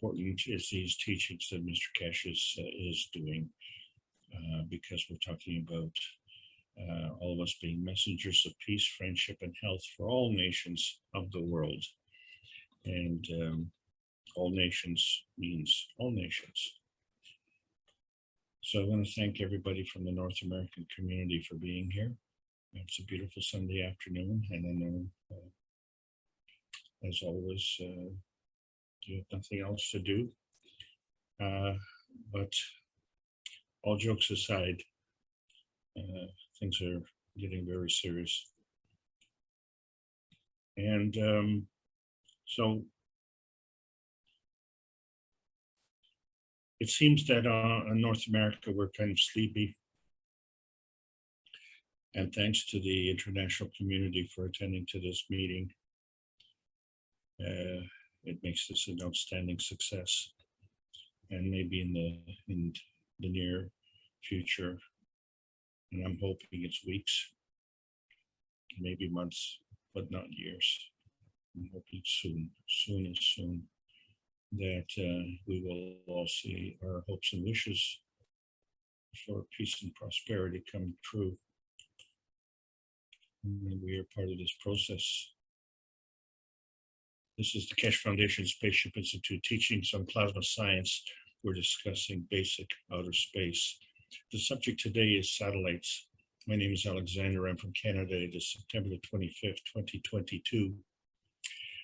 important is these teachings that Mr. Cash is doing, because we're talking about all of us being messengers of peace, friendship, and health for all nations of the world. And all nations means all nations. So I want to thank everybody from the North American community for being here. It's a beautiful Sunday afternoon, and I know, as always, you have nothing else to do. But all jokes aside, things are getting very serious. And so it seems that in North America, we're kind of sleepy. And thanks to the international community for attending to this meeting. It makes this an outstanding success. And maybe in the near future, and I'm hoping it's weeks, maybe months, but not years. I'm hoping soon, that we will all see our hopes and wishes for peace and prosperity come true. And we are part of this process. This is the Keshe Foundation Spaceship Institute teachings on plasma science. We're discussing basic outer space. The subject today is satellites. My name is Alexander. I'm from Canada. It is September the 25th, 2022.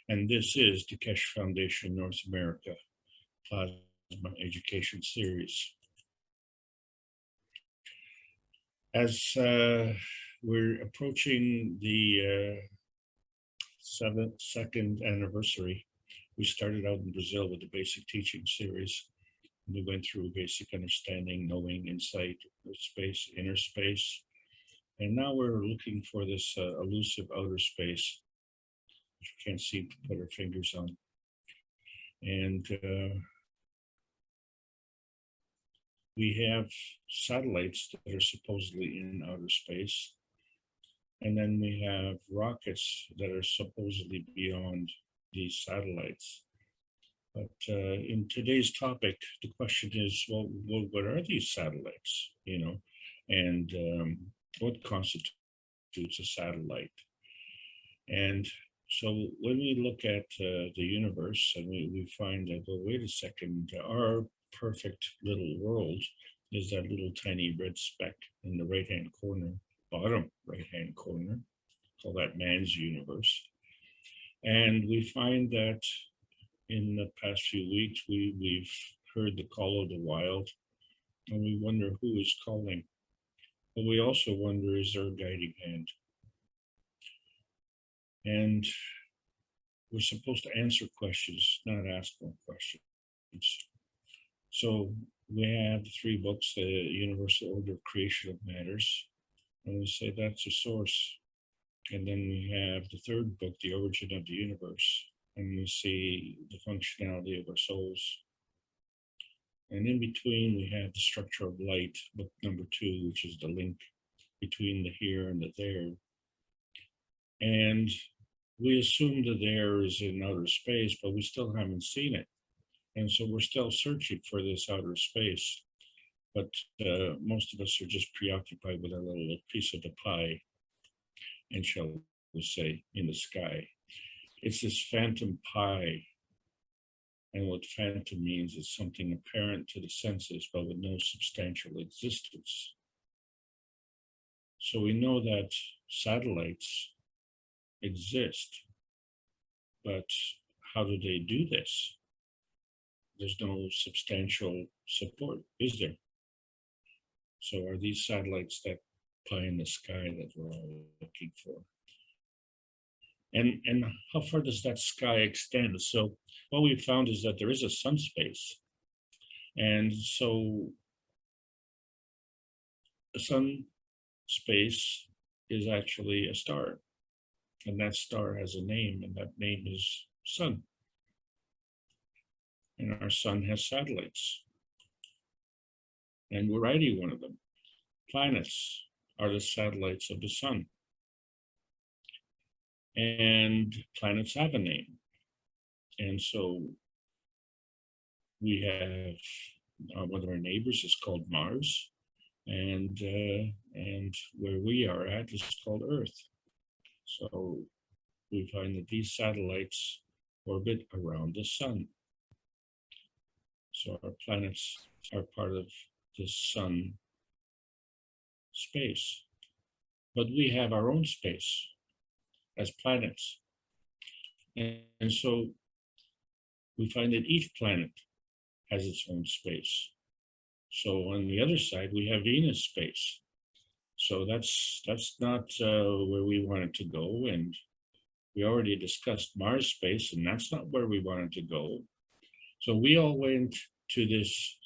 And this is the Keshe Foundation North America Plasma Education Series. As we're approaching the second anniversary, we started out in Brazil with the basic teaching series. We went through basic understanding, knowing, insight, space, inner space. And now we're looking for this elusive outer space, which we can't seem to put our fingers on. And we have satellites that are supposedly in outer space. And then we have rockets that are supposedly beyond these satellites. But in today's topic, the question is, well, what are these satellites, you know, and what constitutes a satellite? And so when we look at the universe and we find that, well, wait a second, our perfect little world is that little tiny red speck in the right-hand corner, bottom right-hand corner, call that man's universe. And we find that in the past few weeks, we've heard the call of the wild, and we wonder who is calling. But we also wonder, is there a guiding hand? And we're supposed to answer questions, not ask more questions. So we have the three books, the Universal Order of Creation of Matters, and we say that's a source. And then we have the third book, The Origin of the Universe, and we see the functionality of our souls. And in between, we have the Structure of Light, book number 2, which is the link between the here and the there. And we assume the there is in outer space, but we still haven't seen it. And so we're still searching for this outer space. But most of us are just preoccupied with our little piece of the pie, and shall we say, in the sky. It's this phantom pie. And what phantom means is something apparent to the senses, but with no substantial existence. So we know that satellites exist, but how do they do this? There's no substantial support, is there? So are these satellites that pie in the sky that we're all looking for? And how far does that sky extend? So what we found is that there is a sun space. And so the sun space is actually a star. And that star has a name, and that name is sun. And our sun has satellites. And we're already one of them. Planets are the satellites of the sun. And planets have a name. And so we have one of our neighbors is called Mars, and where we are at is called Earth. So we find that these satellites orbit around the sun. So our planets are part of the sun space. But we have our own space as planets. And so we find that each planet has its own space. So on the other side, we have Venus space. So that's not where we wanted to go. And we already discussed Mars space, and that's not where we wanted to go. So we all went to this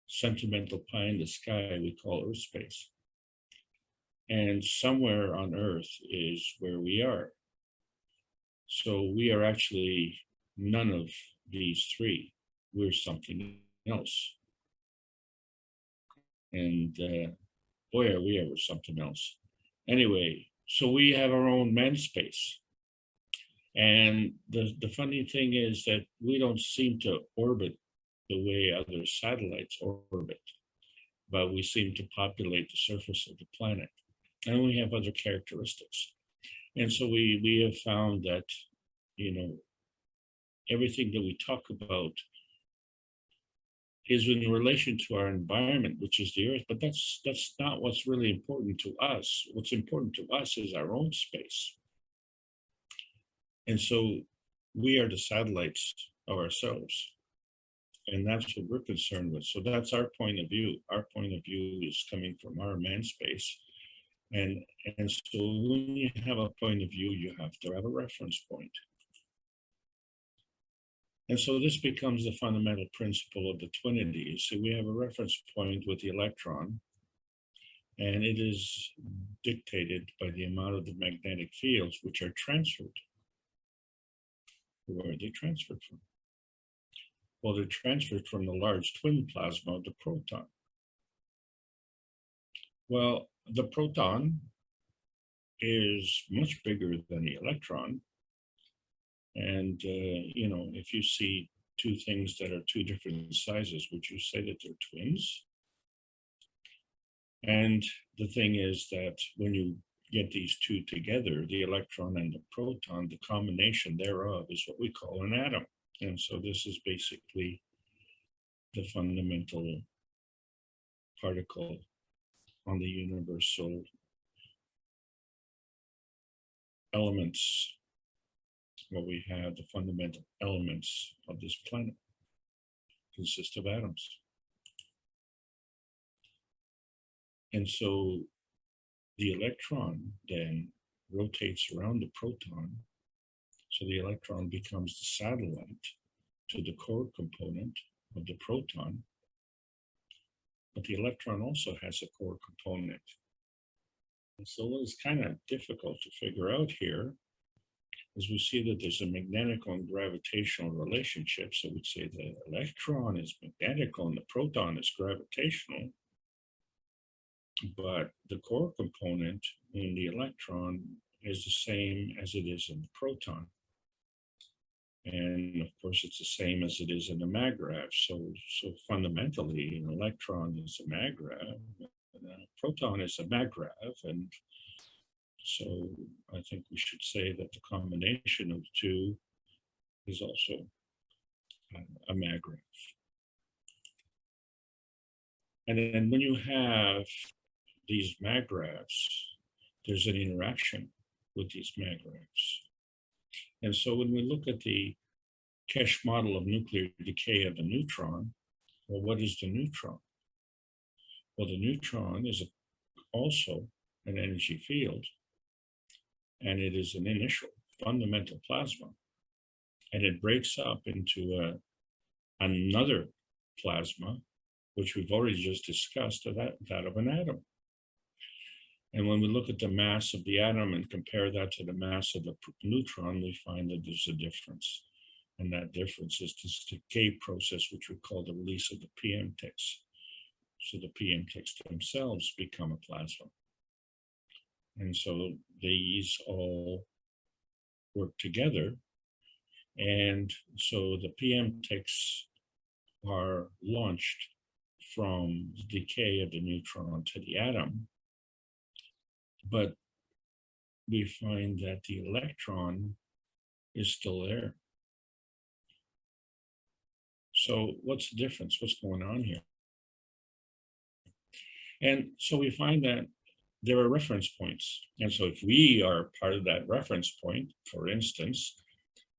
sentimental pie in the sky we call Earth space. And somewhere on Earth is where we are. So we are actually none of these three. We're something else. And boy, are we ever something else. Anyway, so we have our own man space. And the funny thing is that we don't seem to orbit the way other satellites orbit, but we seem to populate the surface of the planet. And we have other characteristics. And so we have found that, you know, everything that we talk about is in relation to our environment, which is the Earth, but that's not what's really important to us. What's important to us is our own space. And so we are the satellites of ourselves. And that's what we're concerned with. So that's our point of view. Our point of view is coming from our man space. And so when you have a point of view, you have to have a reference point. And so this becomes the fundamental principle of the twinity. So we have a reference point with the electron, and it is dictated by the amount of the magnetic fields which are transferred. Where are they transferred from? Well, they're transferred from the large twin plasma of the proton. Well, the proton is much bigger than the electron. And, you know, if you see two things that are two different sizes, would you say that they're twins? And the thing is that when you get these two together, the electron and the proton, the combination thereof is what we call an atom. And so this is basically the fundamental particle on the universal elements. What we have, the fundamental elements of this planet consist of atoms. And so the electron then rotates around the proton. So the electron becomes the satellite to the core component of the proton. But the electron also has a core component. And so what is kind of difficult to figure out here is we see that there's a magnetical and gravitational relationship. So we'd say the electron is magnetical and the proton is gravitational. But the core component in the electron is the same as it is in the proton. And of course, it's the same as it is in the maggrav. So fundamentally, an electron is a maggrav, and a proton is a maggrav. And so I think we should say that the combination of the two is also a maggrav. And then when you have these magravs, there's an interaction with these magravs. And so when we look at the Kesh model of nuclear decay of the neutron, well, what is the neutron? Well, the neutron is also an energy field, and it is an initial fundamental plasma, and it breaks up into another plasma, which we've already just discussed, that of an atom. And when we look at the mass of the atom and compare that to the mass of the neutron, we find that there's a difference. And that difference is this decay process, which we call the release of the PM ticks. So the PM ticks themselves become a plasma. And so these all work together. And so the PM ticks are launched from the decay of the neutron to the atom, but we find that the electron is still there. So what's the difference? What's going on here? And so we find that there are reference points. And so if we are part of that reference point, for instance,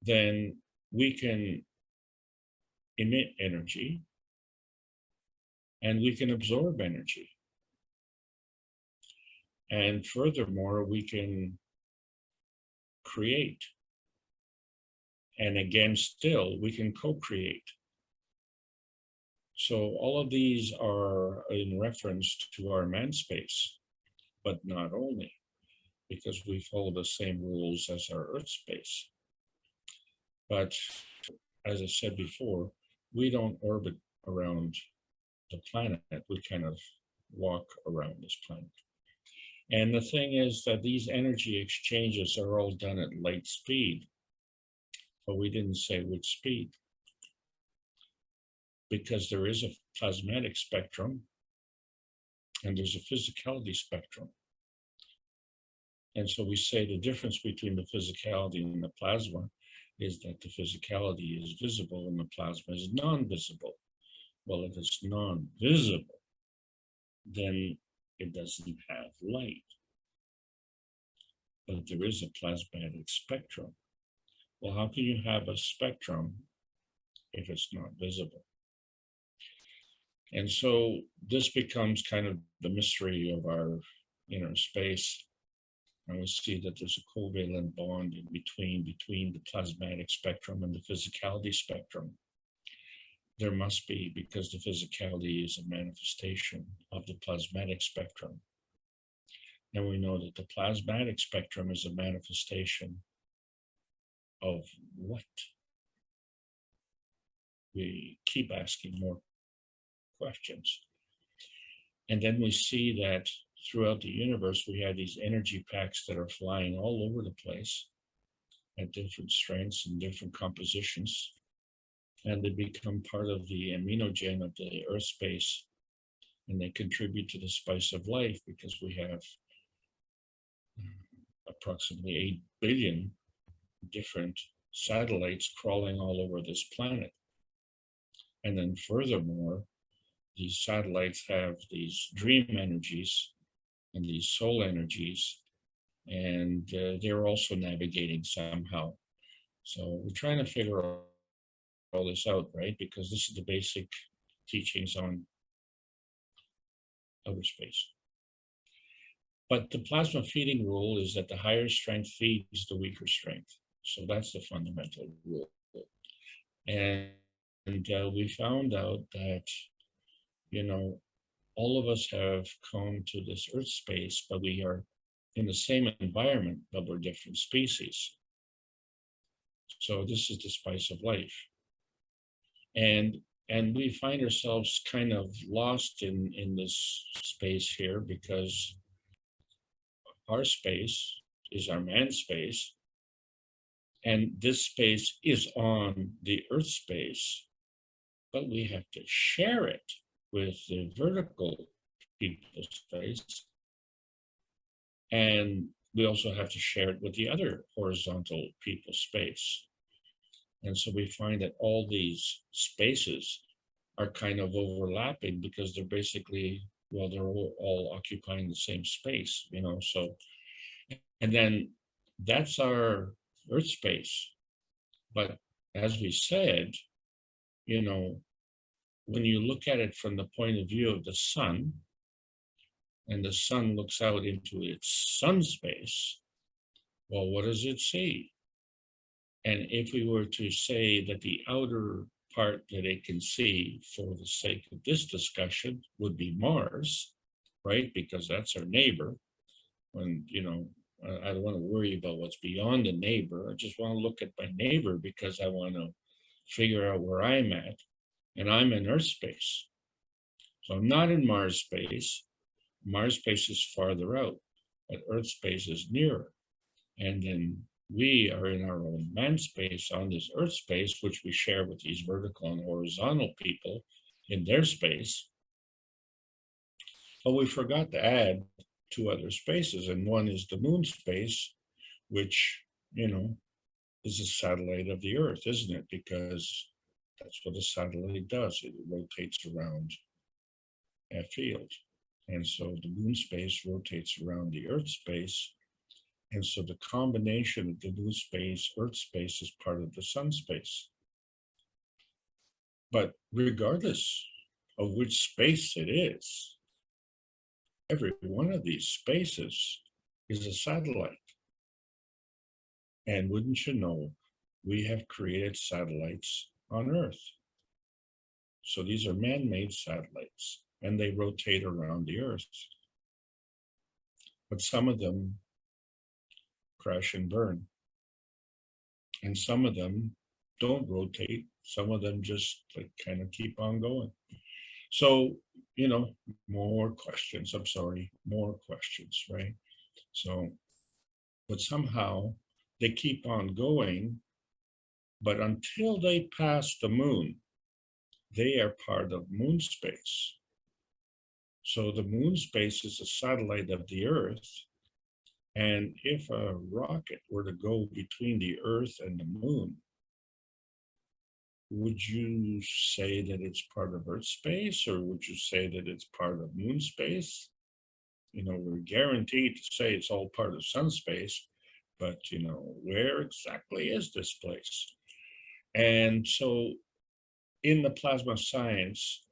then we can emit energy and we can absorb energy. And furthermore, we can create. And again, still, we can co-create. So all of these are in reference to our man space, but not only, because we follow the same rules as our Earth space. But as I said before, we don't orbit around the planet, we kind of walk around this planet. And the thing is that these energy exchanges are all done at light speed, but we didn't say which speed, because there is a plasmatic spectrum and there's a physicality spectrum. And so we say the difference between the physicality and the plasma is that the physicality is visible and the plasma is non-visible. Well, if it's non-visible, then it doesn't have light. But there is a plasmatic spectrum. Well, how can you have a spectrum if it's not visible? And so this becomes kind of the mystery of our inner space. And we see that there's a covalent bond in between the plasmatic spectrum and the physicality spectrum. There must be, because the physicality is a manifestation of the plasmatic spectrum. And we know that the plasmatic spectrum is a manifestation of what? We keep asking more questions. And then we see that throughout the universe, we have these energy packs that are flying all over the place at different strengths and different compositions. And they become part of the aminogen of the Earth space. And they contribute to the spice of life, because we have approximately 8 billion different satellites crawling all over this planet. And then furthermore, these satellites have these dream energies and these soul energies, and they're also navigating somehow. So we're trying to figure all this out, right? Because this is the basic teachings on outer space. But the plasma feeding rule is that the higher strength feeds the weaker strength. So that's the fundamental rule. And we found out that, you know, all of us have come to this Earth space, but we are in the same environment, but we're different species. So this is the spice of life. And we find ourselves kind of lost in this space here, because our space is our man space, and this space is on the Earth space, but we have to share it with the vertical people space, and we also have to share it with the other horizontal people space. And so we find that all these spaces are kind of overlapping, because they're basically, well, they're all occupying the same space, you know. So, and then that's our Earth space. But as we said, you know, when you look at it from the point of view of the sun, and the sun looks out into its sun space, well, what does it see? And if we were to say that the outer part that it can see, for the sake of this discussion, would be Mars, right? Because that's our neighbor. When, you know, I don't want to worry about what's beyond the neighbor. I just want to look at my neighbor, because I want to figure out where I'm at. And I'm in Earth space. So I'm not in Mars space. Mars space is farther out, but Earth space is nearer. And then we are in our own man space on this earth space, which we share with these vertical and horizontal people in their space. But we forgot to add two other spaces, and one is the moon space, which, is a satellite of the earth, isn't it? Because that's what a satellite does. It rotates around a field. And so the moon space rotates around the earth space. And so the combination of the moon space, earth space is part of the sun space. But regardless of which space it is, every one of these spaces is a satellite. And wouldn't you know, we have created satellites on Earth. So these are man-made satellites, and they rotate around the Earth. But some of them crash and burn. And some of them don't rotate. Some of them just kind of keep on going. So, more questions. I'm sorry, more questions, right? So, but somehow they keep on going, but until they pass the moon, they are part of moon space. So the moon space is a satellite of the Earth. And if a rocket were to go between the Earth and the moon, would you say that it's part of Earth space, or would you say that it's part of moon space? We're guaranteed to say it's all part of sun space, but where exactly is this place? And so in the plasma science,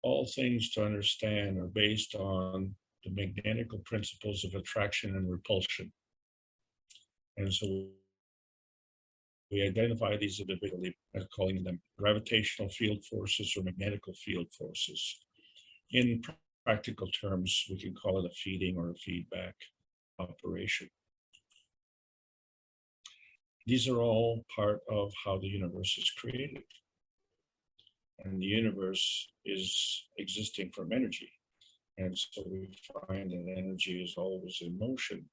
all things to understand are based on the magnetical principles of attraction and repulsion. And so we identify these individually as calling them gravitational field forces or magnetical field forces. In practical terms, we can call it a feeding or a feedback operation. These are all part of how the universe is created. And the universe is existing from energy. And so we find that energy is always in motion.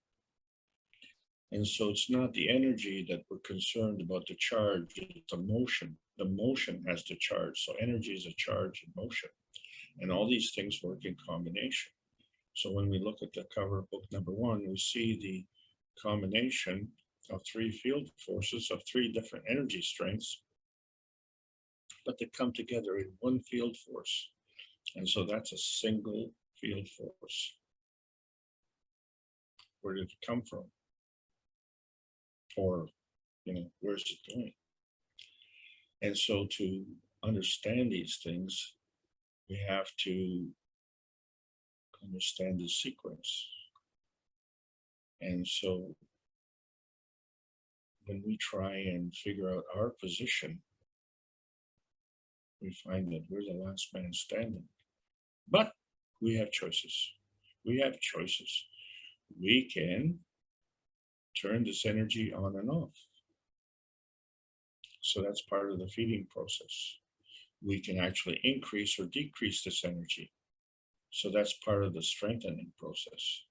And so it's not the energy that we're concerned about the charge, it's the motion. The motion has the charge. So energy is a charge in motion. And all these things work in combination. So when we look at the cover of book number 1, we see the combination of 3 field forces of 3 different energy strengths, but they come together in one field force. And so that's a single field force. Where did it come from? Or, where's it going? And so to understand these things, we have to understand the sequence. And so when we try and figure out our position, we find that we're the last man standing. But we have choices. We have choices. We can turn this energy on and off. So that's part of the feeding process. We can actually increase or decrease this energy. So that's part of the strengthening process.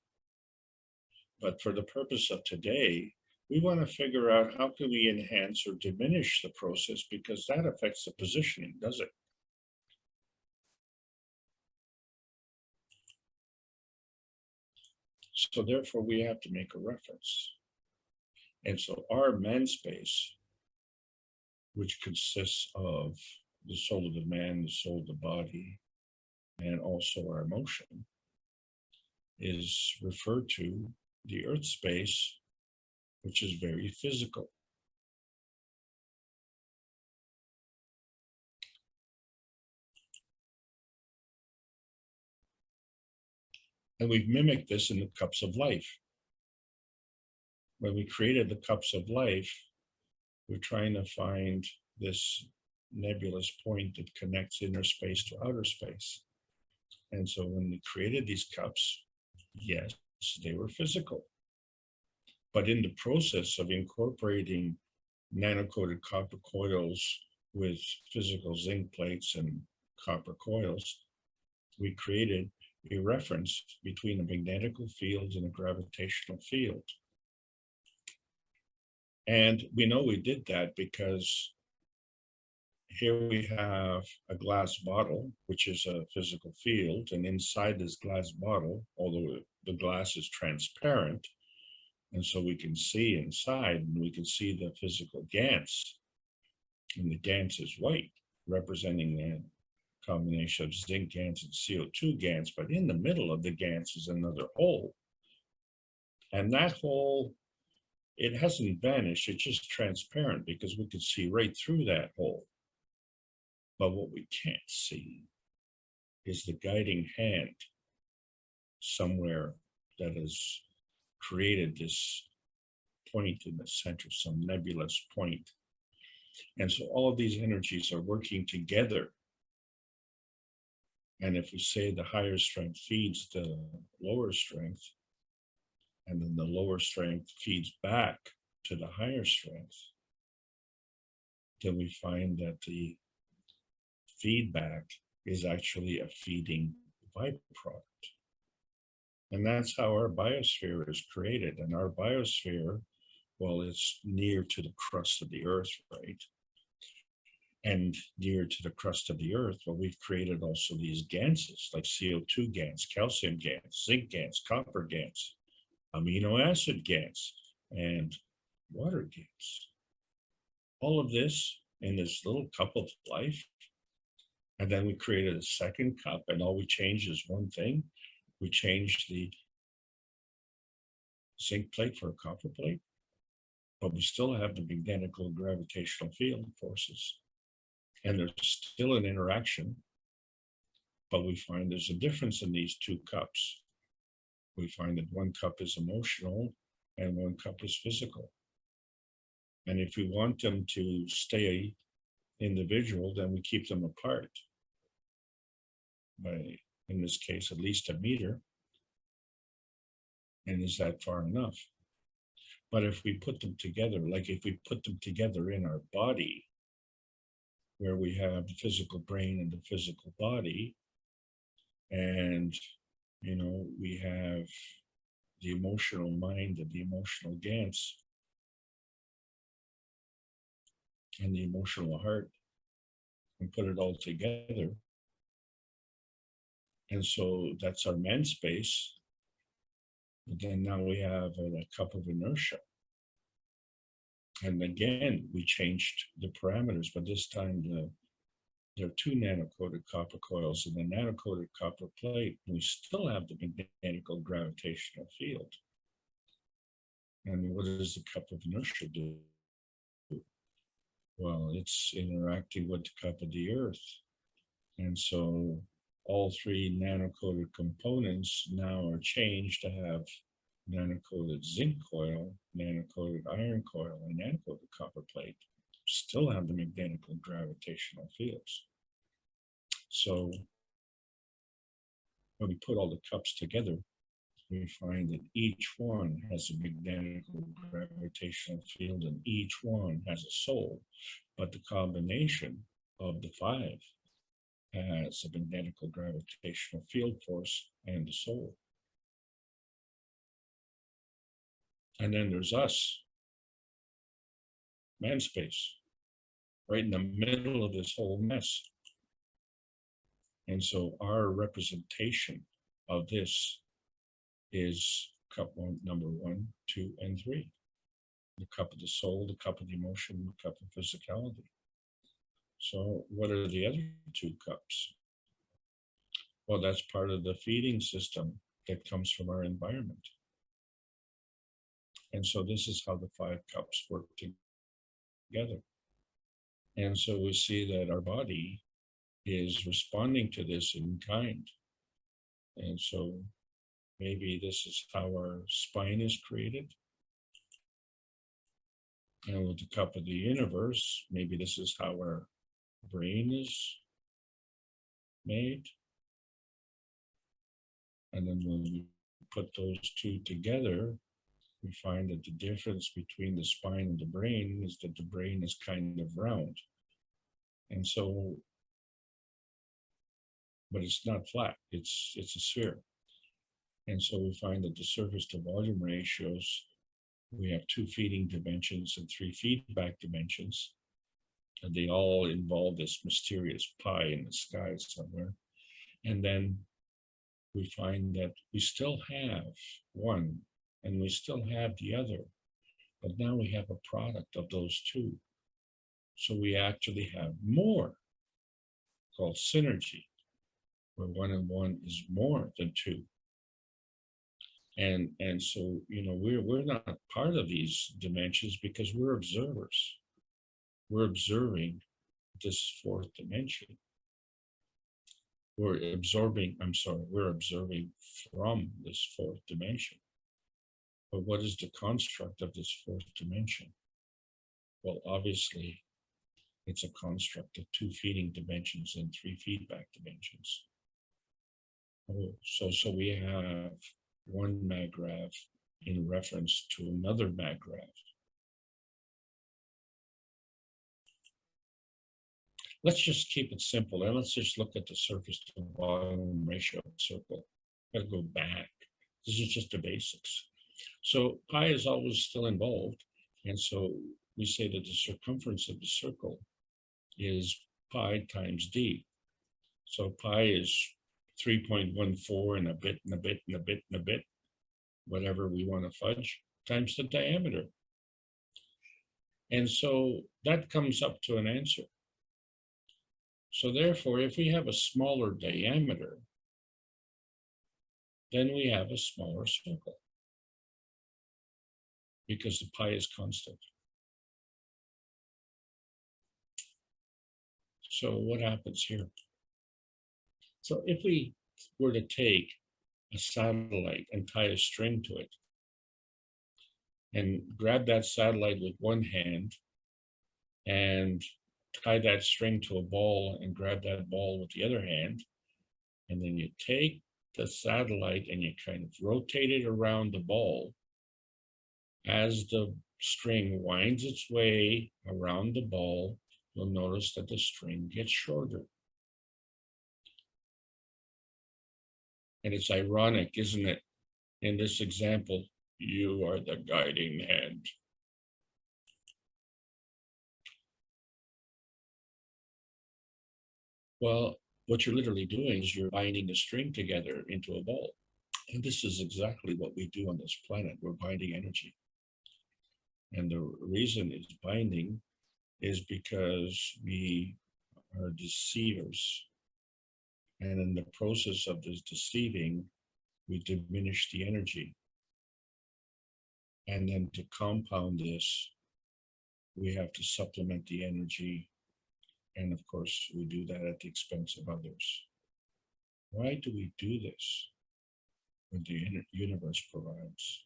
But for the purpose of today, we want to figure out how can we enhance or diminish the process, because that affects the positioning, does it? So therefore, we have to make a reference. And so our man space, which consists of the soul of the man, the soul of the body, and also our emotion, is referred to the earth space, which is very physical. And we've mimicked this in the cups of life. When we created the cups of life, we're trying to find this nebulous point that connects inner space to outer space. And so when we created these cups, yes, they were physical. But in the process of incorporating nano-coated copper coils with physical zinc plates and copper coils, we created a reference between a magnetical field and a gravitational field. And we know we did that because here we have a glass bottle, which is a physical field, and inside this glass bottle, although the glass is transparent, and so we can see inside, and we can see the physical GANs, and the GANs is white, representing the combination of zinc GANs and CO2 GANs, but in the middle of the GANs is another hole. And that hole, it hasn't vanished, it's just transparent because we can see right through that hole. But what we can't see is the guiding hand somewhere that has created this point in the center, some nebulous point. And so all of these energies are working together. And if we say the higher strength feeds the lower strength, and then the lower strength feeds back to the higher strength, then we find that the feedback is actually a feeding byproduct. And that's how our biosphere is created. And our biosphere, well, it's near to the crust of the earth, right? And near to the crust of the earth, well, we've created also these ganses like CO2 GANs, calcium GANs, zinc GANs, copper GANs, amino acid GANs, and water GANs. All of this in this little cup of life. And then we created a second cup, and all we changed is one thing. We changed the zinc plate for a copper plate, but we still have the magnetical gravitational field forces. And there's still an interaction, but we find there's a difference in these two cups. We find that one cup is emotional and one cup is physical. And if we want them to stay individual, then we keep them apart by, in this case, at least a meter. And is that far enough? But if we put them together, like if we put them together in our body, where we have the physical brain and the physical body, and we have the emotional mind and the emotional GANs and the emotional heart, and put it all together. And so that's our man space. But then now we have a cup of inertia. And again, we changed the parameters, but this time there are 2 nanocoated copper coils in the nanocoated copper plate. And we still have the magnetical gravitational field. And what does the cup of inertia do? Well, it's interacting with the cup of the earth. And so all 3 nanocoated components now are changed to have nanocoated zinc coil, nanocoated iron coil, and nanocoated copper plate. Still have the magnetical gravitational fields. So when we put all the cups together, we find that each one has a magnetical gravitational field and each one has a soul. But the combination of the 5 has a magnetical gravitational field force and a soul. And then there's us, man space, right in the middle of this whole mess. And so our representation of this is cup number 1, 2, and 3. The cup of the soul, the cup of the emotion, the cup of physicality. So what are the other 2 cups? Well, that's part of the feeding system that comes from our environment. And so this is how the 5 cups work together. And so we see that our body is responding to this in kind. And so maybe this is how our spine is created. And with the cup of the universe, maybe this is how our brain is made. And then when we put those 2 together, we find that the difference between the spine and the brain is that the brain is kind of round. And so, but it's not flat, it's a sphere. And so we find that the surface to volume ratios We have 2 feeding dimensions and 3 feedback dimensions, and they all involve this mysterious pi in the sky somewhere. And then we find that we still have one and we still have the other, but now we have a product of those 2. So we actually have more, called synergy, where 1 and 1 is more than 2. And so, we're not part of these dimensions because we're observers. We're observing this 4th dimension. We're observing from this 4th dimension. But what is the construct of this 4th dimension? Well, obviously, it's a construct of 2 feeding dimensions and 3 feedback dimensions. So we have one maggrav in reference to another maggrav. Let's just keep it simple, and let's just look at the surface to volume ratio of the circle. Gotta go back. This is just the basics. So pi is always still involved, and so we say that the circumference of the circle is pi times d. So pi is 3.14 and a bit and a bit and a bit and a bit, whatever we want to fudge, times the diameter. And so that comes up to an answer. So therefore, if we have a smaller diameter, then we have a smaller circle, because the pi is constant. So what happens here? So if we were to take a satellite and tie a string to it, and grab that satellite with one hand, and tie that string to a ball and grab that ball with the other hand, and then you take the satellite and you kind of rotate it around the ball, as the string winds its way around the ball, you'll notice that the string gets shorter. And it's ironic, isn't it? In this example, you are the guiding hand. Well, what you're literally doing is you're binding the string together into a ball. And this is exactly what we do on this planet. We're binding energy. And the reason it's binding is because we are deceivers. And in the process of this deceiving, we diminish the energy. And then to compound this, we have to supplement the energy. And of course, we do that at the expense of others. Why do we do this when the universe provides?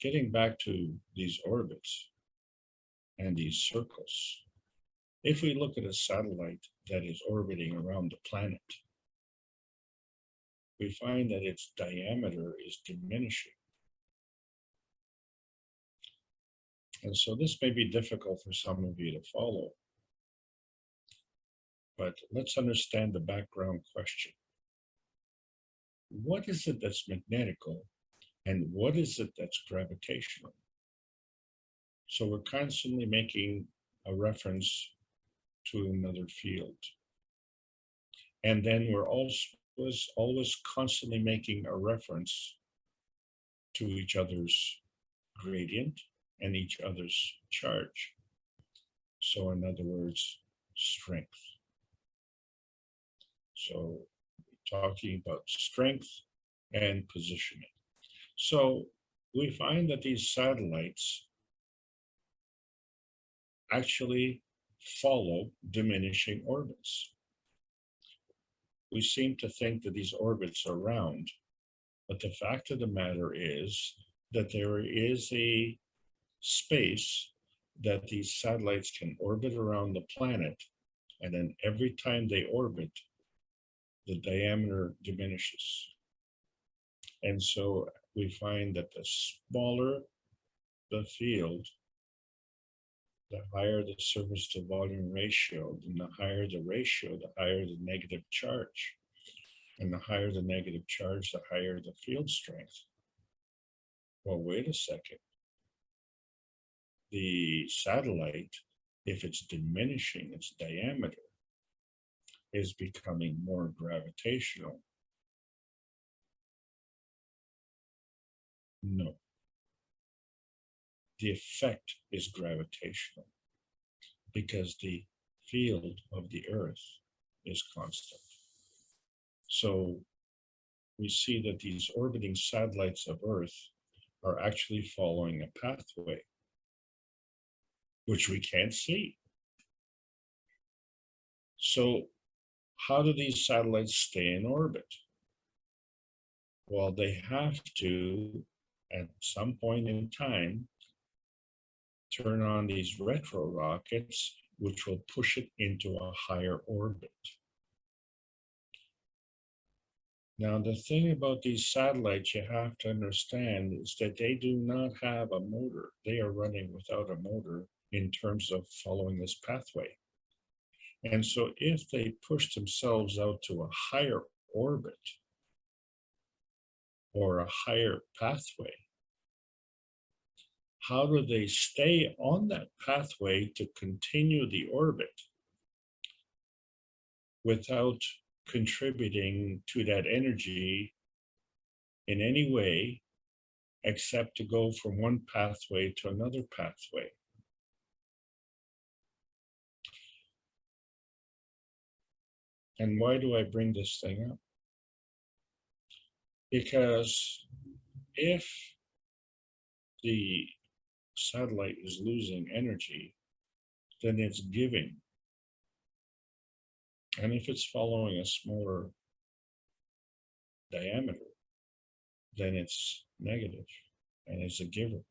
Getting back to these orbits and these circles, if we look at a satellite that is orbiting around the planet, we find that its diameter is diminishing. And so this may be difficult for some of you to follow, but let's understand the background question. What is it that's magnetical, and what is it that's gravitational? So we're constantly making a reference to another field. And then we're always constantly making a reference to each other's gradient and each other's charge. So in other words, strength. So talking about strength and positioning. So we find that these satellites actually follow diminishing orbits. We seem to think that these orbits are round, but the fact of the matter is that there is a space that these satellites can orbit around the planet, and then every time they orbit, the diameter diminishes. And so we find that the smaller the field, the higher the surface to volume ratio, and the higher the ratio, the higher the negative charge. And the higher the negative charge, the higher the field strength. well, wait a second. The satellite, if it's diminishing its diameter, is becoming more gravitational. No. The effect is gravitational because the field of the Earth is constant. So we see that these orbiting satellites of Earth are actually following a pathway, which we can't see. So how do these satellites stay in orbit? Well, they have to, at some point in time, turn on these retro rockets, which will push it into a higher orbit. Now, the thing about these satellites you have to understand is that they do not have a motor. They are running without a motor in terms of following this pathway. And so if they push themselves out to a higher orbit or a higher pathway, how do they stay on that pathway to continue the orbit without contributing to that energy in any way except to go from one pathway to another pathway? And why do I bring this thing up? Because if the satellite is losing energy, then it's giving. And if it's following a smaller diameter, then it's negative and it's a giver.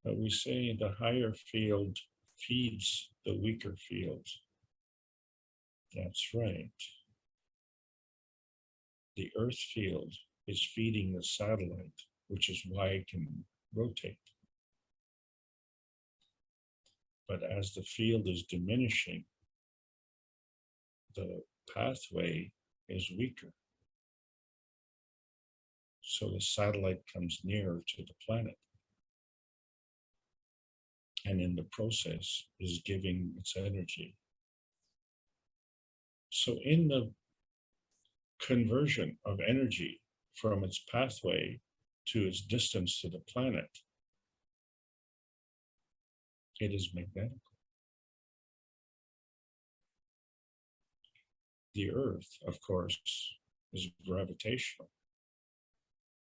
But we say the higher field feeds the weaker field. That's right. The Earth field is feeding the satellite, which is why it can rotate. But as the field is diminishing, the pathway is weaker. So the satellite comes nearer to the planet. And in the process is giving its energy. So in the conversion of energy from its pathway to its distance to the planet, it is magnetic. The Earth, of course, is gravitational.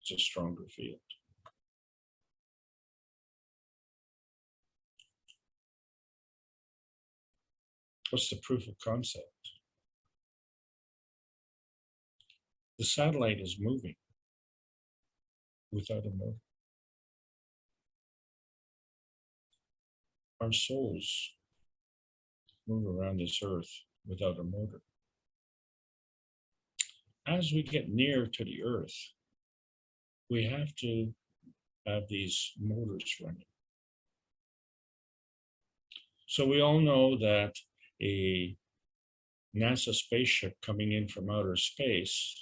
It's a stronger field. What's the proof of concept? The satellite is moving without a motor. Our souls move around this earth without a motor. As we get near to the earth, we have to have these motors running. So we all know that a NASA spaceship coming in from outer space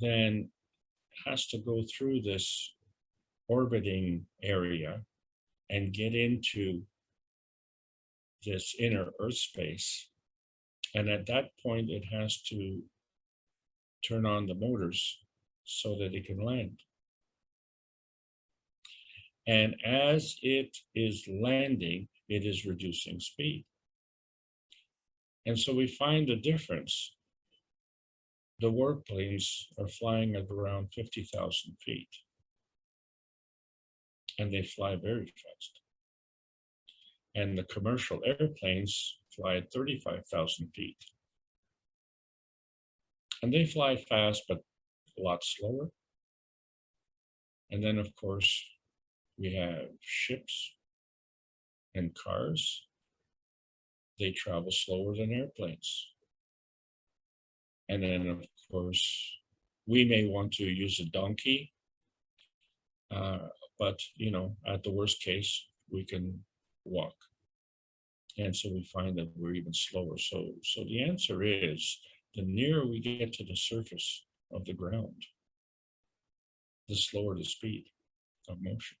then has to go through this orbiting area and get into this inner Earth space. And at that point, it has to turn on the motors so that it can land. And as it is landing, it is reducing speed. And so we find a difference. The warplanes are flying at around 50,000 feet. And they fly very fast. And the commercial airplanes fly at 35,000 feet. And they fly fast, but a lot slower. And then, of course, we have ships and cars. They travel slower than airplanes. And then, of course, we may want to use a donkey, but, you know, at the worst case, we can walk. And so we find that we're even slower. So the answer is, the nearer we get to the surface of the ground, the slower the speed of motion.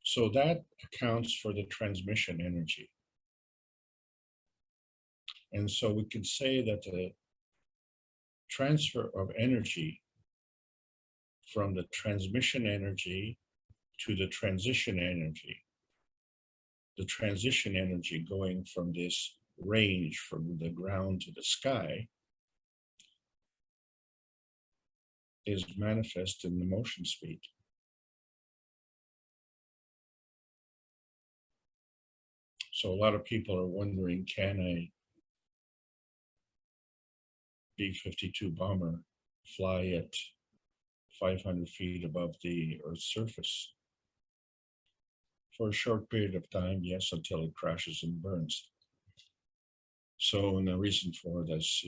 So that accounts for the transmission energy. And so we can say that the transfer of energy from the transmission energy to the transition energy, the transition energy going from this range from the ground to the sky, is manifest in the motion speed. So a lot of people are wondering, can a B-52 bomber fly at 500 feet above the Earth's surface? For a short period of time, yes, until it crashes and burns. So, and the reason for this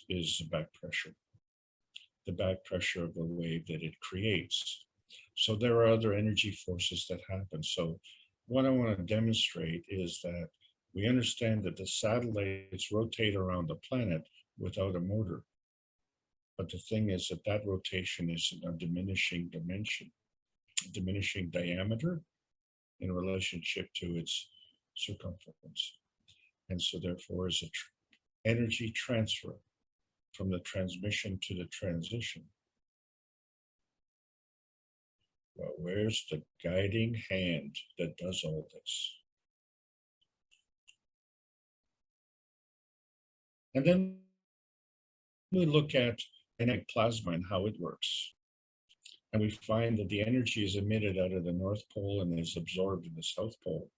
is the back pressure. The back pressure of the wave that it creates. So there are other energy forces that happen. So what I want to demonstrate is that we understand that the satellites rotate around the planet without a motor. But the thing is that that rotation is in a diminishing dimension, diminishing diameter in relationship to its circumference. And so therefore is an energy transfer from the transmission to the transition. Well, where's the guiding hand that does all this? And then we look at dynamic plasma and how it works. And we find that the energy is emitted out of the North Pole and is absorbed in the South Pole.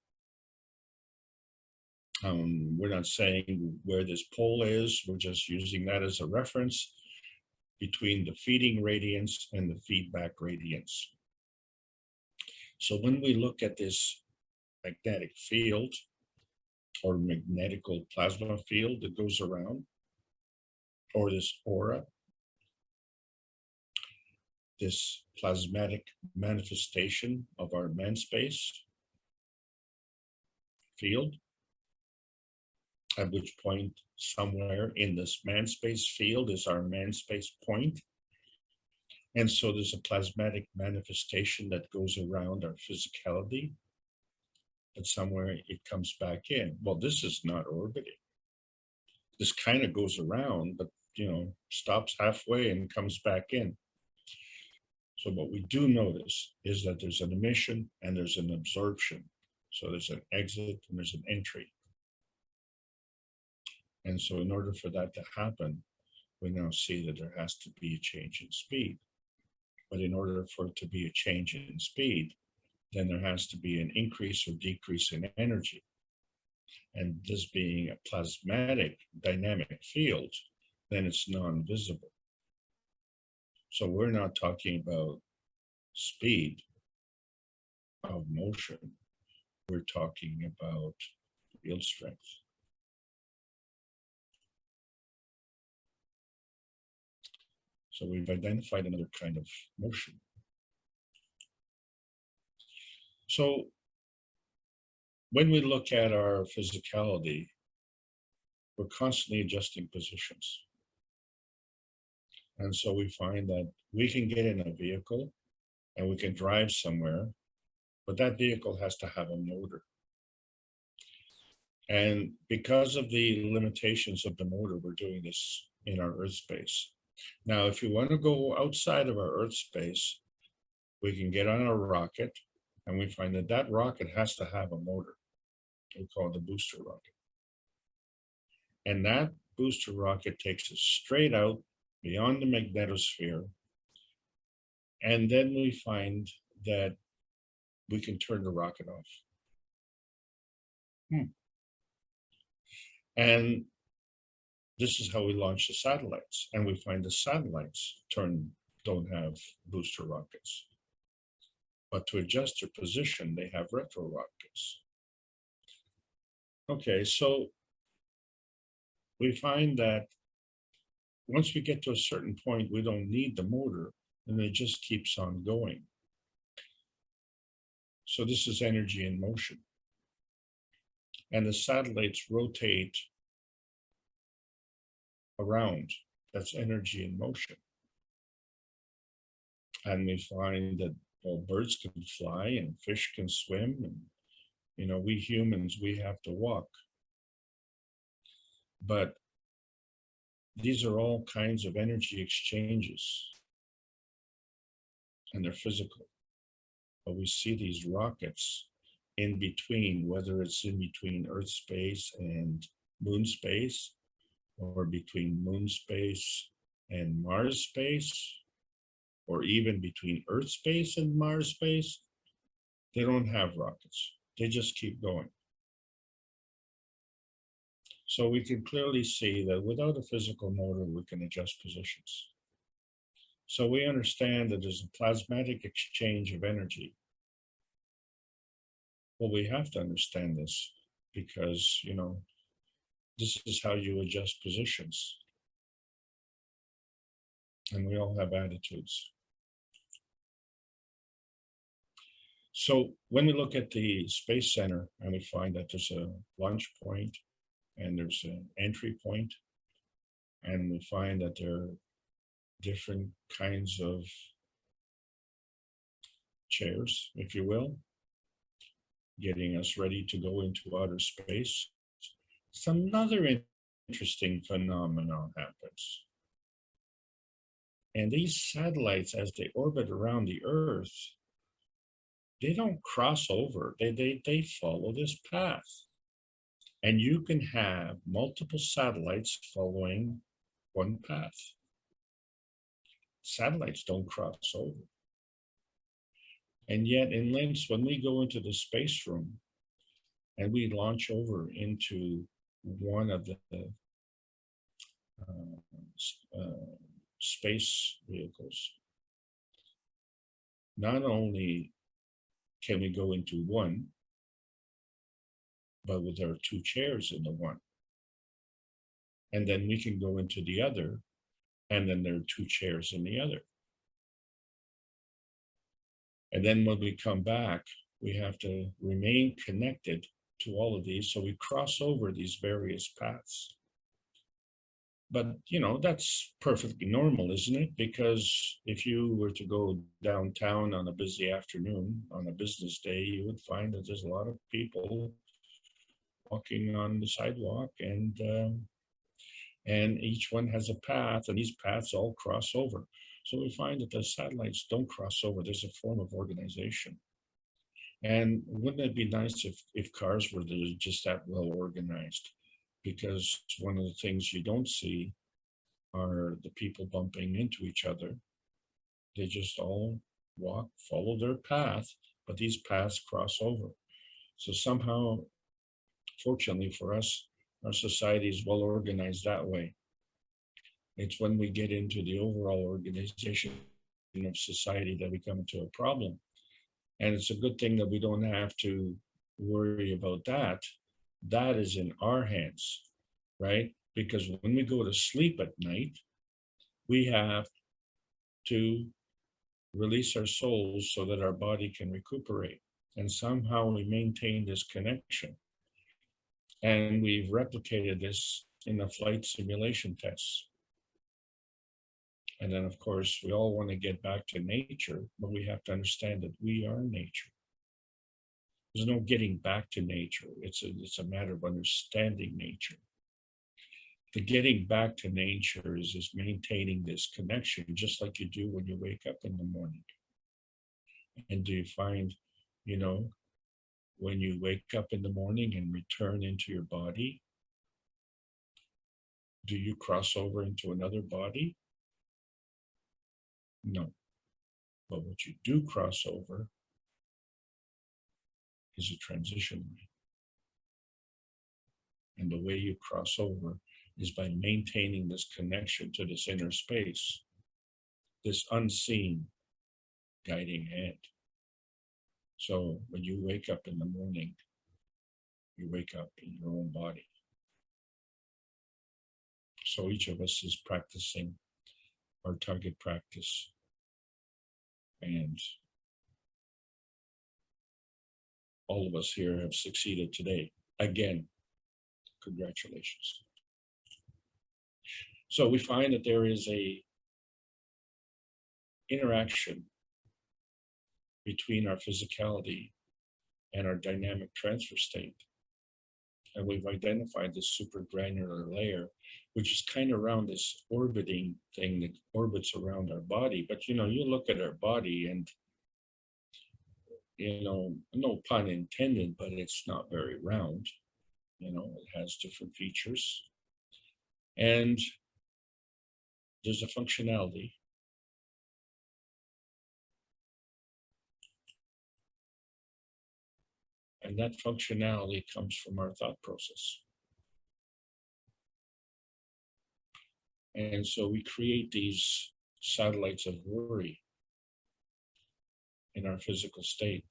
We're not saying where this pole is, we're just using that as a reference between the feeding radiance and the feedback radiance. So when we look at this magnetic field or magnetical plasma field that goes around, or this aura, this plasmatic manifestation of our man space field, at which point somewhere in this man space field is our man space point. And so there's a plasmatic manifestation that goes around our physicality, but somewhere it comes back in. Well, this is not orbiting. This kind of goes around, but stops halfway and comes back in. So what we do notice is that there's an emission and there's an absorption. So there's an exit and there's an entry. And so in order for that to happen, we now see that there has to be a change in speed. But in order for it to be a change in speed, then there has to be an increase or decrease in energy. And this being a plasmatic dynamic field, then it's non-visible. So we're not talking about speed of motion. We're talking about field strength. So we've identified another kind of motion. So when we look at our physicality, we're constantly adjusting positions. And so we find that we can get in a vehicle and we can drive somewhere, but that vehicle has to have a motor. And because of the limitations of the motor, we're doing this in our Earth space. Now, if you want to go outside of our Earth space, we can get on a rocket and we find that that rocket has to have a motor. We call it the booster rocket. And that booster rocket takes us straight out beyond the magnetosphere. And then we find that we can turn the rocket off. And this is how we launch the satellites. And we find the satellites don't have booster rockets. But to adjust their position, they have retro rockets. Okay, so we find that once we get to a certain point, we don't need the motor, and it just keeps on going. So this is energy in motion. And the satellites rotate around That's energy in motion. And we find that, well, birds can fly and fish can swim, and we humans, we have to walk. But these are all kinds of energy exchanges, and they're physical. But we see these rockets in between, whether it's in between Earth space and Moon space, or between Moon space and Mars space, or even between Earth space and Mars space. They don't have rockets. They just keep going. So we can clearly see that without a physical motor, we can adjust positions. So we understand that there's a plasmatic exchange of energy. Well, we have to understand this because, this is how you adjust positions. And we all have attitudes. So when we look at the Space Center and we find that there's a launch point and there's an entry point, and we find that there are different kinds of chairs, if you will, getting us ready to go into outer space, some other interesting phenomenon happens. And these satellites, as they orbit around the Earth, they don't cross over. They follow this path. And you can have multiple satellites following one path. Satellites don't cross over. And yet in lengths, when we go into the space room and we launch over into one of the space vehicles, not only can we go into one, but there are two chairs in the one. And then we can go into the other, and then there are two chairs in the other. And then when we come back, we have to remain connected to all of these, so we cross over these various paths. But, that's perfectly normal, isn't it? Because if you were to go downtown on a busy afternoon, on a business day, you would find that there's a lot of people walking on the sidewalk, and each one has a path, and these paths all cross over. So we find that the satellites don't cross over. There's a form of organization. And wouldn't it be nice if cars were just that well organized? Because one of the things you don't see are the people bumping into each other. They just all walk, follow their path, but these paths cross over. So somehow, fortunately for us, our society is well organized that way. It's when we get into the overall organization of society that we come into a problem. And it's a good thing that we don't have to worry about that. That is in our hands, right? Because when we go to sleep at night, we have to release our souls so that our body can recuperate. And somehow we maintain this connection. And we've replicated this in the flight simulation tests. And then, of course, we all want to get back to nature, but we have to understand that we are nature. There's no getting back to nature. It's a matter of understanding nature. The getting back to nature is just maintaining this connection, just like you do when you wake up in the morning. And do you find, when you wake up in the morning and return into your body, do you cross over into another body? No. But what you do cross over is a transition line. And the way you cross over is by maintaining this connection to this inner space, this unseen guiding hand. So when you wake up in the morning, you wake up in your own body. So each of us is practicing our target practice. And all of us here have succeeded today. Again, congratulations. So we find that there is a interaction between our physicality and our dynamic transfer state. And we've identified this super granular layer, which is kind of around this orbiting thing that orbits around our body. But you look at our body and no pun intended, but it's not very round. It has different features. And there's a functionality. And that functionality comes from our thought process. And so we create these satellites of worry in our physical state.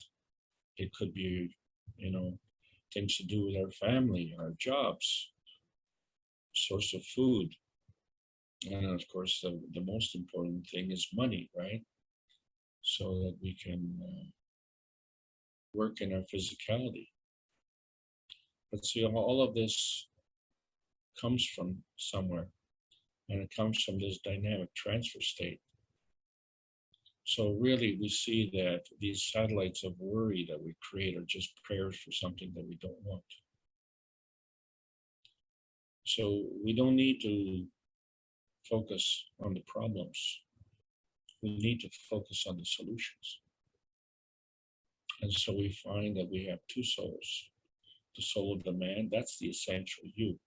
It could be, things to do with our family, our jobs, source of food. And of course, the most important thing is money, right? So that we can work in our physicality. But see, all of this comes from somewhere, and it comes from this dynamic transfer state. So really, we see that these satellites of worry that we create are just prayers for something that we don't want. So we don't need to focus on the problems. We need to focus on the solutions. And so we find that we have two souls. The soul of the man, that's the essential you.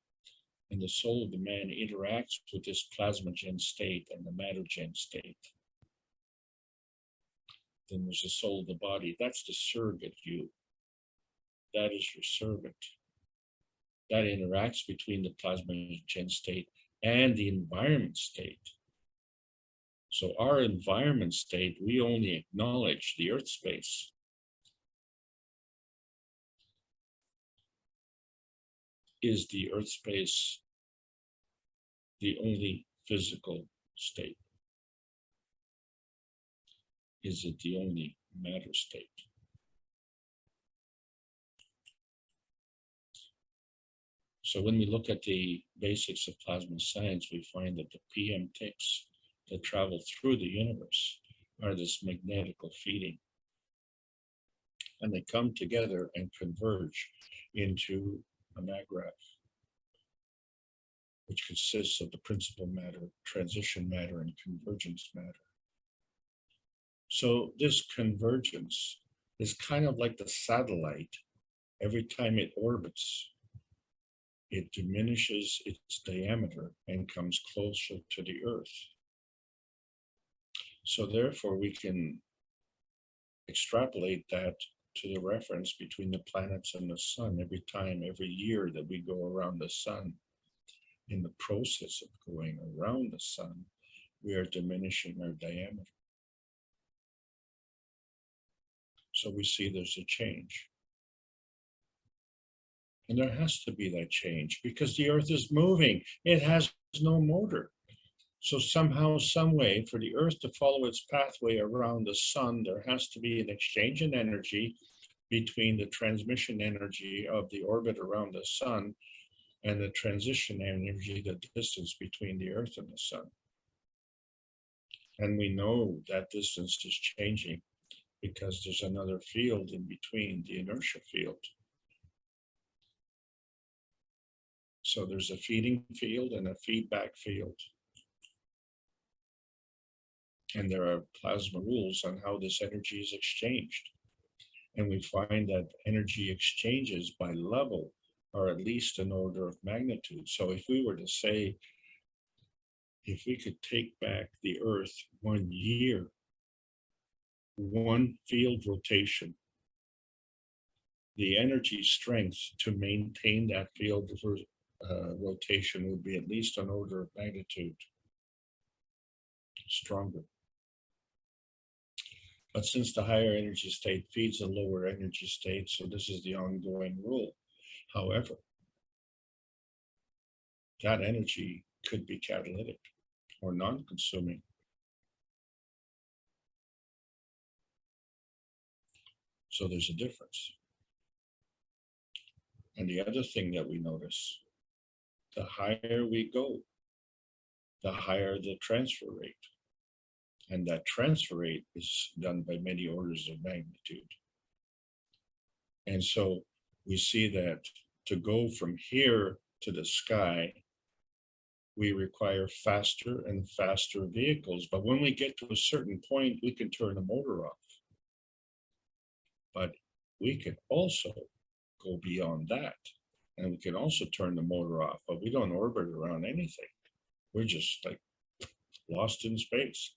And the soul of the man interacts with this plasmagen state and the mattergen state. Then there's the soul of the body, that's the surrogate you. That is your servant. That interacts between the plasmagen state and the environment state. So our environment state, we only acknowledge the earth space. Is the earth space the only physical state? Is it the only matter state? So when we look at the basics of plasma science, we find that the PM ticks that travel through the universe are this magnetical feeding. And they come together and converge into a maggraph, which consists of the principal matter, transition matter, and convergence matter. So this convergence is kind of like the satellite. Every time it orbits, it diminishes its diameter and comes closer to the Earth. So therefore, we can extrapolate that to the reference between the planets and the sun. Every year that we go around the sun, in the process of going around the sun, we are diminishing our diameter. So we see there's a change. And there has to be that change because the Earth is moving. It has no motor. So somehow, some way, for the Earth to follow its pathway around the sun, there has to be an exchange in energy between the transmission energy of the orbit around the sun and the transition energy, the distance between the Earth and the sun. And we know that distance is changing because there's another field in between, the inertia field. So there's a feeding field and a feedback field. And there are plasma rules on how this energy is exchanged. And we find that energy exchanges by level are at least an order of magnitude. So if we were to say, if we could take back the Earth 1 year, one field rotation, the energy strength to maintain that field rotation would be at least an order of magnitude stronger. But since the higher energy state feeds the lower energy state, so this is the ongoing rule. However, that energy could be catalytic or non-consuming. So there's a difference. And the other thing that we notice, the higher we go, the higher the transfer rate. And that transfer rate is done by many orders of magnitude. And so we see that to go from here to the sky, we require faster and faster vehicles. But when we get to a certain point, we can turn the motor off. But we can also go beyond that. And we can also turn the motor off, but we don't orbit around anything. We're just like lost in space.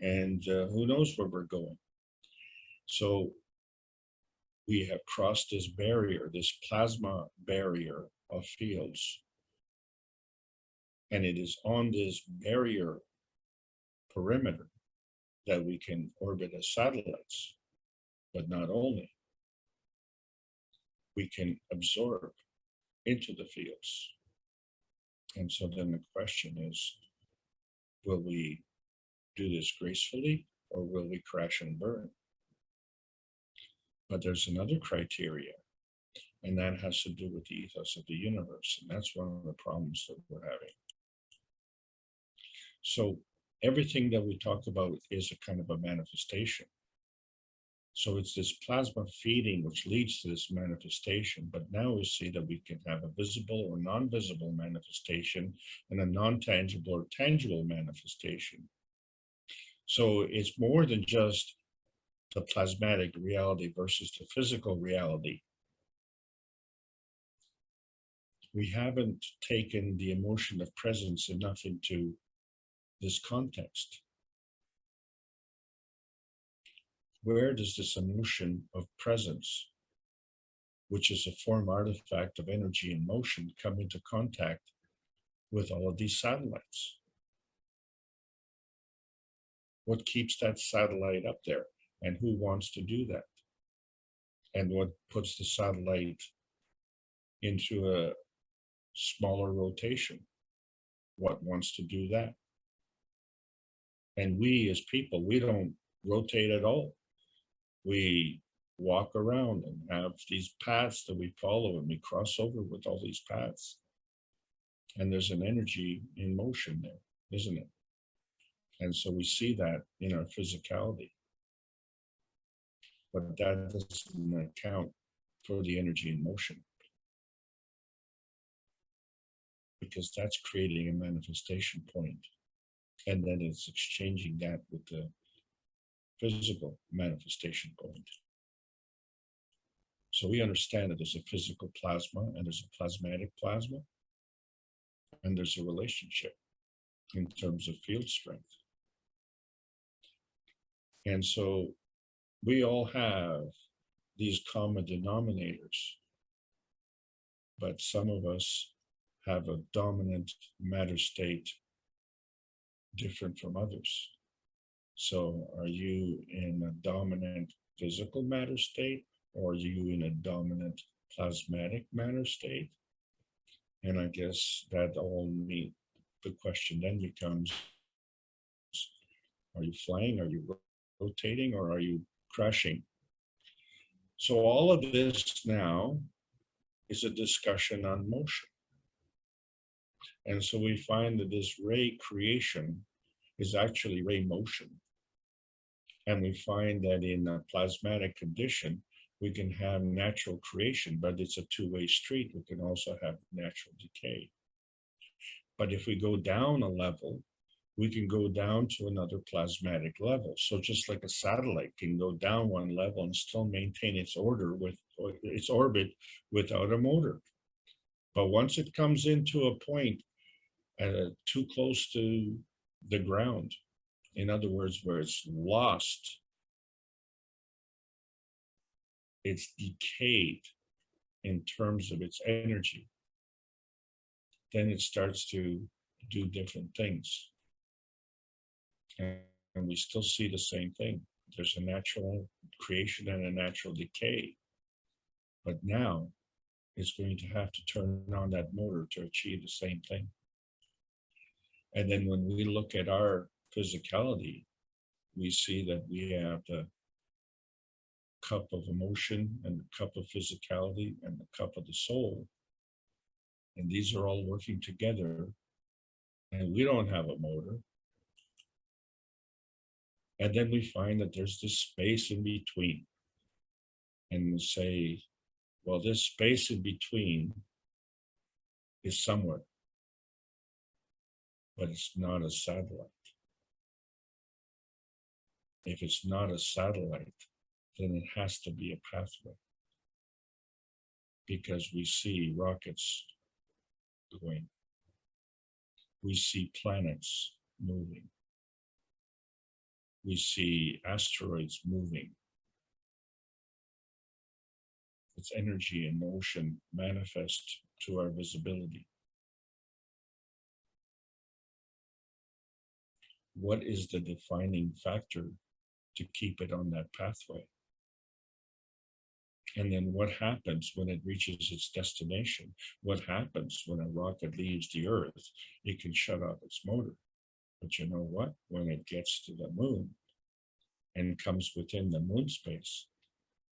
And who knows where we're going. So we have crossed this barrier, this plasma barrier of fields. And it is on this barrier perimeter that we can orbit as satellites. But not only, we can absorb into the fields. And so then the question is, will we do this gracefully or will we crash and burn? But there's another criteria, and that has to do with the ethos of the universe. And that's one of the problems that we're having. So everything that we talk about is a kind of a manifestation. So it's this plasma feeding which leads to this manifestation. But now we see that we can have a visible or non-visible manifestation and a non-tangible or tangible manifestation. So it's more than just the plasmatic reality versus the physical reality. We haven't taken the emotion of presence enough into this context. Where does this emotion of presence, which is a form artifact of energy and motion, come into contact with all of these satellites? What keeps that satellite up there? And who wants to do that? And what puts the satellite into a smaller rotation? What wants to do that? And we as people, we don't rotate at all. We walk around and have these paths that we follow, and we cross over with all these paths. And there's an energy in motion there, isn't it? And so we see that in our physicality. But that doesn't account for the energy in motion, because that's creating a manifestation point, and then it's exchanging that with the physical manifestation point. So we understand that there's a physical plasma and there's a plasmatic plasma, and there's a relationship in terms of field strength. And so we all have these common denominators, but some of us have a dominant matter state different from others. So are you in a dominant physical matter state, or are you in a dominant plasmatic matter state? And I guess that all means the question then becomes, are you flying, are you rotating, or are you crashing? So all of this now is a discussion on motion. And so we find that this ray creation is actually ray motion. And we find that in a plasmatic condition, we can have natural creation, but it's a two-way street. We can also have natural decay. But if we go down a level, we can go down to another plasmatic level. So just like a satellite can go down one level and still maintain its its orbit without a motor. But once it comes into a point too close to the ground, in other words, where it's lost, it's decayed in terms of its energy, then it starts to do different things. And we still see the same thing. There's a natural creation and a natural decay. But now it's going to have to turn on that motor to achieve the same thing. And then when we look at our physicality, we see that we have the cup of emotion and the cup of physicality and the cup of the soul. And these are all working together and we don't have a motor. And then we find that there's this space in between. And we say, well, this space in between is somewhere, but it's not a satellite. If it's not a satellite, then it has to be a pathway, because we see rockets going. We see planets moving. We see asteroids moving. Its energy and motion manifest to our visibility. What is the defining factor to keep it on that pathway? And then what happens when it reaches its destination? What happens when a rocket leaves the Earth? It can shut off its motor. But you know what? When it gets to the moon and comes within the moon space,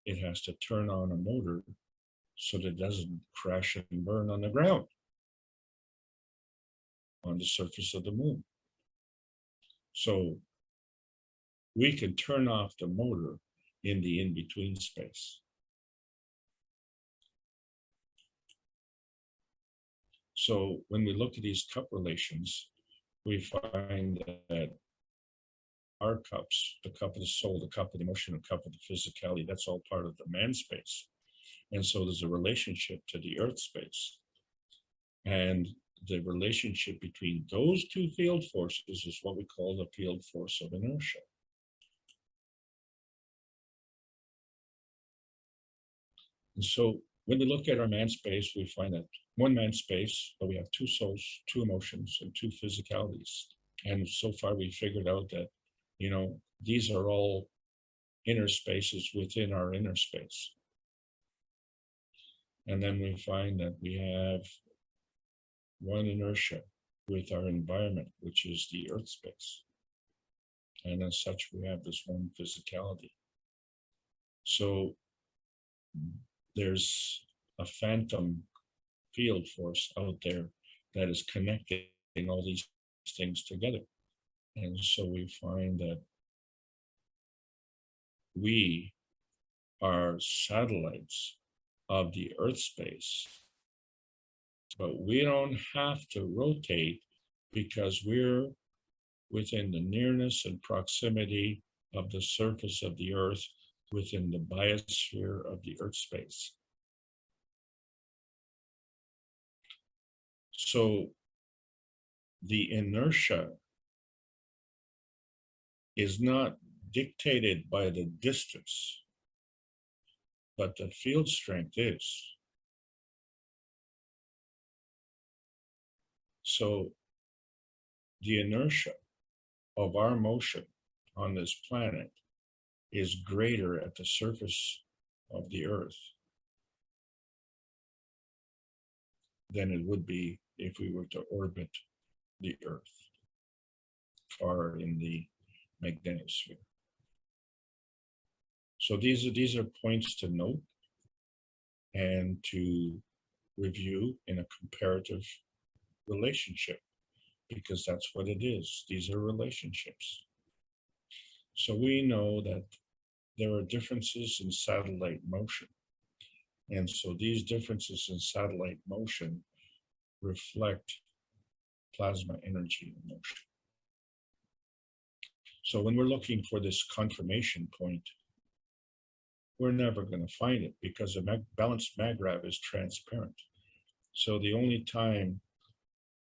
it has to turn on a motor so that it doesn't crash and burn on the ground on the surface of the moon. So we can turn off the motor in the in-between space. So when we look at these cup relations, we find that our cups, the cup of the soul, the cup of the emotion, the cup of the physicality, that's all part of the man space. And so there's a relationship to the earth space. And the relationship between those two field forces is what we call the field force of inertia. And so when we look at our man space, we find that one man space, but we have two souls, two emotions, and two physicalities. And so far we figured out that, you know, these are all inner spaces within our inner space. And then we find that we have one inertia with our environment, which is the earth space. And as such, we have this one physicality. So there's a phantom field force out there that is connecting all these things together. And so we find that we are satellites of the earth space, but we don't have to rotate because we're within the nearness and proximity of the surface of the earth within the biosphere of the earth space. So the inertia is not dictated by the distance, but the field strength is. So the inertia of our motion on this planet is greater at the surface of the earth than it would be if we were to orbit the earth far in the magnetosphere. So these are points to note and to review in a comparative relationship, because that's what it is. These are relationships. So we know that there are differences in satellite motion. And so these differences in satellite motion reflect plasma energy in motion. So when we're looking for this confirmation point, we're never going to find it because a balanced maggrav is transparent. So the only time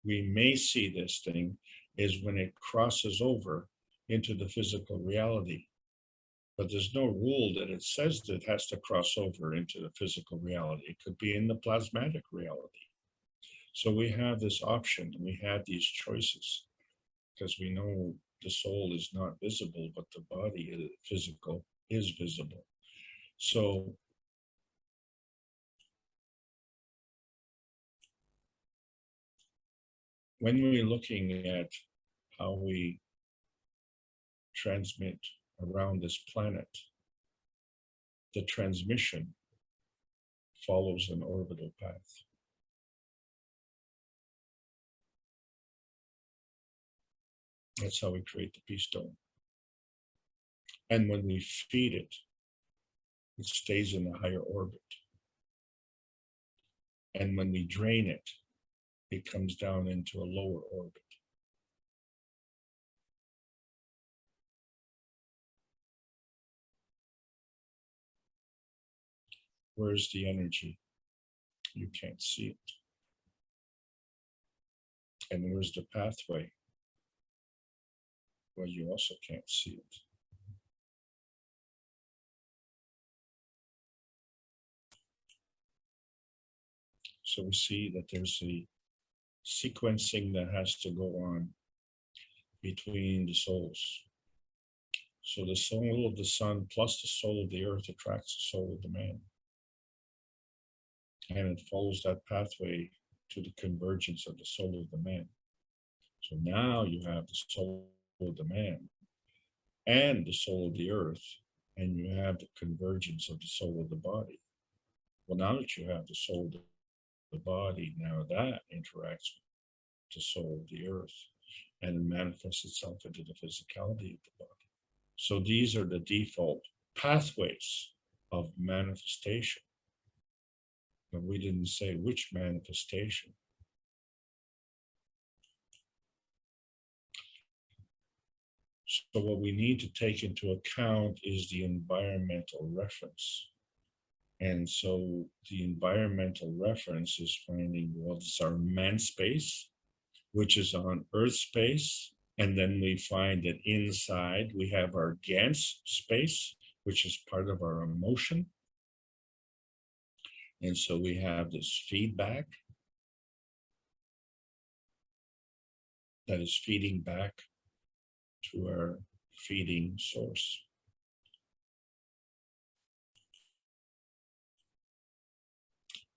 we may see this thing is when it crosses over into the physical reality. But there's no rule that it says that it has to cross over into the physical reality. It could be in the plasmatic reality. So we have this option, and we have these choices, because we know the soul is not visible, but the body, physical, is visible. So when we're looking at how we transmit around this planet, the transmission follows an orbital path. That's how we create the peace stone. And when we feed it, it stays in a higher orbit. And when we drain it, it comes down into a lower orbit. Where's the energy? You can't see it. And where's the pathway? Well, you also can't see it. So we see that there's a sequencing that has to go on between the souls. So the soul of the sun plus the soul of the earth attracts the soul of the man. And it follows that pathway to the convergence of the soul of the man. So now you have the soul of the man and the soul of the earth, and you have the convergence of the soul of the body. Well, now that you have the soul of the body, now that interacts with the soul of the earth, and it manifests itself into the physicality of the body. So these are the default pathways of manifestation. But we didn't say which manifestation. So what we need to take into account is the environmental reference. And so the environmental reference is finding what's our man space, which is on earth space. And then we find that inside we have our Gans space, which is part of our emotion. And so we have this feedback that is feeding back to our feeding source.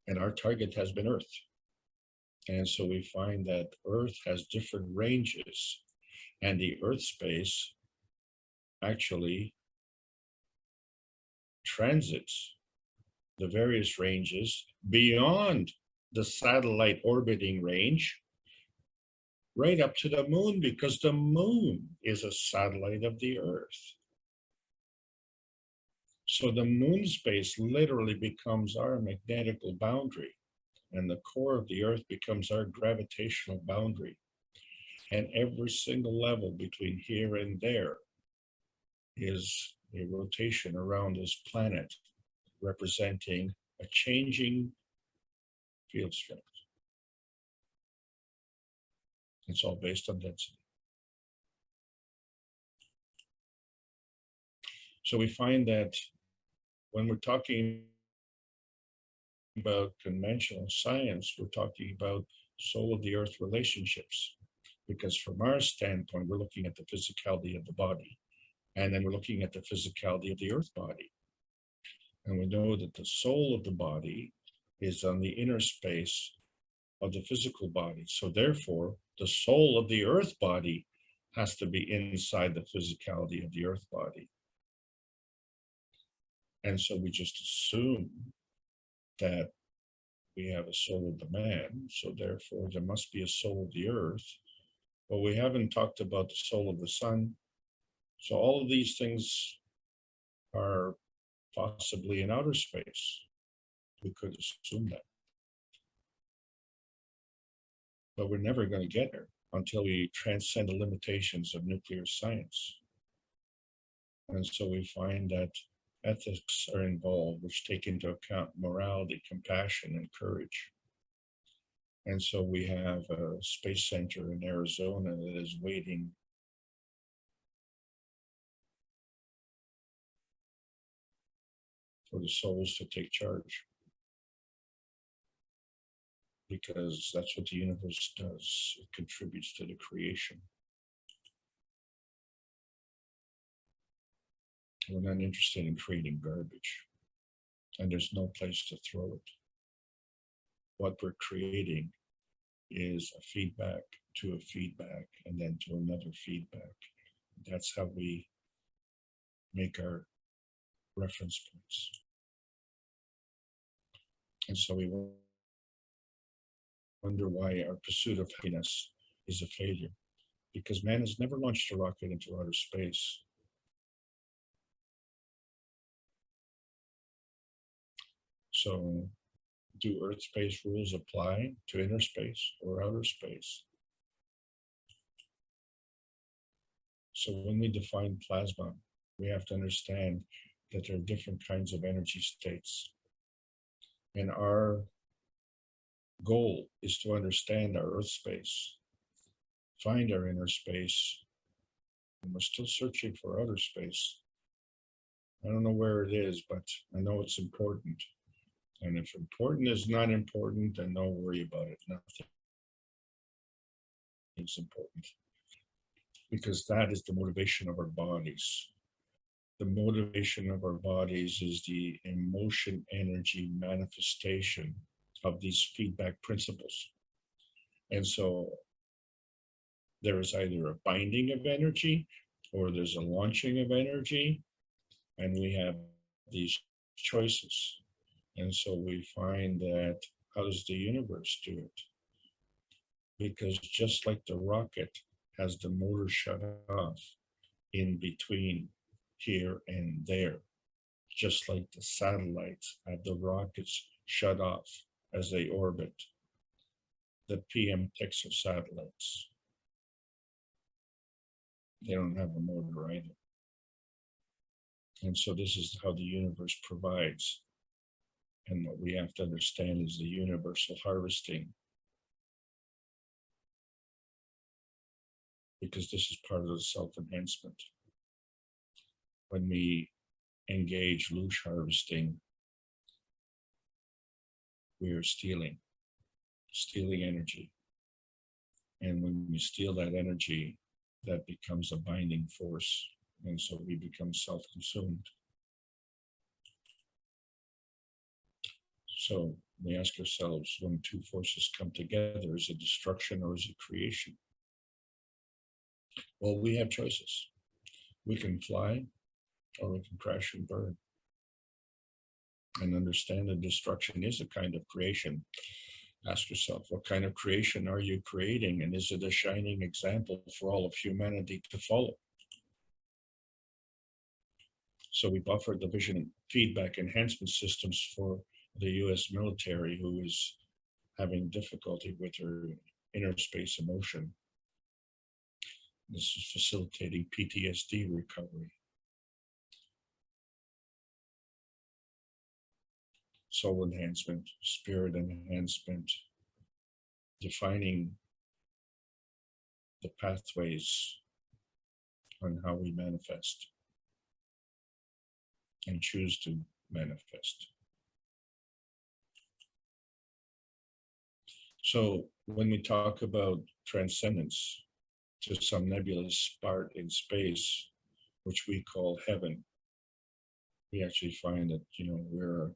And our target has been Earth. And so we find that Earth has different ranges, and the Earth space actually transits the various ranges beyond the satellite orbiting range right up to the moon, because the moon is a satellite of the Earth. So the moon space literally becomes our magnetical boundary, and the core of the Earth becomes our gravitational boundary. And every single level between here and there is a rotation around this planet, representing a changing field strength. It's all based on density. So we find that when we're talking about conventional science, we're talking about soul of the earth relationships, because from our standpoint, we're looking at the physicality of the body, and then we're looking at the physicality of the earth body. And we know that the soul of the body is on the inner space of the physical body. So therefore, the soul of the earth body has to be inside the physicality of the earth body. And so we just assume that we have a soul of the man, so therefore there must be a soul of the earth. But we haven't talked about the soul of the sun. So all of these things are possibly in outer space. We could assume that. But we're never going to get there until we transcend the limitations of nuclear science. And so we find that ethics are involved, which take into account morality, compassion, and courage. And so we have a space center in Arizona that is waiting for the souls to take charge, because that's what the universe does. It contributes to the creation. We're not interested in creating garbage, and there's no place to throw it. What we're creating is a feedback to a feedback, and then to another feedback. That's how we make our reference points. And so we wonder why our pursuit of happiness is a failure. because man has never launched a rocket into outer space. So do Earth space rules apply to inner space or outer space? So when we define plasma, we have to understand that there are different kinds of energy states. And our goal is to understand our Earth space, find our inner space, and we're still searching for outer space. I don't know where it is, but I know it's important. And if important is not important, then don't worry about it. Nothing is important. Because that is the motivation of our bodies. The motivation of our bodies is the emotion energy manifestation of these feedback principles. And so there is either a binding of energy or there's a launching of energy, and we have these choices. And so we find that, how does the universe do it? Because just like the rocket has the motor shut off in between here and there, just like the satellites have the rockets shut off as they orbit, the PM6 of satellites, they don't have a motor either. And so this is how the universe provides. And what we have to understand is the universal harvesting, because this is part of the self-enhancement. When we engage loose harvesting, we are stealing energy. And when we steal that energy, that becomes a binding force. And so we become self-consumed. So we ask ourselves, when two forces come together, is it destruction or is it creation? Well, we have choices. We can fly or we can crash and burn. And understand that destruction is a kind of creation. Ask yourself, what kind of creation are you creating? And is it a shining example for all of humanity to follow? So we've offered the vision feedback enhancement systems for the US military, who is having difficulty with her inner space emotion. This is facilitating PTSD recovery. Soul enhancement, spirit enhancement, defining the pathways on how we manifest and choose to manifest. So when we talk about transcendence to some nebulous spot in space, which we call heaven, we actually find that, we're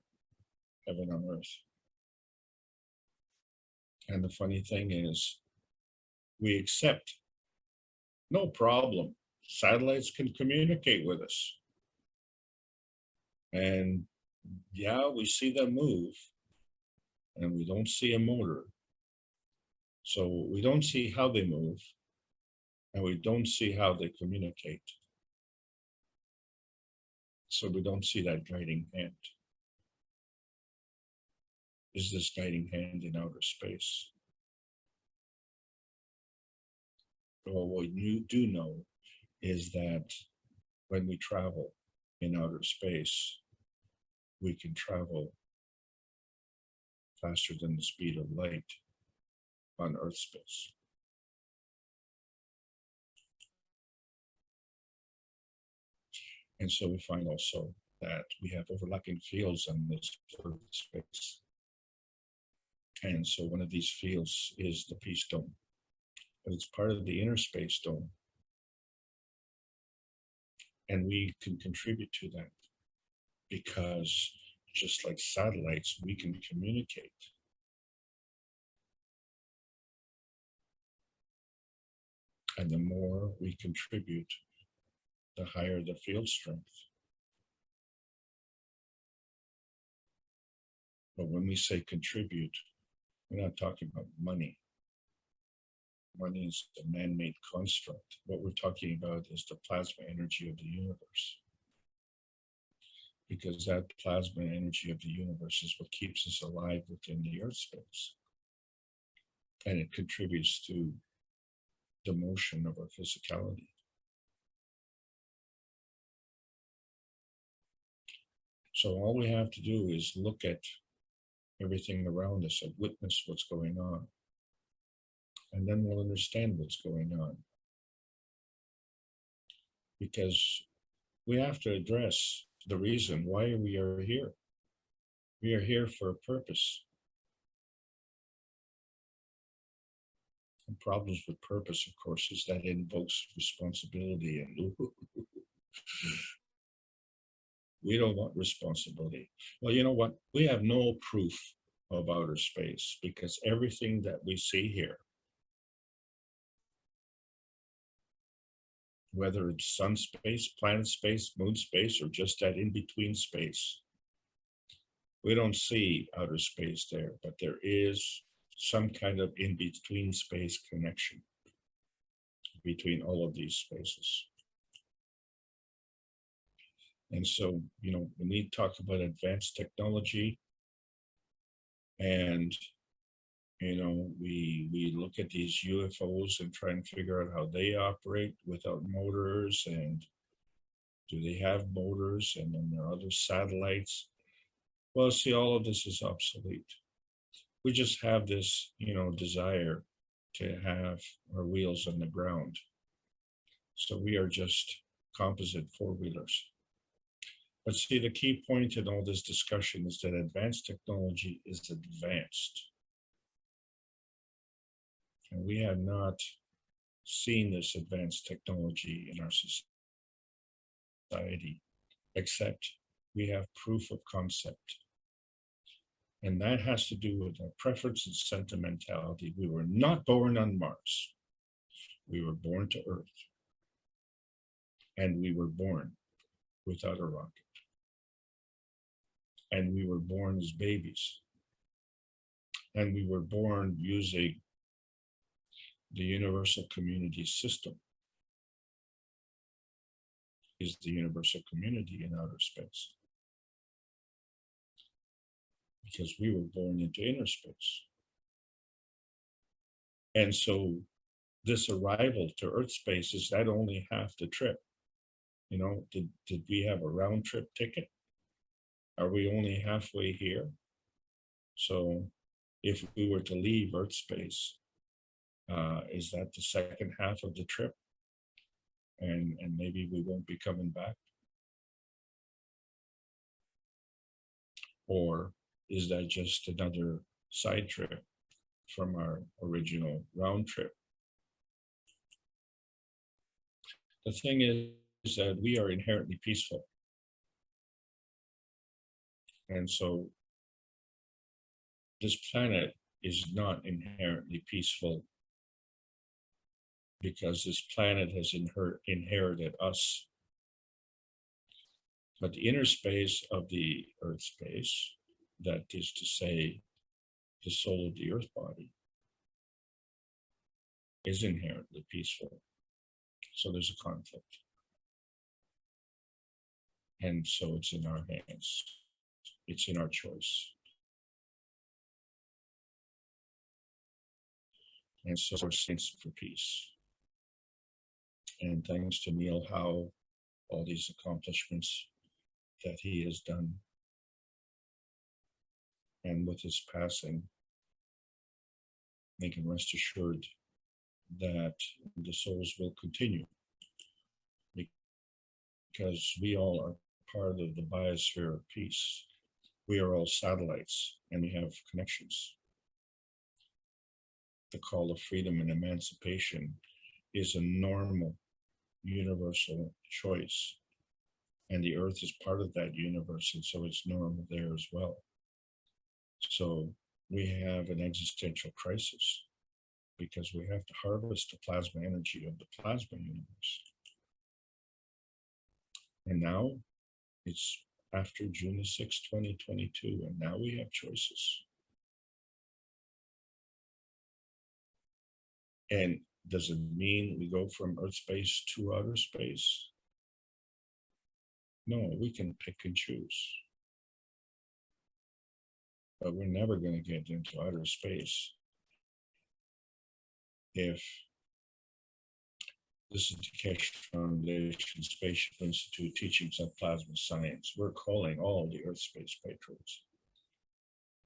heaven on earth. And the funny thing is, we accept, no problem. Satellites can communicate with us. And yeah, we see them move, and we don't see a motor. So we don't see how they move, and we don't see how they communicate. So we don't see that guiding hand. Is this guiding hand in outer space? Well, what you do know is that when we travel in outer space, we can travel faster than the speed of light on Earth space. And so we find also that we have overlapping fields on this Earth space. And so one of these fields is the peace dome, but it's part of the inner space dome. And we can contribute to that because just like satellites, we can communicate. And the more we contribute, the higher the field strength. But when we say contribute, we're not talking about money. money is a man-made construct. What we're talking about is the plasma energy of the universe, because that plasma energy of the universe is what keeps us alive within the Earth space, and it contributes to the motion of our physicality. So all we have to do is look at everything around us and witness what's going on, and then we'll understand what's going on. Because we have to address the reason why we are here. We are here for a purpose. And problems with purpose, of course, is that it invokes responsibility, and we don't want responsibility. Well, you know what? We have no proof of outer space, because everything that we see here, whether it's sun space, planet space, moon space, or just that in-between space, we don't see outer space there, but there is some kind of in-between space connection between all of these spaces. And so, you know, when we talk about advanced technology, and, you know, we look at these UFOs and try and figure out how they operate without motors, and do they have motors, and then there are other satellites. Well, see, all of this is obsolete. We just have this, you know, desire to have our wheels on the ground. So we are just composite four-wheelers. But see, the key point in all this discussion is that advanced technology is advanced. And we have not seen this advanced technology in our society, except we have proof of concept. And that has to do with our preference and sentimentality. We were not born on Mars. We were born to Earth. And we were born without a rocket. And we were born as babies. And we were born using the universal community system. Is the universal community in outer space. Because we were born into inner space. And so this arrival to Earth space is that only half the trip. You know, did we have a round trip ticket? Are we only halfway here? So if we were to leave Earth space, is that the second half of the trip? And maybe we won't be coming back? Or is that just another side trip from our original round trip? The thing is that we are inherently peaceful. And so this planet is not inherently peaceful, because this planet has inherited us. But the inner space of the Earth space, that is to say, the soul of the Earth body, is inherently peaceful. So there's a conflict. And so it's in our hands. It's in our choice. And so we're saints for peace. And thanks to Neil Howe, all these accomplishments that he has done, and with his passing, they can rest assured that the souls will continue, because we all are part of the biosphere of peace. We are all satellites, and we have connections. The call of freedom and emancipation is a normal, universal choice. And the Earth is part of that universe, and so it's normal there as well. So we have an existential crisis, because we have to harvest the plasma energy of the plasma universe. And now it's after June 6, 2022, and now we have choices. And Does it mean we go from Earth space to outer space? No, we can pick and choose. But we're never going to get into outer space if this is the KAKT Foundation Spaceship Institute Teachings of Plasma Science. We're calling all the Earth space patrons.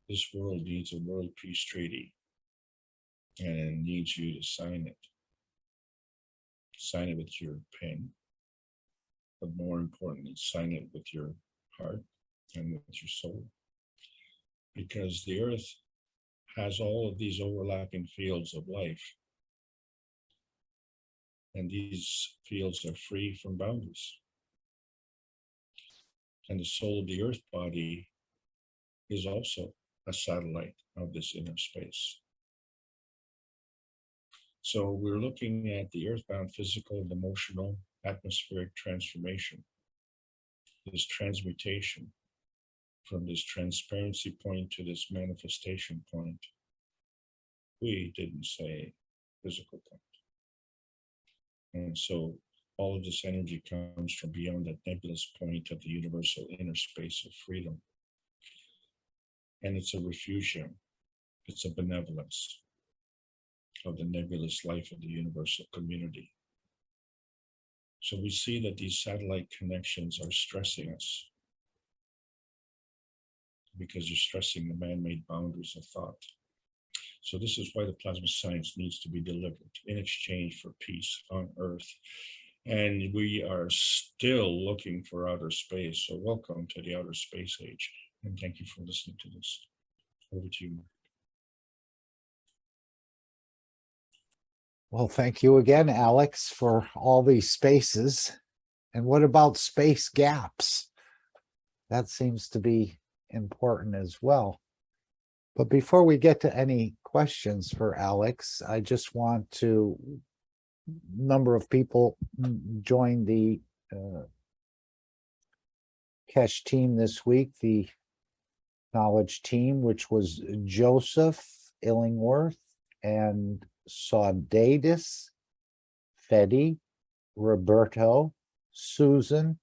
This world needs a world peace treaty, and it needs you to sign it. Sign it with your pen, but more importantly, sign it with your heart and with your soul. Because the Earth has all of these overlapping fields of life. And these fields are free from boundaries. And the soul of the Earth body is also a satellite of this inner space. So we're looking at the earthbound physical and emotional atmospheric transformation, this transmutation from this transparency point to this manifestation point. We didn't say physical point. And so all of this energy comes from beyond that nebulous point of the universal inner space of freedom. And it's a refugia, it's a benevolence of the nebulous life of the universal community. So we see that these satellite connections are stressing us because you're stressing the man-made boundaries of thought. So this is why the plasma science needs to be delivered in exchange for peace on Earth. And we are still looking for outer space. So welcome to the outer space age. And thank you for listening to this. Over to you, Mark. Well, thank you again, Alex, for all these spaces. And what about space gaps? That seems to be important as well. But before we get to any questions for Alex, I just want to, number of people joined the KAKT team this week, the knowledge team, which was Joseph Illingworth and Saudadis, Fedi, Roberto, Susan,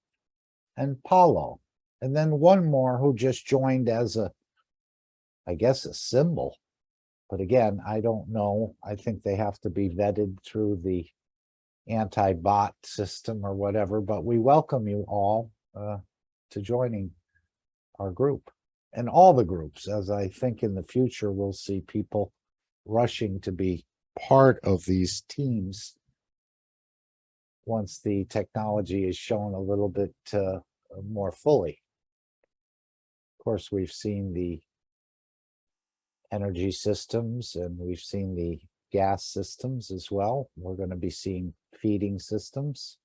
and Paulo. And then one more who just joined as a, I guess, a symbol. But again, I don't know. I think they have to be vetted through the anti-bot system or whatever. But we welcome you all to joining our group and all the groups, as I think in the future we'll see people rushing to be part of these teams once the technology is shown a little bit more fully. Of course, we've seen the energy systems and we've seen the gas systems as well. We're going to be seeing feeding systems.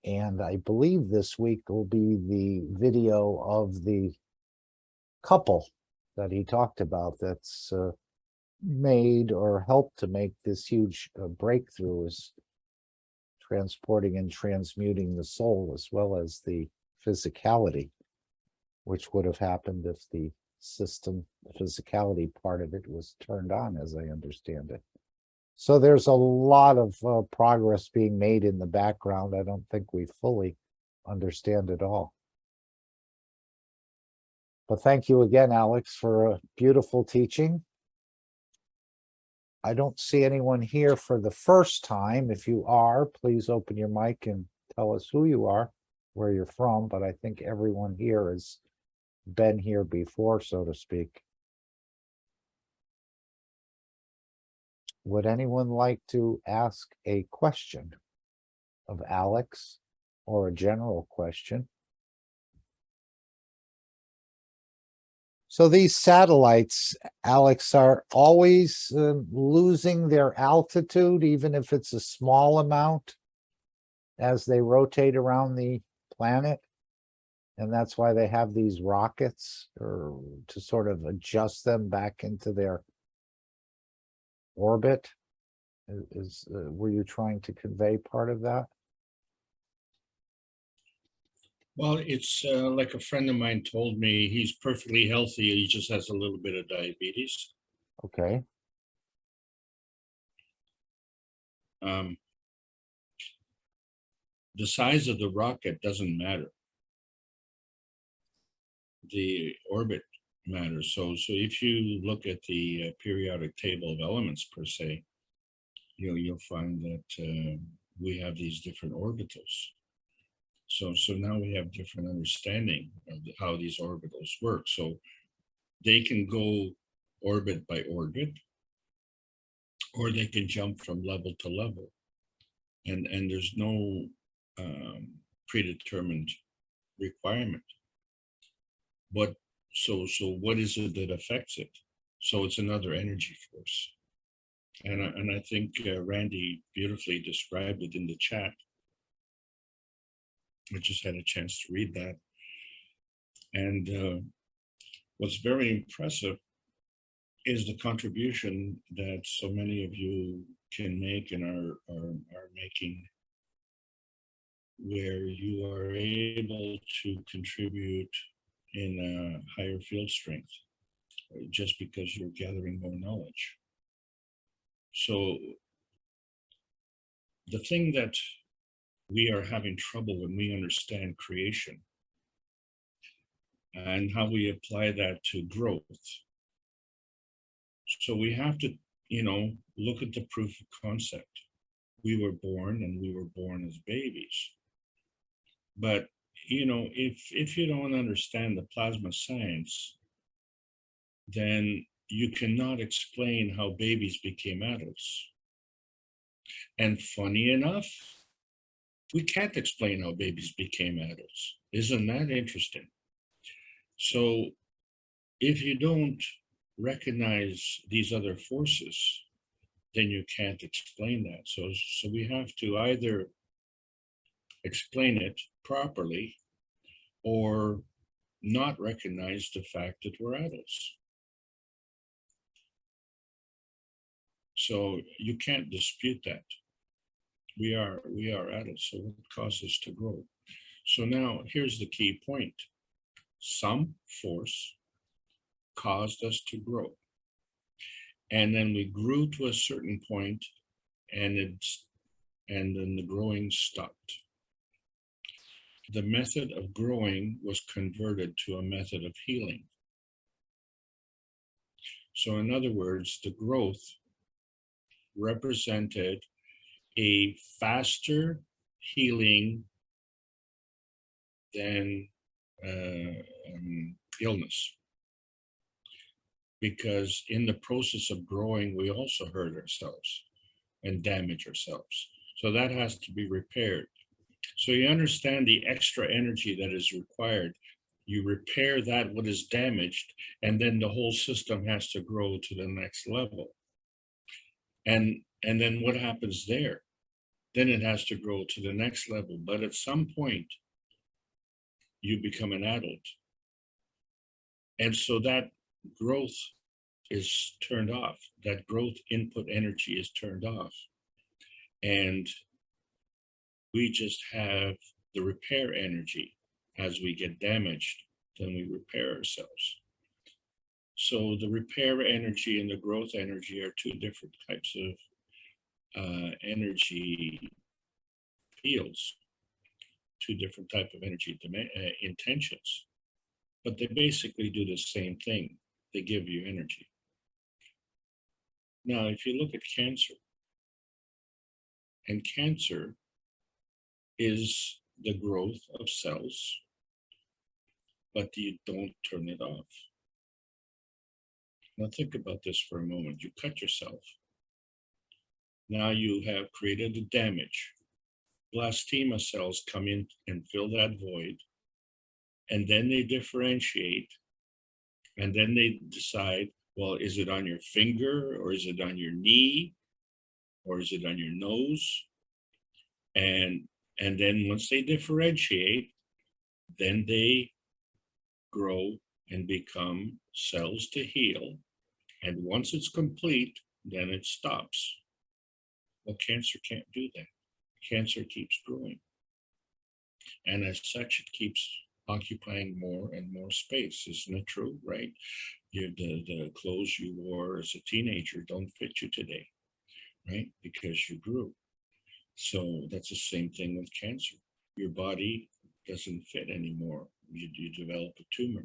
And I believe this week will be the video of the couple that he talked about that's made or helped to make this huge breakthrough, is transporting and transmuting the soul as well as the physicality, which would have happened if the system, the physicality part of it was turned on, as I understand it. So there's a lot of progress being made in the background. I don't think we fully understand it all. But thank you again, Alex, for a beautiful teaching. I don't see anyone here for the first time. If you are, please open your mic and tell us who you are, where you're from. But I think everyone here has been here before, so to speak. Would anyone like to ask a question of Alex or a general question? So these satellites, Alex, are always losing their altitude, even if it's a small amount, as they rotate around the planet. And that's why they have these rockets, or to sort of adjust them back into their orbit. Were you trying to convey part of that? Well, it's like a friend of mine told me, he's perfectly healthy. He just has a little bit of diabetes. Okay. The size of the rocket doesn't matter. The orbit matters. So if you look at the periodic table of elements per se, you'll find that we have these different orbitals. So now we have different understanding of how these orbitals work. So they can go orbit by orbit, or they can jump from level to level, and there's no predetermined requirement. But so what is it that affects it? So it's another energy force, and I think Randy beautifully described it in the chat. I just had a chance to read that, and what's very impressive is the contribution that so many of you can make and are making, where you are able to contribute in a higher field strength just because you're gathering more knowledge. So the thing that we are having trouble when we understand creation and how we apply that to growth. So we have to, look at the proof of concept. We were born, and we were born as babies. But, if you don't understand the plasma science, then you cannot explain how babies became adults. And funny enough, we can't explain how babies became adults. Isn't that interesting? So if you don't recognize these other forces, then you can't explain that. So we have to either explain it properly or not recognize the fact that we're adults. So you can't dispute that. We are adults, so what causes us to grow? So now here's the key point. Some force caused us to grow. And then we grew to a certain point, and then the growing stopped. The method of growing was converted to a method of healing. So in other words, the growth represented a faster healing than illness. Because in the process of growing, we also hurt ourselves and damage ourselves. So that has to be repaired. So you understand the extra energy that is required. You repair that what is damaged, and then the whole system has to grow to the next level. And then what happens there? Then it has to grow to the next level. But at some point, you become an adult. And so that growth is turned off. That growth input energy is turned off. And we just have the repair energy. As we get damaged, then we repair ourselves. So the repair energy and the growth energy are two different types of energy fields, two different types of energy intentions, but they basically do the same thing. They give you energy. Now, if you look at cancer, and cancer is the growth of cells, but you don't turn it off. Now think about this for a moment. You cut yourself. Now you have created a damage. Blastema cells come in and fill that void, and then they differentiate, and then they decide, well, is it on your finger, or is it on your knee, or is it on your nose? And then once they differentiate, then they grow and become cells to heal. And once it's complete, then it stops. Well, cancer can't do that. Cancer keeps growing. And as such, it keeps occupying more and more space. Isn't it true, right? The clothes you wore as a teenager don't fit you today, right? Because you grew. So that's the same thing with cancer. Your body doesn't fit anymore. You develop a tumor.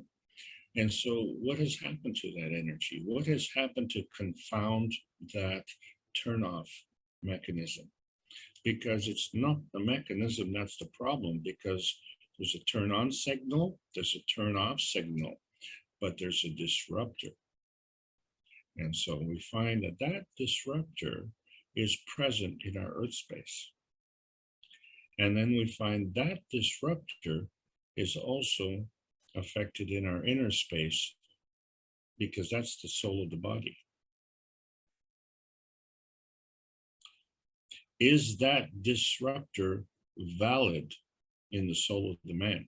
And so what has happened to that energy? What has happened to confound that turn-off mechanism? Because it's not the mechanism that's the problem, because there's a turn-on signal, there's a turn-off signal, but there's a disruptor. And so we find that that disruptor is present in our earth space. And then we find that disruptor is also affected in our inner space, because that's the soul of the body. Is that disruptor valid in the soul of the man?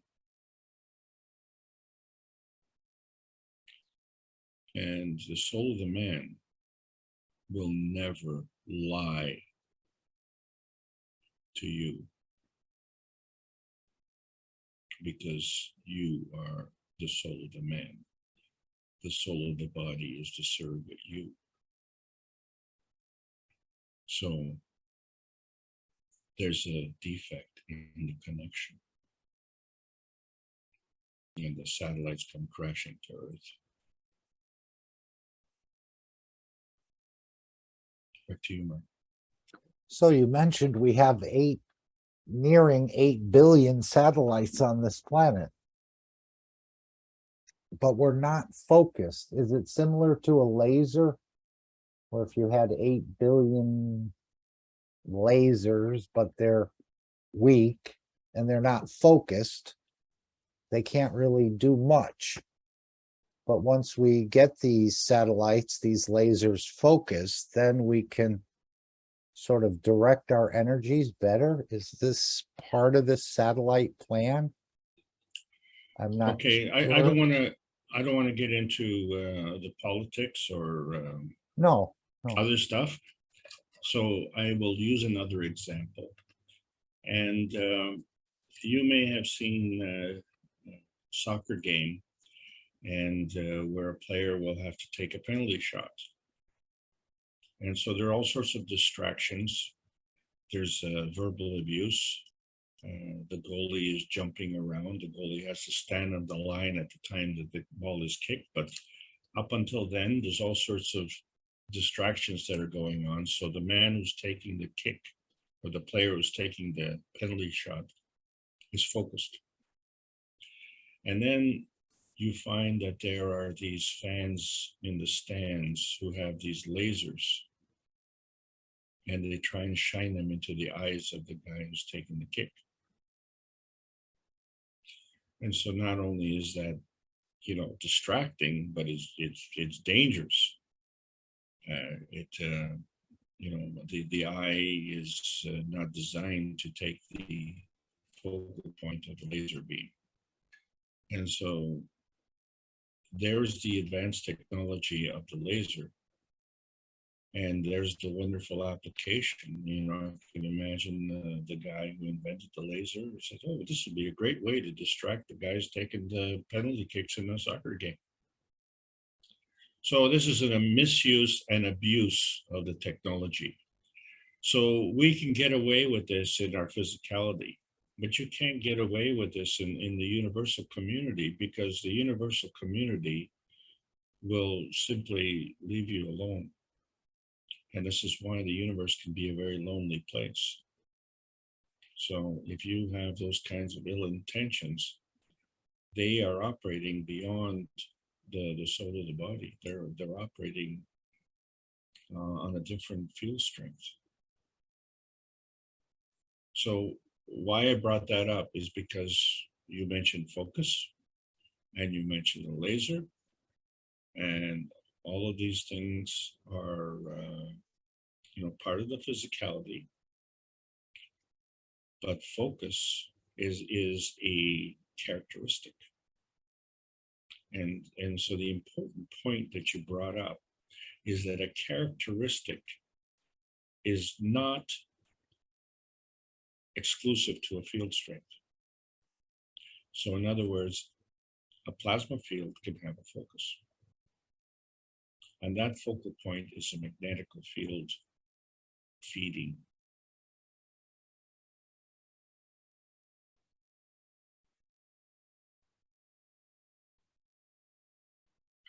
And the soul of the man will never lie to you, because you are the soul of the man. The soul of the body is to serve you. So there's a defect in the connection, and the satellites come crashing to Earth. Back to you, Mark. So you mentioned we have nearing 8 billion satellites on this planet, but we're not focused. Is it similar to a laser? Or if you had 8 billion lasers, but they're weak and they're not focused, they can't really do much. But once we get these satellites, these lasers focused, then we can sort of direct our energies better. Is this part of the satellite plan? I'm not Okay, sure. I don't want to get into the politics or No. other stuff. So I will use another example. And you may have seen a soccer game, and where a player will have to take a penalty shot. And so there are all sorts of distractions. There's verbal abuse. The goalie is jumping around. The goalie has to stand on the line at the time that the ball is kicked. But up until then, there's all sorts of distractions that are going on. So the man who's taking the kick, or the player who's taking the penalty shot, is focused. And then you find that there are these fans in the stands who have these lasers, and they try and shine them into the eyes of the guy who's taking the kick. And so not only is that, distracting, but it's dangerous. The eye is not designed to take the focal point of the laser beam. And so there's the advanced technology of the laser, and there's the wonderful application. I can imagine the guy who invented the laser said, oh, this would be a great way to distract the guys taking the penalty kicks in a soccer game. So this is a misuse and abuse of the technology. So we can get away with this in our physicality, but you can't get away with this in the universal community, because the universal community will simply leave you alone. And this is why the universe can be a very lonely place. So if you have those kinds of ill intentions, they are operating beyond the soul of the body. They're operating on a different field strength. So why I brought that up is because you mentioned focus, and you mentioned a laser, and all of these things are part of the physicality. But focus is a characteristic. And so the important point that you brought up is that a characteristic is not exclusive to a field strength. So in other words, a plasma field can have a focus. And that focal point is a magnetical field feeding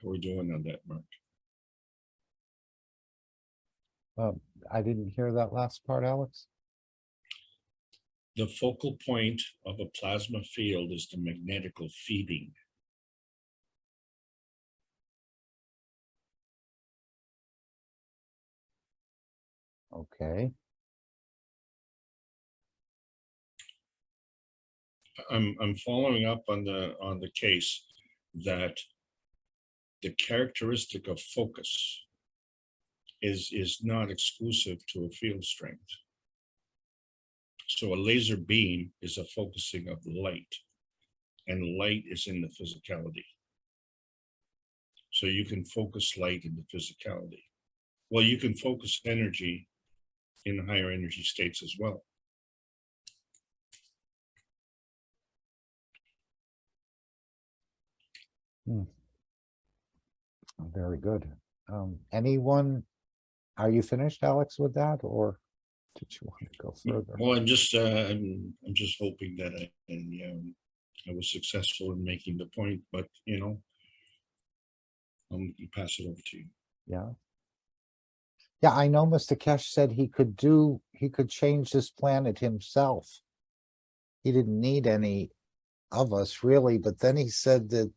How are we doing on that, Mark? I didn't hear that last part, Alex. The focal point of a plasma field is the magnetical feeding. Okay. I'm following up on the case that the characteristic of focus is not exclusive to a field strength. So a laser beam is a focusing of light, and light is in the physicality. So you can focus light in the physicality. Well, you can focus energy in higher energy states as well. Very good. Anyone, are you finished, Alex, with that, or did you want to go further? Well, I'm just hoping that I was successful in making the point, but I'll pass it over to you. Yeah. Yeah, I know Mr. Kesh said he could change this planet himself. He didn't need any of us really, but then he said that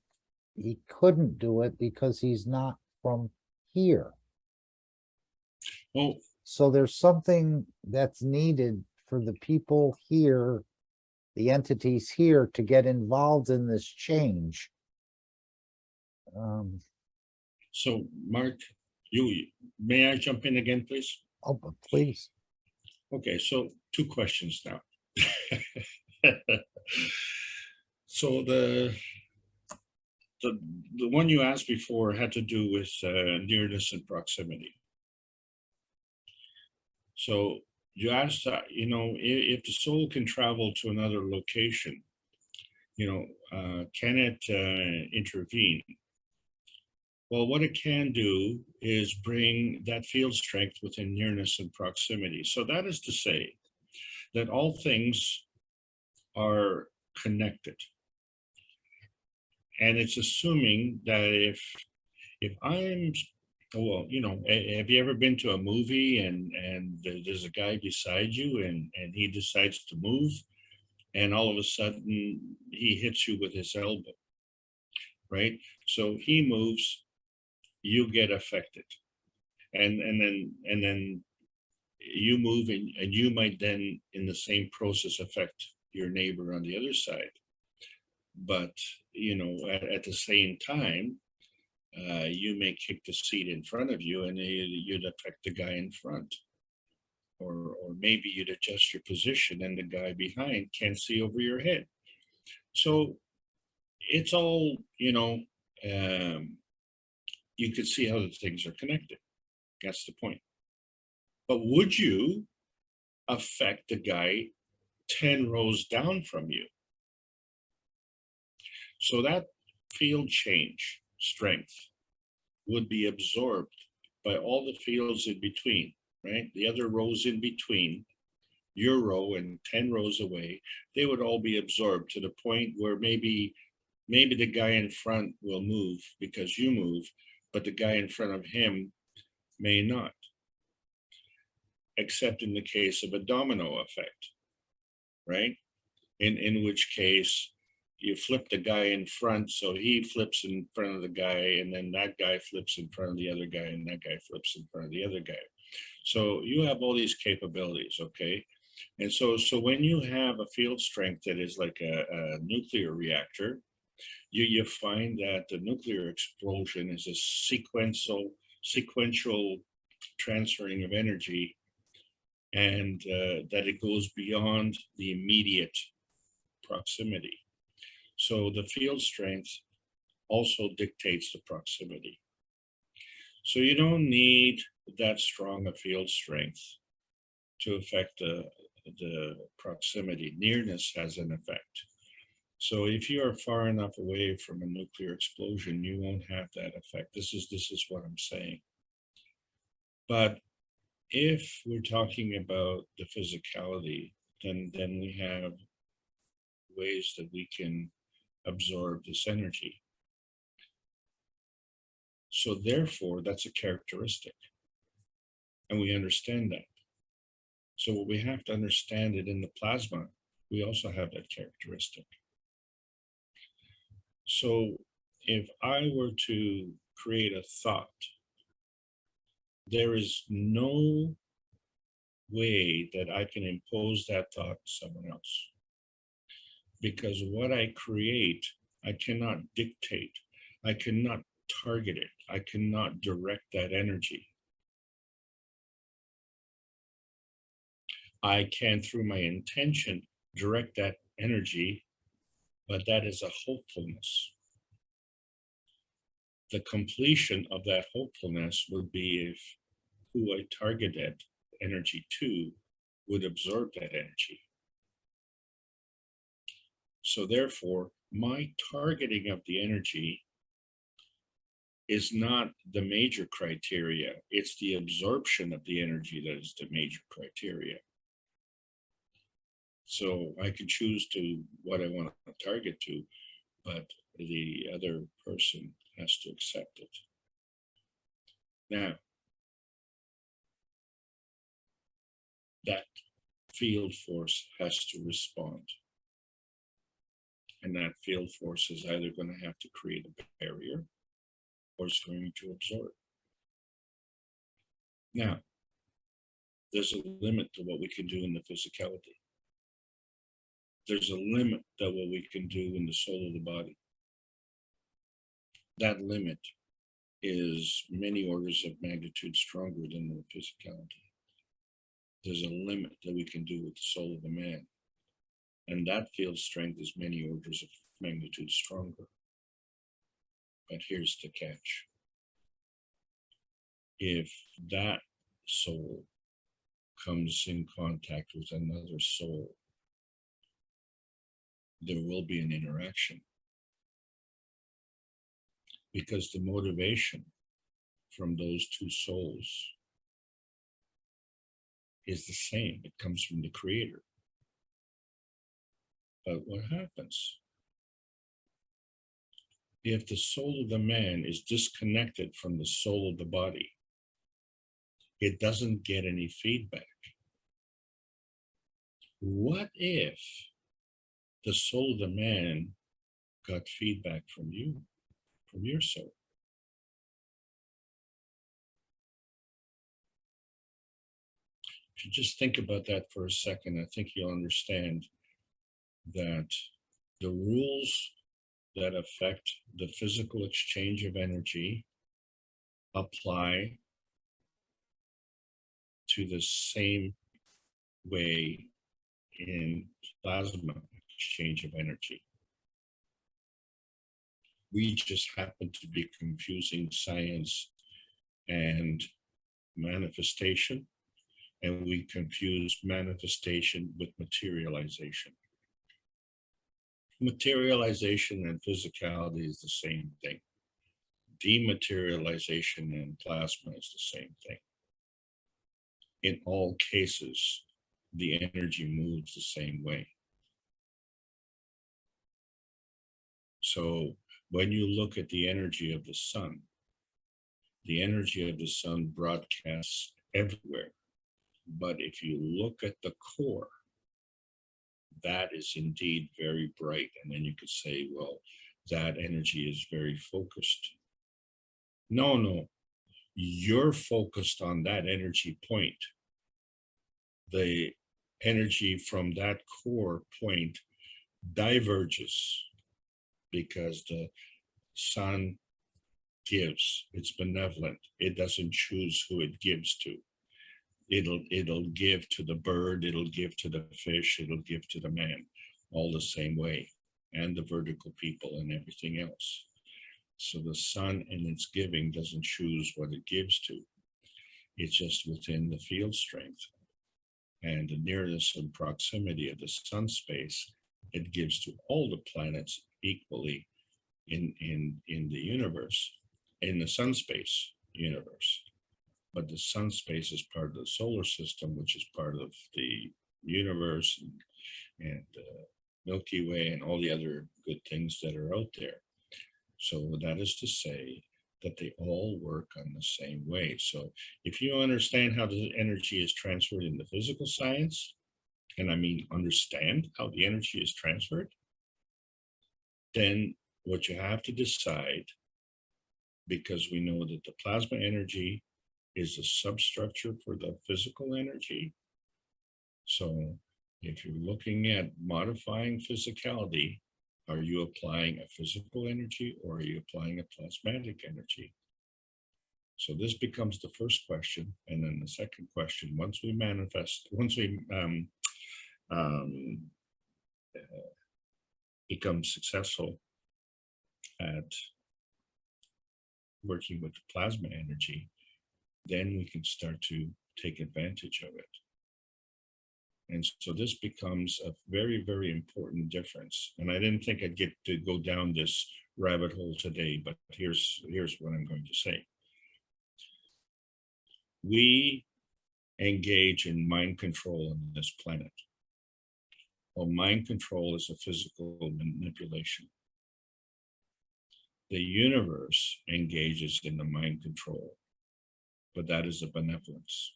he couldn't do it because he's not from here. Well, so there's something that's needed for the people here, the entities here, to get involved in this change. So Mark, may I jump in again, please? Oh, but please. Okay, so 2 questions now. So the one you asked before had to do with nearness and proximity. So you asked, if the soul can travel to another location, can it intervene? Well, what it can do is bring that field strength within nearness and proximity. So that is to say that all things are connected. And it's assuming that if I'm, well, have you ever been to a movie and there's a guy beside you and he decides to move, and all of a sudden he hits you with his elbow, right? So he moves, you get affected, and then you move, and you might then in the same process affect your neighbor on the other side. But at the same time, you may kick the seat in front of you and you'd affect the guy in front, or maybe you'd adjust your position and the guy behind can't see over your head. So it's all, you could see how the things are connected. That's the point. But would you affect the guy 10 rows down from you? So that field change strength would be absorbed by all the fields in between, right? The other rows in between your row and 10 rows away, they would all be absorbed to the point where maybe the guy in front will move because you move, but the guy in front of him may not, except in the case of a domino effect, right? In which case you flip the guy in front, so he flips in front of the guy, and then that guy flips in front of the other guy, and that guy flips in front of the other guy. So you have all these capabilities, okay? And so when you have a field strength that is like a nuclear reactor, you find that the nuclear explosion is a sequential transferring of energy, and that it goes beyond the immediate proximity. So the field strength also dictates the proximity. So you don't need that strong a field strength to affect the proximity. Nearness has an effect. So if you are far enough away from a nuclear explosion, you won't have that effect. This is what I'm saying. But if we're talking about the physicality, then we have ways that we can absorb this energy. So therefore, that's a characteristic. And we understand that. So what we have to understand it in the plasma, we also have that characteristic. So if I were to create a thought, there is no way that I can impose that thought to someone else. Because what I create, I cannot dictate. I cannot target it. I cannot direct that energy. I can, through my intention, direct that energy, but that is a hopefulness. The completion of that hopefulness would be if who I targeted energy to would absorb that energy. So therefore, my targeting of the energy is not the major criteria. It's the absorption of the energy that is the major criteria. So I can choose to what I want to target to, but the other person has to accept it. Now, that field force has to respond. And that field force is either going to have to create a barrier or it's going to absorb. Now, there's a limit to what we can do in the physicality. There's a limit to what we can do in the soul of the body. That limit is many orders of magnitude stronger than the physicality. There's a limit that we can do with the soul of the man. And that field strength is many orders of magnitude stronger. But here's the catch. If that soul comes in contact with another soul, there will be an interaction. Because the motivation from those two souls is the same. It comes from the Creator. But what happens if the soul of the man is disconnected from the soul of the body? It doesn't get any feedback. What if the soul of the man got feedback from you, from your soul? If you just think about that for a second, I think you'll understand that the rules that affect the physical exchange of energy apply to the same way in plasma exchange of energy. We just happen to be confusing science and manifestation, and we confuse manifestation with materialization. Materialization and physicality is the same thing. Dematerialization and plasma is the same thing. In all cases, the energy moves the same way. So when you look at the energy of the sun broadcasts everywhere. But if you look at the core, that is indeed very bright. And then you could say, well, that energy is very focused. No, you're focused on that energy point. The energy from that core point diverges because the sun gives. It's benevolent. It doesn't choose who it gives to. It'll give to the bird, it'll give to the fish, it'll give to the man, all the same way, and the vertical people and everything else. So the sun in its giving doesn't choose what it gives to. It's just within the field strength and the nearness and proximity of the sun space, it gives to all the planets equally in the universe, in the sun space universe. But the sun space is part of the solar system, which is part of the universe and Milky Way and all the other good things that are out there. So that is to say that they all work on the same way. So if you understand how the energy is transferred in the physical science, and I mean understand how the energy is transferred, then what you have to decide, because we know that the plasma energy is a substructure for the physical energy. So if you're looking at modifying physicality, are you applying a physical energy or are you applying a plasmatic energy? So this becomes the first question. And then the second question, once we become successful at working with the plasma energy, then we can start to take advantage of it. And so this becomes a very, very important difference. And I didn't think I'd get to go down this rabbit hole today, but here's what I'm going to say. We engage in mind control on this planet. Well, mind control is a physical manipulation. The universe engages in the mind control, but that is a benevolence.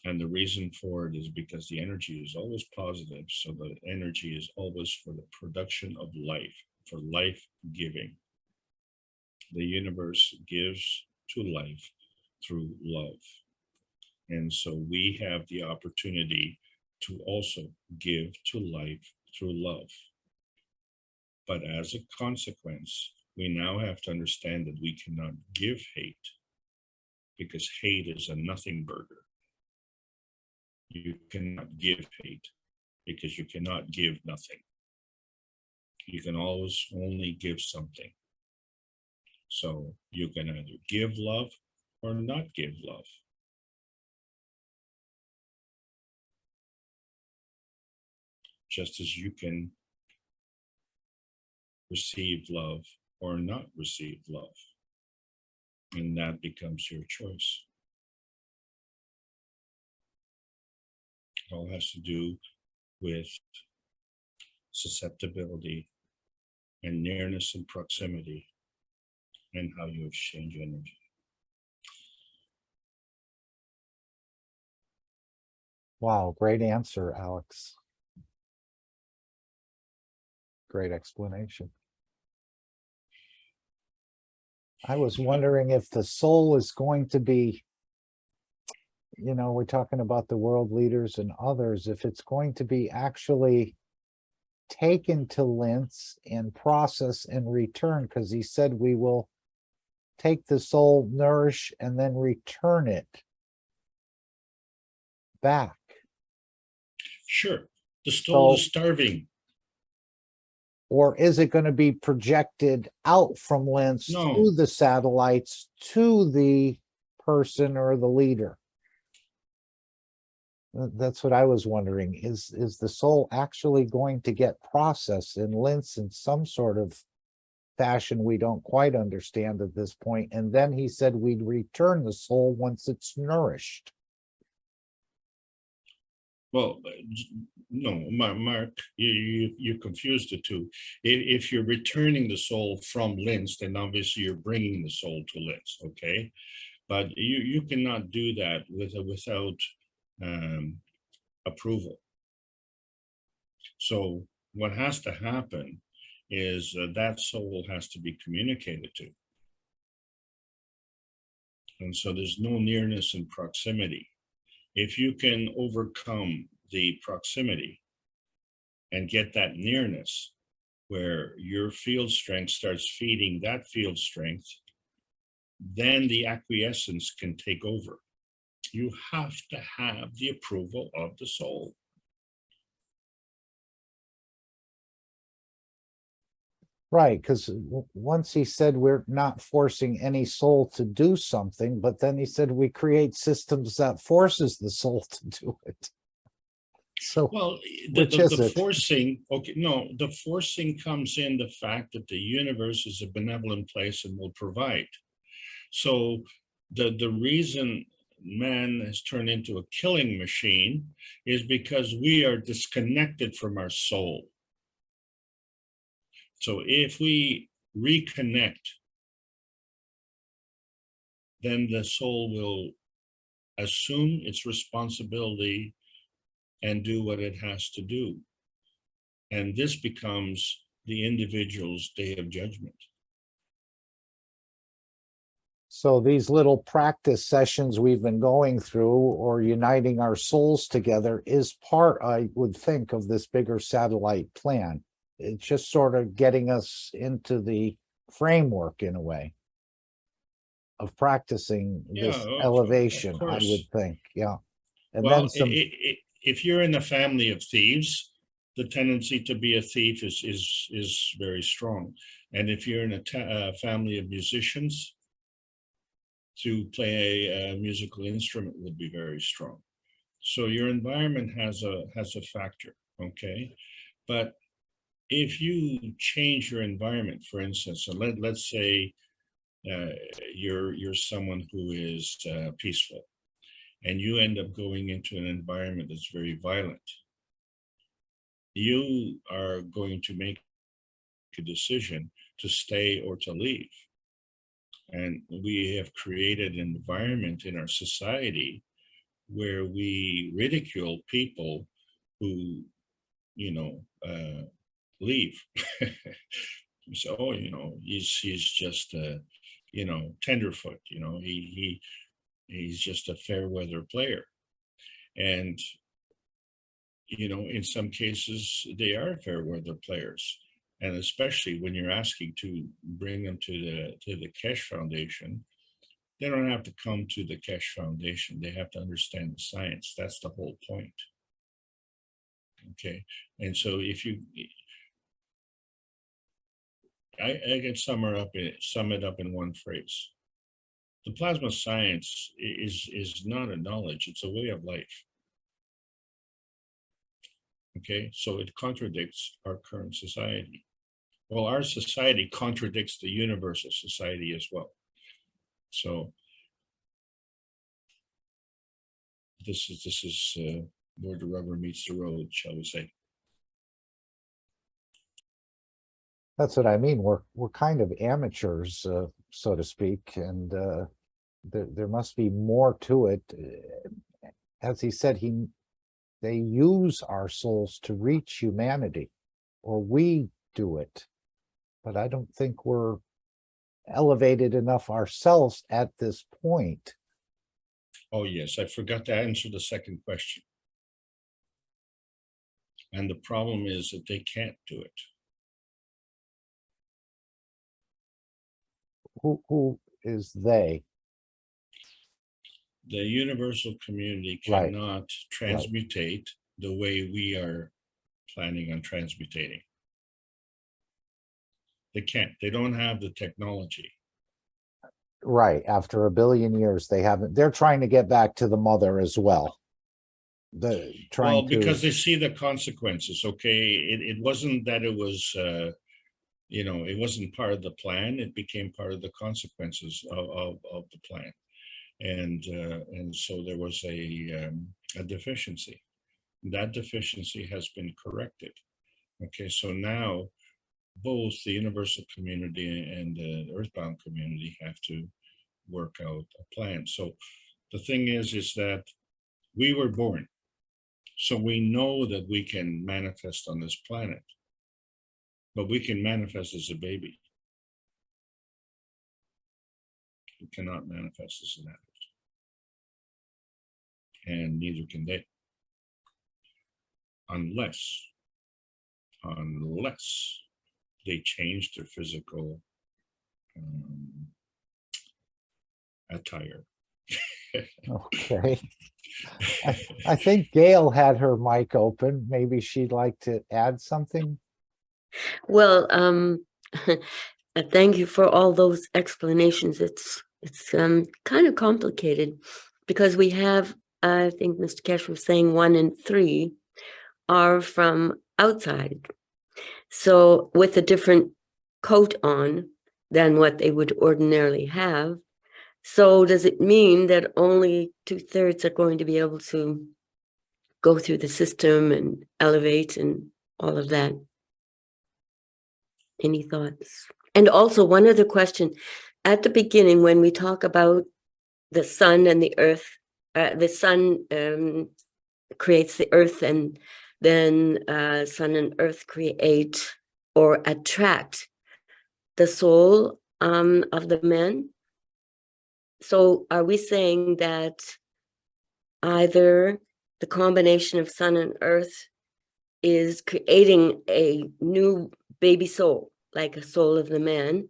And the reason for it is because the energy is always positive. So the energy is always for the production of life, for life giving. The universe gives to life through love. And so we have the opportunity to also give to life through love. But as a consequence, we now have to understand that we cannot give hate, because hate is a nothing burger. You cannot give hate because you cannot give nothing. You can always only give something. So you can either give love or not give love. Just as you can receive love or not receive love. And that becomes your choice. It all has to do with susceptibility and nearness and proximity and how you exchange energy. Wow, great answer, Alex. Great explanation. I was wondering if the soul is going to be, you know, we're talking about the world leaders and others, if it's going to be actually taken to Linz and process and return, because he said we will take the soul, nourish, and then return it back. Sure, the soul is So, starving. or is it going to be projected out from Linz No. through the satellites to the person or the leader? That's what I was wondering. Is the soul actually going to get processed in Linz in some sort of fashion we don't quite understand at this point? And then he said we'd return the soul once it's nourished. Well, no, Mark, you confused the two. If you're returning the soul from Linz, then obviously you're bringing the soul to Linz, okay? But you cannot do that without approval. So what has to happen is that soul has to be communicated to. And so there's no nearness and proximity. If you can overcome the proximity and get that nearness where your field strength starts feeding that field strength, then the acquiescence can take over. You have to have the approval of the soul. Right, because once he said we're not forcing any soul to do something, but then he said we create systems that forces the soul to do it. So, well, which is it? forcing, okay, no, the forcing comes in the fact that the universe is a benevolent place and will provide. So the reason man has turned into a killing machine is because we are disconnected from our soul. So if we reconnect then the soul will assume its responsibility and do what it has to do. And this becomes the individual's day of judgment. So these little practice sessions we've been going through, or uniting our souls together, is part, I would think, of this bigger satellite plan. It's just sort of getting us into the framework in a way of practicing Yeah, this of elevation, I course. would think, yeah. And Well, then some, if you're in a family of thieves, the tendency to be a thief is very strong. And if you're in a family of musicians, to play a musical instrument would be very strong. So your environment has a factor, okay? But if you change your environment, for instance, so let's say you're someone who is peaceful, and you end up going into an environment that's very violent, you are going to make a decision to stay or to leave. And we have created an environment in our society where we ridicule people who, you know, leave. So, oh, you know, he's just you know, tenderfoot, you know, he's just a fair weather player. And, you know, in some cases they are fair weather players. And especially when you're asking to bring them to the Kesh Foundation, they don't have to come to the Kesh Foundation. They have to understand the science. That's the whole point. Okay. And so if you, I can sum it up in one phrase. The plasma science is not a knowledge, it's a way of life. Okay, so it contradicts our current society. Well, our society contradicts the universal society as well. So this is where the rubber meets the road, shall we say. that's what I mean. We're kind of amateurs, so to speak, and there must be more to it. As he said, they use our souls to reach humanity, or we do it. But I don't think we're elevated enough ourselves at this point. Oh, yes, I forgot to answer the second question. And the problem is that they can't do it. Who is they? The universal community Right. cannot transmutate the way we are planning on transmutating. They can't. They don't have the technology. Right. After a billion years, they haven't. They're trying to get back to the mother as well. Well, because they see the consequences. Okay, it wasn't that it was, you know, it wasn't part of the plan. It became part of the consequences of the plan, and so there was a deficiency. That deficiency has been corrected. Okay, so now both the universal community and the earthbound community have to work out a plan. So the thing is that we were born, so we know that we can manifest on this planet, but we can manifest as a baby. We cannot manifest as an adult, and neither can they, unless they change their physical attire. Okay. I think Gail had her mic open. Maybe she'd like to add something. Well, thank you for all those explanations. It's kind of complicated because we have, I think Mr. Kesh was saying 1 and 3 are from outside. So with a different coat on than what they would ordinarily have. So does it mean that only 2/3 are going to be able to go through the system and elevate and all of that? Any thoughts? And also one other question. At the beginning, when we talk about the sun and the earth, the sun creates the earth, and then sun and earth create or attract the soul of the man. So are we saying that either the combination of sun and earth is creating a new baby soul, like a soul of the man,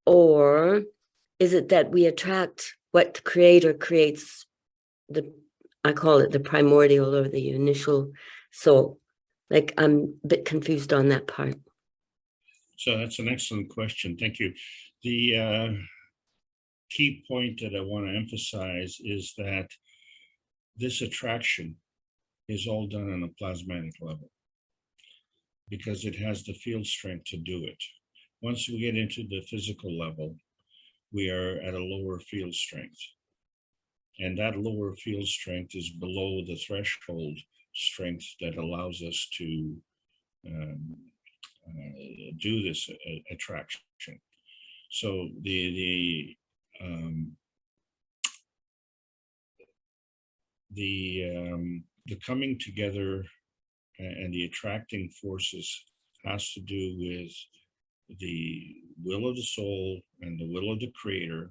or is it that we attract what the creator creates, I call it the primordial or the initial soul? Like, I'm a bit confused on that part. So that's an excellent question. Thank you. The key point that I want to emphasize is that this attraction is all done on a plasmatic level because it has the field strength to do it. Once we get into the physical level, we are at a lower field strength. And that lower field strength is below the threshold strength that allows us to do this attraction. So the coming together and the attracting forces has to do with the will of the soul and the will of the creator,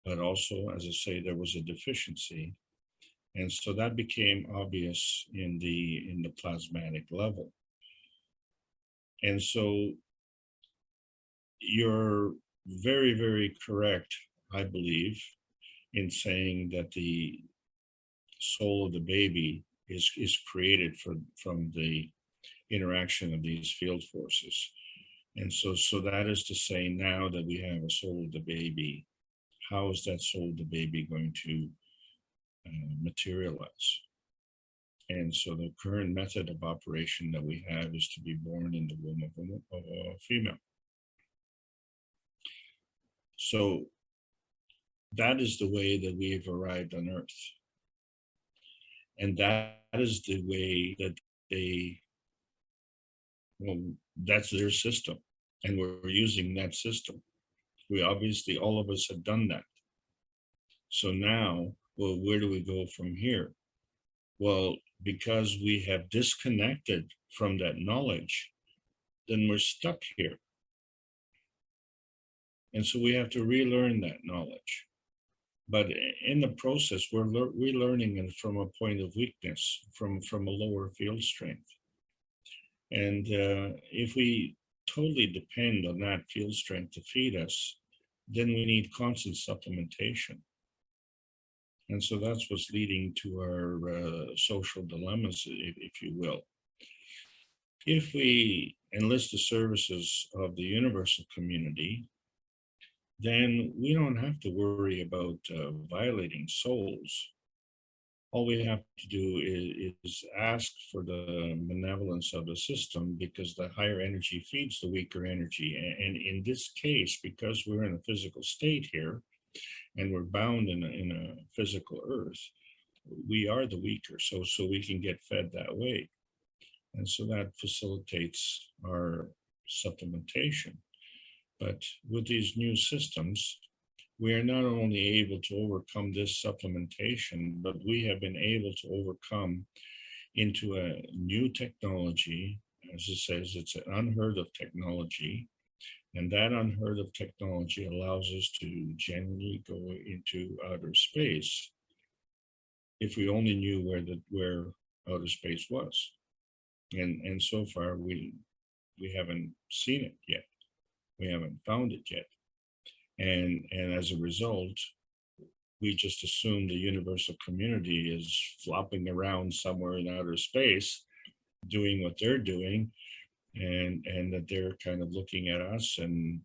but also, as I say, there was a deficiency, and so that became obvious in the plasmatic level. And so you're very, very correct, I believe, in saying that the soul of the baby is created from the interaction of these field forces. And so that is to say, now that we have a soul of the baby, how is that soul of the baby going to materialize? And so the current method of operation that we have is to be born in the womb of a female. So that is the way that we've arrived on Earth. And that is the way that that's their system. And we're using that system. We obviously, all of us have done that. So now, well, where do we go from here? Well, because we have disconnected from that knowledge, then we're stuck here. And so we have to relearn that knowledge. But in the process, we're relearning it from a point of weakness, from a lower field strength. And if we totally depend on that field strength to feed us, then we need constant supplementation. And so that's what's leading to our social dilemmas, if you will. If we enlist the services of the universal community, then we don't have to worry about violating souls. All we have to do is ask for the benevolence of the system, because the higher energy feeds the weaker energy. And in this case, because we're in a physical state here, and we're bound in a physical earth, we are the weaker, so we can get fed that way. And so that facilitates our supplementation. But with these new systems, we are not only able to overcome this supplementation, but we have been able to overcome into a new technology. As it says, it's an unheard of technology. And that unheard of technology allows us to genuinely go into outer space. If we only knew where outer space was. And so far we haven't seen it yet. We haven't found it yet. And as a result, we just assume the universal community is flopping around somewhere in outer space, doing what they're doing, and that they're kind of looking at us and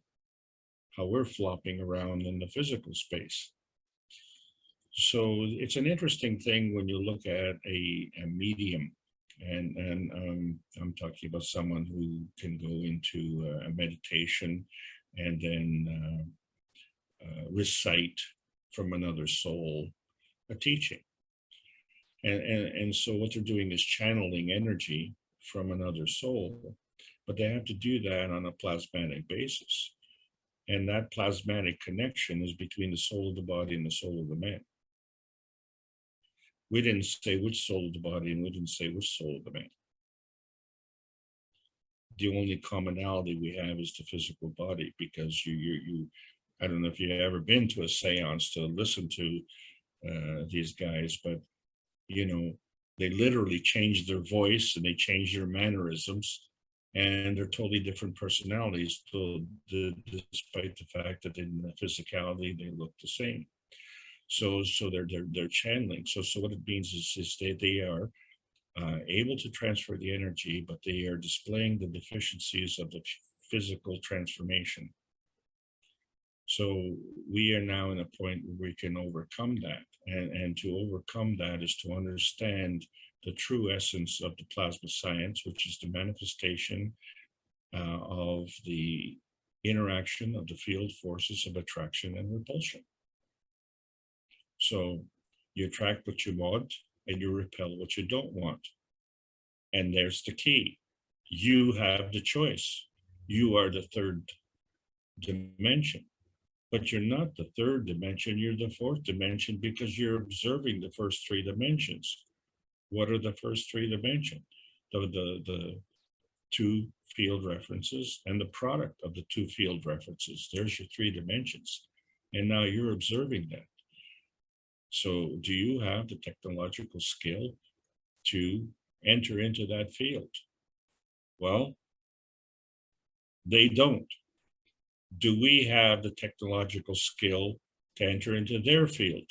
how we're flopping around in the physical space. So it's an interesting thing when you look at a medium, and I'm talking about someone who can go into a meditation and then recite from another soul a teaching. And so what they're doing is channeling energy from another soul, but they have to do that on a plasmatic basis. And that plasmatic connection is between the soul of the body and the soul of the man. We didn't say which soul of the body, and we didn't say which soul of the man. The only commonality we have is the physical body, because I don't know if you've ever been to a seance to listen to these guys, but they literally change their voice and they change their mannerisms, and they're totally different personalities, despite the fact that in the physicality they look the same. So they're channeling. So what it means is they are able to transfer the energy, but they are displaying the deficiencies of the physical transformation. So we are now in a point where we can overcome that. And to overcome that is to understand the true essence of the plasma science, which is the manifestation of the interaction of the field forces of attraction and repulsion. So you attract what you want and you repel what you don't want. And there's the key. You have the choice. You are the third dimension. But you're not the third dimension, you're the fourth dimension, because you're observing the first three dimensions. What are the first three dimensions? The two field references and the product of the two field references. There's your three dimensions. And now you're observing that. So do you have the technological skill to enter into that field? Well, they don't. Do we have the technological skill to enter into their field?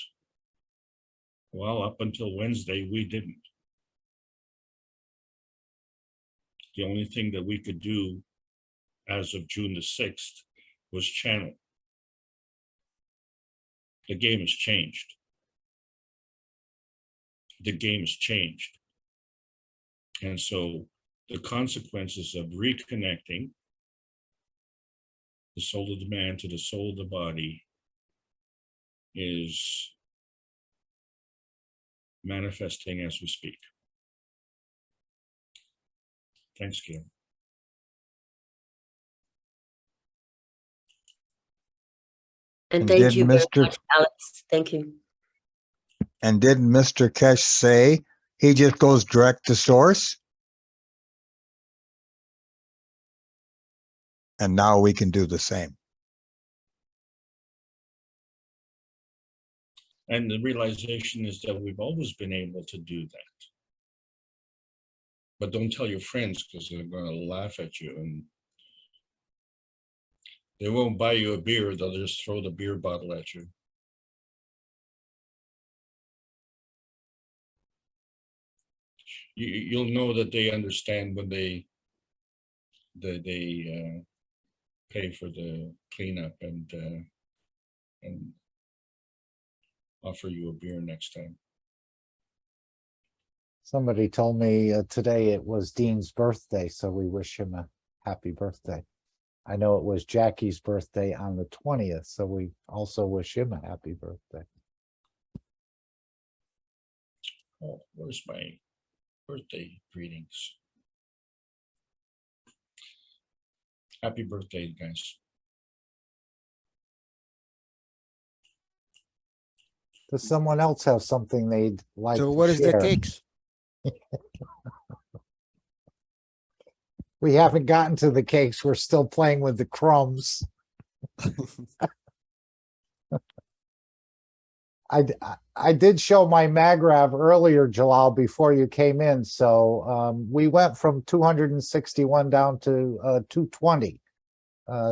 Well, up until Wednesday, we didn't. The only thing that we could do as of June the 6th was channel. The game has changed. The game has changed. And so the consequences of reconnecting the soul of the man to the soul of the body is manifesting as we speak. Thanks, Gail. And And thank did you very Mr. much, Alex. Thank you. And didn't Mr. Kesh say he just goes direct to source? And now we can do the same. And the realization is that we've always been able to do that. But don't tell your friends, because they're going to laugh at you, and they won't buy you a beer. They'll just throw the beer bottle at you. You'll know that they understand when they pay for the cleanup and offer you a beer next time. Somebody told me today it was Dean's birthday, so we wish him a happy birthday. I know it was Jackie's birthday on the 20th, so we also wish him a happy birthday. Oh, where's my birthday greetings? Happy birthday, guys. Does someone else have something they'd like So to what is the share? cakes? We haven't gotten to the cakes. We're still playing with the crumbs. I did show my Magrav earlier, Jalal, before you came in. So we went from 261 down to 220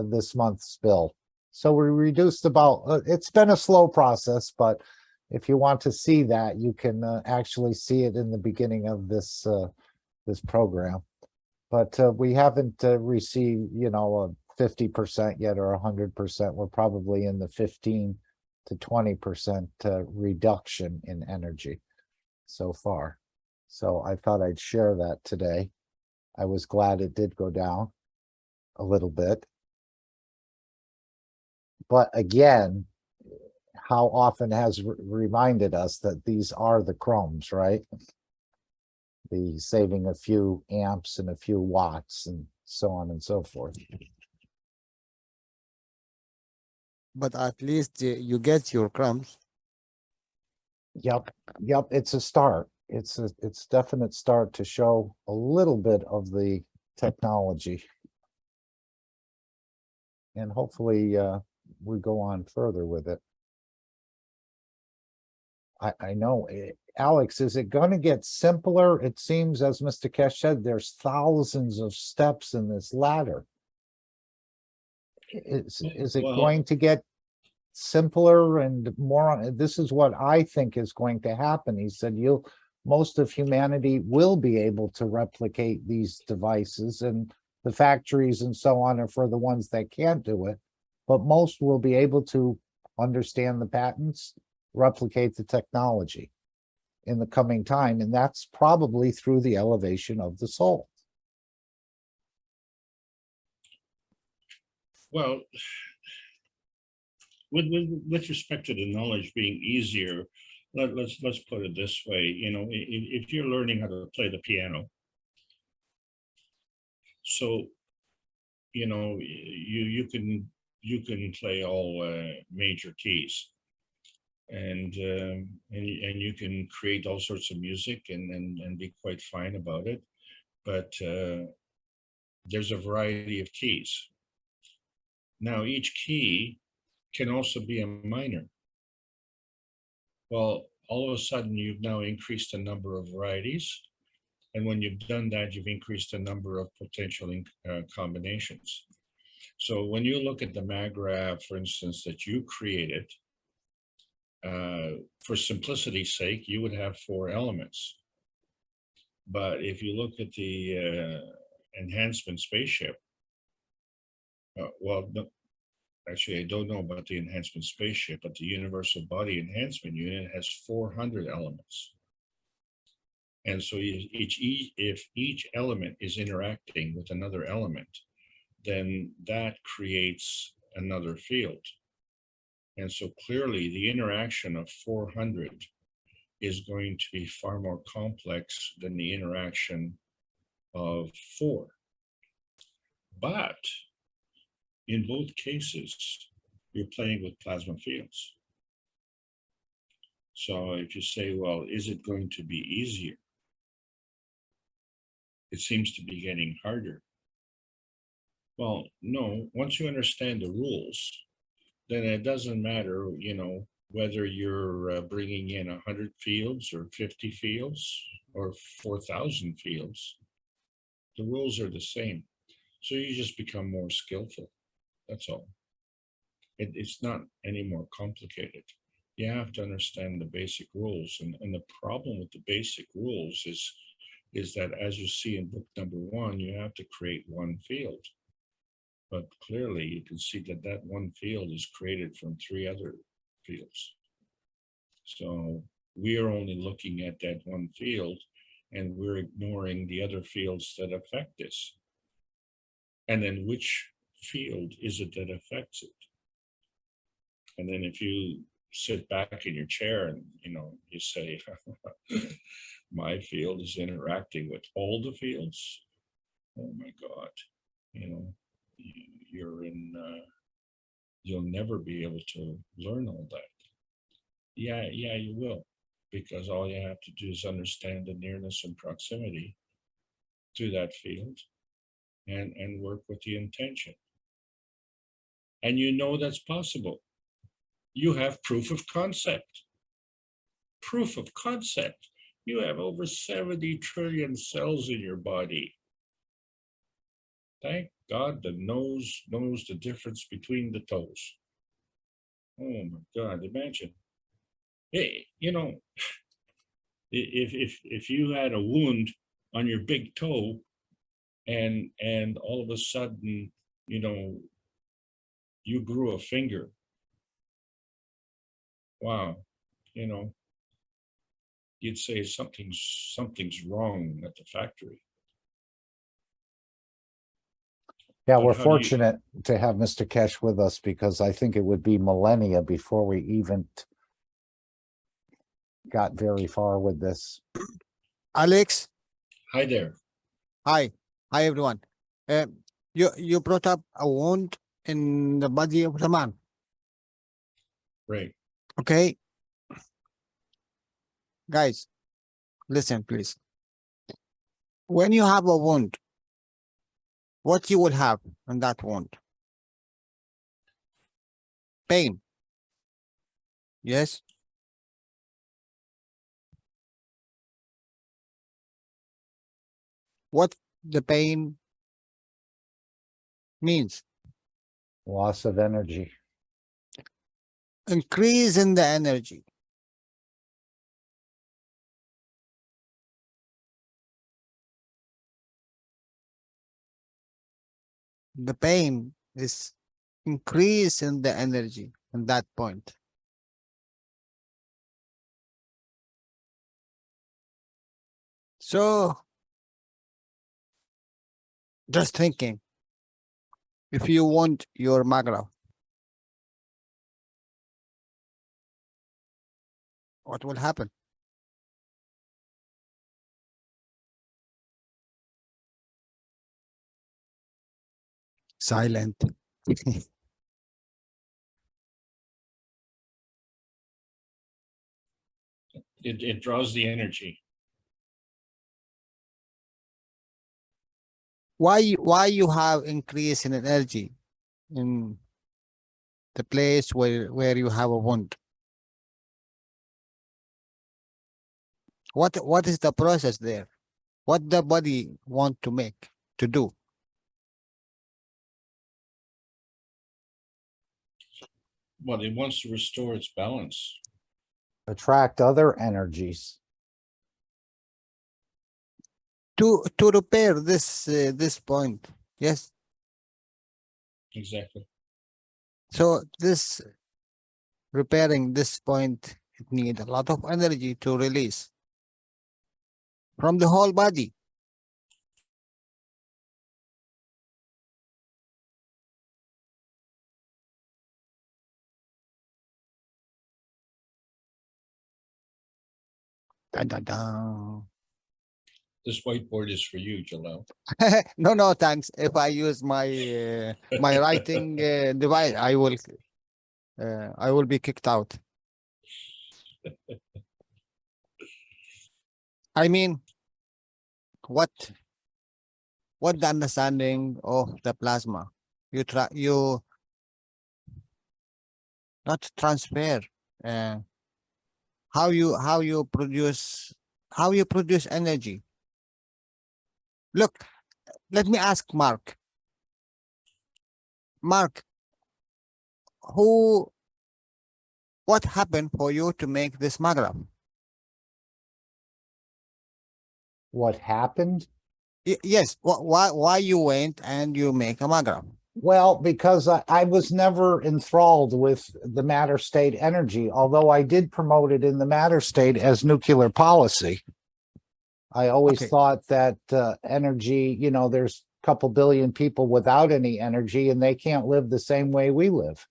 this month's bill. So we reduced about, it's been a slow process, but if you want to see that, you can actually see it in the beginning of this this program. But we haven't received, a 50% yet or 100%. We're probably in the 15 to 20% reduction in energy so far. So I thought I'd share that today. I was glad it did go down a little bit. But again, how often has reminded us that these are the crumbs, right? The saving a few amps and a few watts and so on and so forth. but at least you get your crumbs. Yep, it's a start. It's definite start to show a little bit of the technology. And hopefully, we go on further with it. I know, Alex, is it gonna get simpler? It seems, as Mr. Kesh said, there's thousands of steps in this ladder. Is it Well- going to get simpler and more? This is what I think is going to happen. He said most of humanity will be able to replicate these devices, and the factories and so on are for the ones that can't do it. But most will be able to understand the patents, replicate the technology in the coming time, and that's probably through the elevation of the soul. Well, with respect to the knowledge being easier, let's put it this way. You know, if you're learning how to play the piano, so you know you can play all major keys, and you can create all sorts of music and be quite fine about it, but there's a variety of keys. Now each key can also be a minor. Well, all of a sudden you've now increased the number of varieties, and when you've done that, you've increased the number of potential combinations. So when you look at the MAGRAV, for instance, that you created, for simplicity's sake, you would have 4 elements. But if you look at the enhancement spaceship, well, no, actually, I don't know about the enhancement spaceship, but the universal body enhancement unit has 400 elements. And so if each element is interacting with another element, then that creates another field. And so clearly the interaction of 400 is going to be far more complex than the interaction of 4. But in both cases, you're playing with plasma fields. So if you say, well, is it going to be easier? It seems to be getting harder. Well, no, once you understand the rules, then it doesn't matter, you know, whether you're bringing in 100 fields or 50 fields or 4,000 fields. The rules are the same. So you just become more skillful. That's all. It's not any more complicated. You have to understand the basic rules. And the problem with the basic rules is that, as you see in book number 1, you have to create one field. But clearly you can see that that one field is created from 3 other fields. So we are only looking at that one field, and we're ignoring the other fields that affect this. And then which field is it that affects it? And then if you sit back in your chair and, you know, you say, my field is interacting with all the fields. Oh my God, you know, you'll never be able to learn all that. Yeah, you will, because all you have to do is understand the nearness and proximity to that field and work with the intention. And you know that's possible. You have proof of concept. Proof of concept. You have over 70 trillion cells in your body. Thank God the nose knows the difference between the toes. Oh my God, imagine. Hey, you know, if you had a wound on your big toe and all of a sudden, you know, you grew a finger. Wow, you know, you'd say something's wrong at the factory. Yeah, But we're how do you- fortunate to have Mr. Kesh with us, because I think it would be millennia before we even got very far with this. Alex, Hi there. hi everyone. You brought up a wound in the body of the man. Right. Okay, guys, listen, please. When you have a wound, what you will have on that wound? Pain. Yes. What the pain means? Loss of energy. Increase in the energy. The pain is increase in the energy at that point. So just thinking, if you want your magra, what will happen? Silent. It draws the energy. Why you have increase in energy in the place where you have a wound? What is the process there? What the body want to make to do? Well, it wants to restore its balance. Attract other energies. To repair this point. Yes. Exactly. So this repairing this point, it need a lot of energy to release from the whole body. Dun, dun, dun. This whiteboard is for you, Jalal. No, thanks. If I use my my writing device, I will be kicked out. I mean, what the understanding of the plasma? You not transfer. Uh, how you produce energy. Look, let me ask Mark. Mark, what happened for you to make this magraph? What happened? Yes, why you went and you make a magraph? Well, because I was never enthralled with the matter state energy, although I did promote it in the matter state as nuclear policy. I always Okay. thought that energy, there's a couple billion people without any energy and they can't live the same way we live.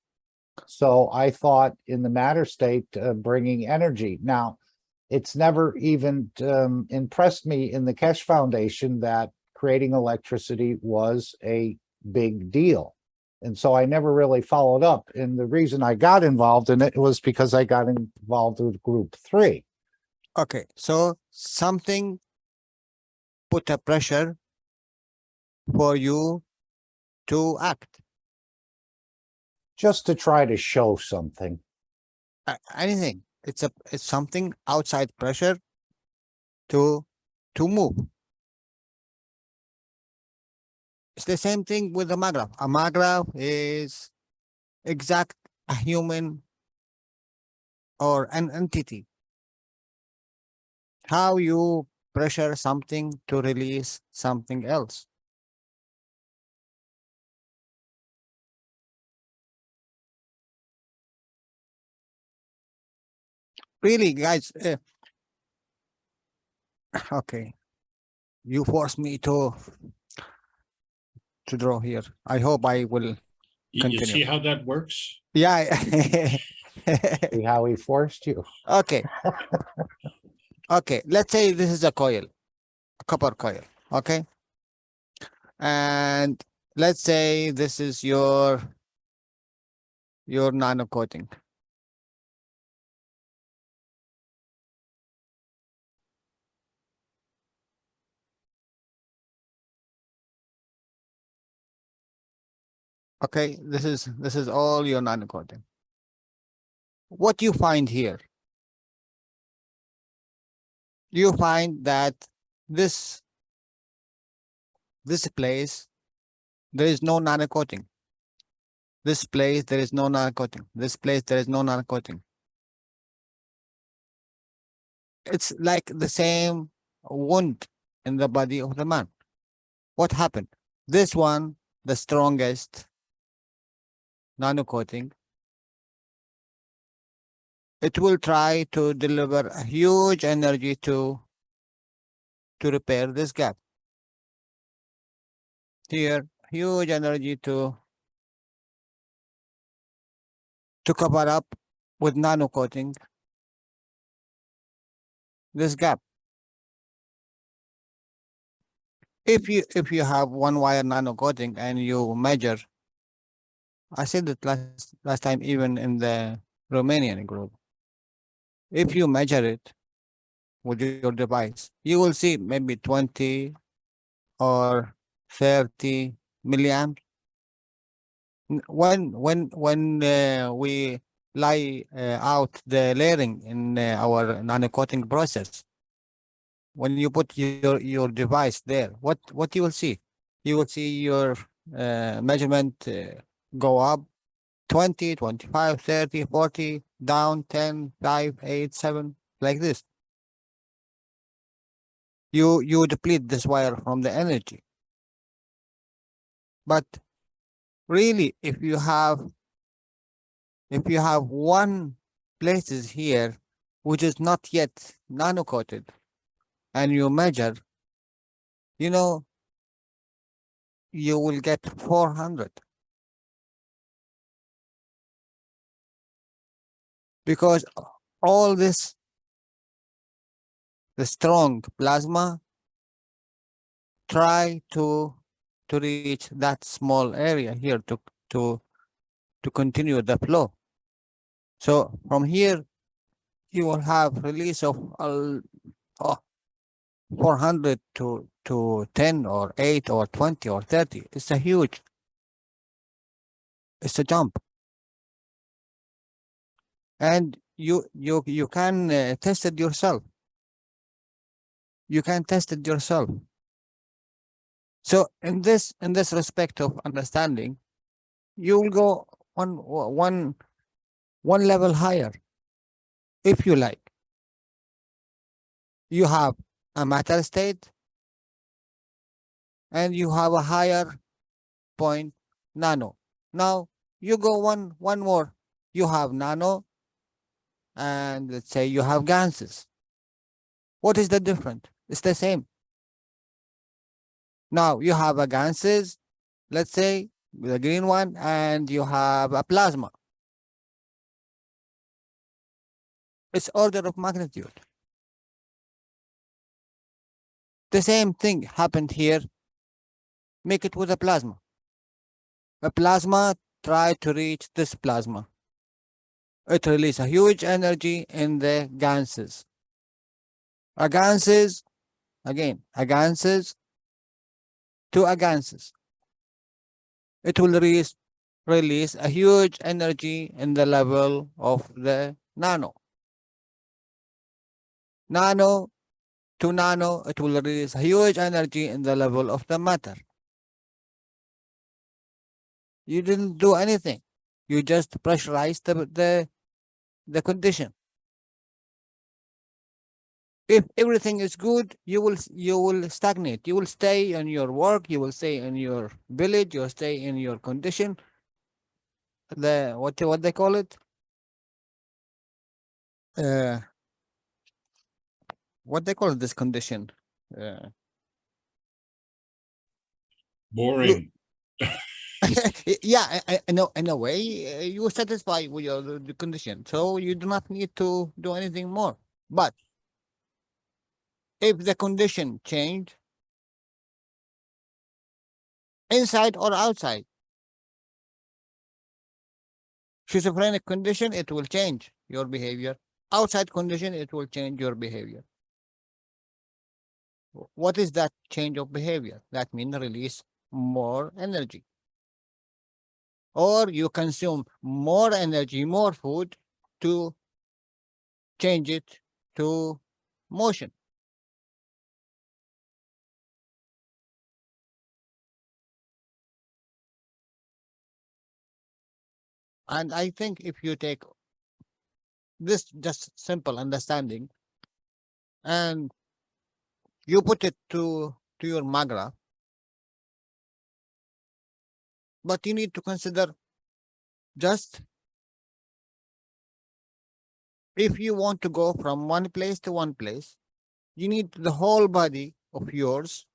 So I thought in the matter state, bringing energy. Now, it's never even impressed me in the Keshe Foundation that creating electricity was a big deal. And so I never really followed up. And the reason I got involved in it was because I got involved with group 3. Okay, so something put a pressure for you to act. Just to try to show something. Anything. It's something outside pressure to move. It's the same thing with a magraph. A magraph is exact a human or an entity. How you pressure something to release something else. Really, guys. Okay, you force me to draw here. I hope I will You continue. see how that works? Yeah. See how he forced you. Okay. Okay, let's say this is a coil, a copper coil. Okay. And let's say this is your nano coating. Okay, this is all your nanocoating. What you find here, you find that this place there is no nanocoating. This place there is no nanocoating. This place there is no nanocoating. It's like the same wound in the body of the man. What happened? This one, the strongest nanocoating, it will try to deliver a huge energy to repair this gap. Here, huge energy to cover up with nanocoating this gap. If you have one wire nanocoating and you measure, I said it last time even in the Romanian group. If you measure it with your device, you will see maybe 20 or 30 milliamps. When we lay out the layering in our nanocoating process, when you put your device there, what you will see? You will see your measurement go up 20, 25, 30, 40, down 10, 5, 8, 7, like this. You deplete this wire from the energy. But really, if you have one places here which is not yet nano-coated and you measure, you know, you will get 400. Because all this, the strong plasma, try to reach that small area here to continue the flow. So from here, you will have release of 400 to 10 or 8 or 20 or 30. It's a huge, it's a jump. And you can test it yourself. You can test it yourself. So in this respect of understanding, you will go one level higher, if you like. You have a matter state, and you have a higher point, nano. Now you go one more. You have nano, and let's say you have ganses. What is the difference? It's the same. Now you have a ganses, let's say the green one, and you have a plasma. It's order of magnitude. The same thing happened here. Make it with a plasma. A plasma try to reach this plasma. It releases a huge energy in the ganses. A ganses, again, a ganses to a ganses. It will release a huge energy in the level of the nano. Nano to nano, it will release a huge energy in the level of the matter. You didn't do anything. You just pressurized the condition. If everything is good, you will stagnate. You will stay in your work. You will stay in your village. You'll stay in your condition. What they call it? What they call this condition? Boring. Yeah, I know. In a way, you are satisfied with the condition, so you do not need to do anything more. But if the condition change, inside or outside, schizophrenic condition, it will change your behavior. Outside condition, it will change your behavior. What is that change of behavior? That means release more energy. or you consume more energy, more food to change it to motion. And I think if you take this just simple understanding and you put it to your magra, but you need to consider just if you want to go from one place to one place, you need the whole body of yours,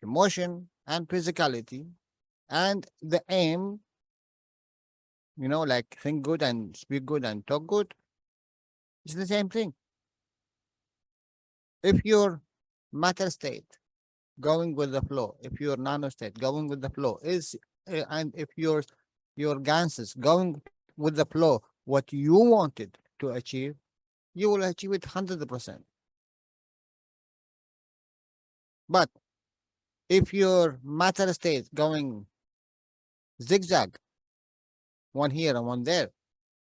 emotion and physicality, and the aim, like think good and speak good and talk good. It's the same thing. If your matter state going with the flow, if your nano state going with the flow is, and if your ganses going with the flow, what you wanted to achieve, you will achieve it 100%. But if your matter state going zigzag, one here and one there,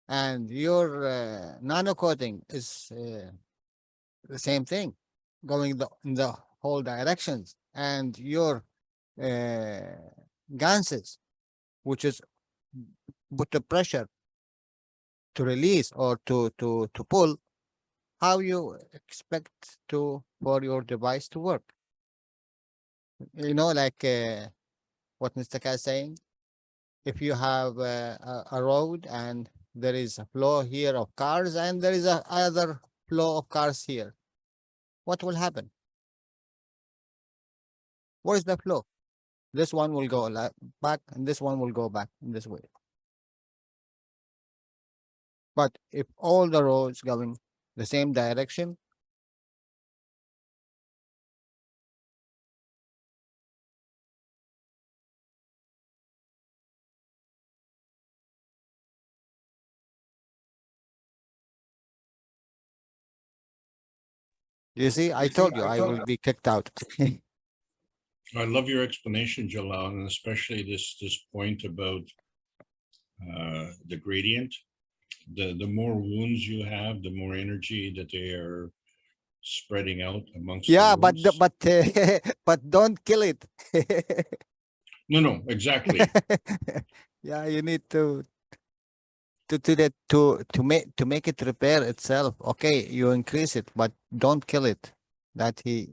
and your nano coating is the same thing, going in the whole directions, and your ganses, which is put the pressure to release or to pull, how you expect for your device to work? Like what Mr. K is saying, if you have a road and there is a flow here of cars and there is a other flow of cars here, what will happen? Where is the flow? This one will go back and this one will go back in this way. But if all the roads going the same direction, you see, I told you I will be kicked out. I love your explanation, Jalal, and especially this point about the gradient. The more wounds you have, the more energy that they are spreading out amongst Yeah, the wounds. but don't kill it. No, exactly. Yeah, you need to make it repair itself. Okay, you increase it, but don't kill it. That he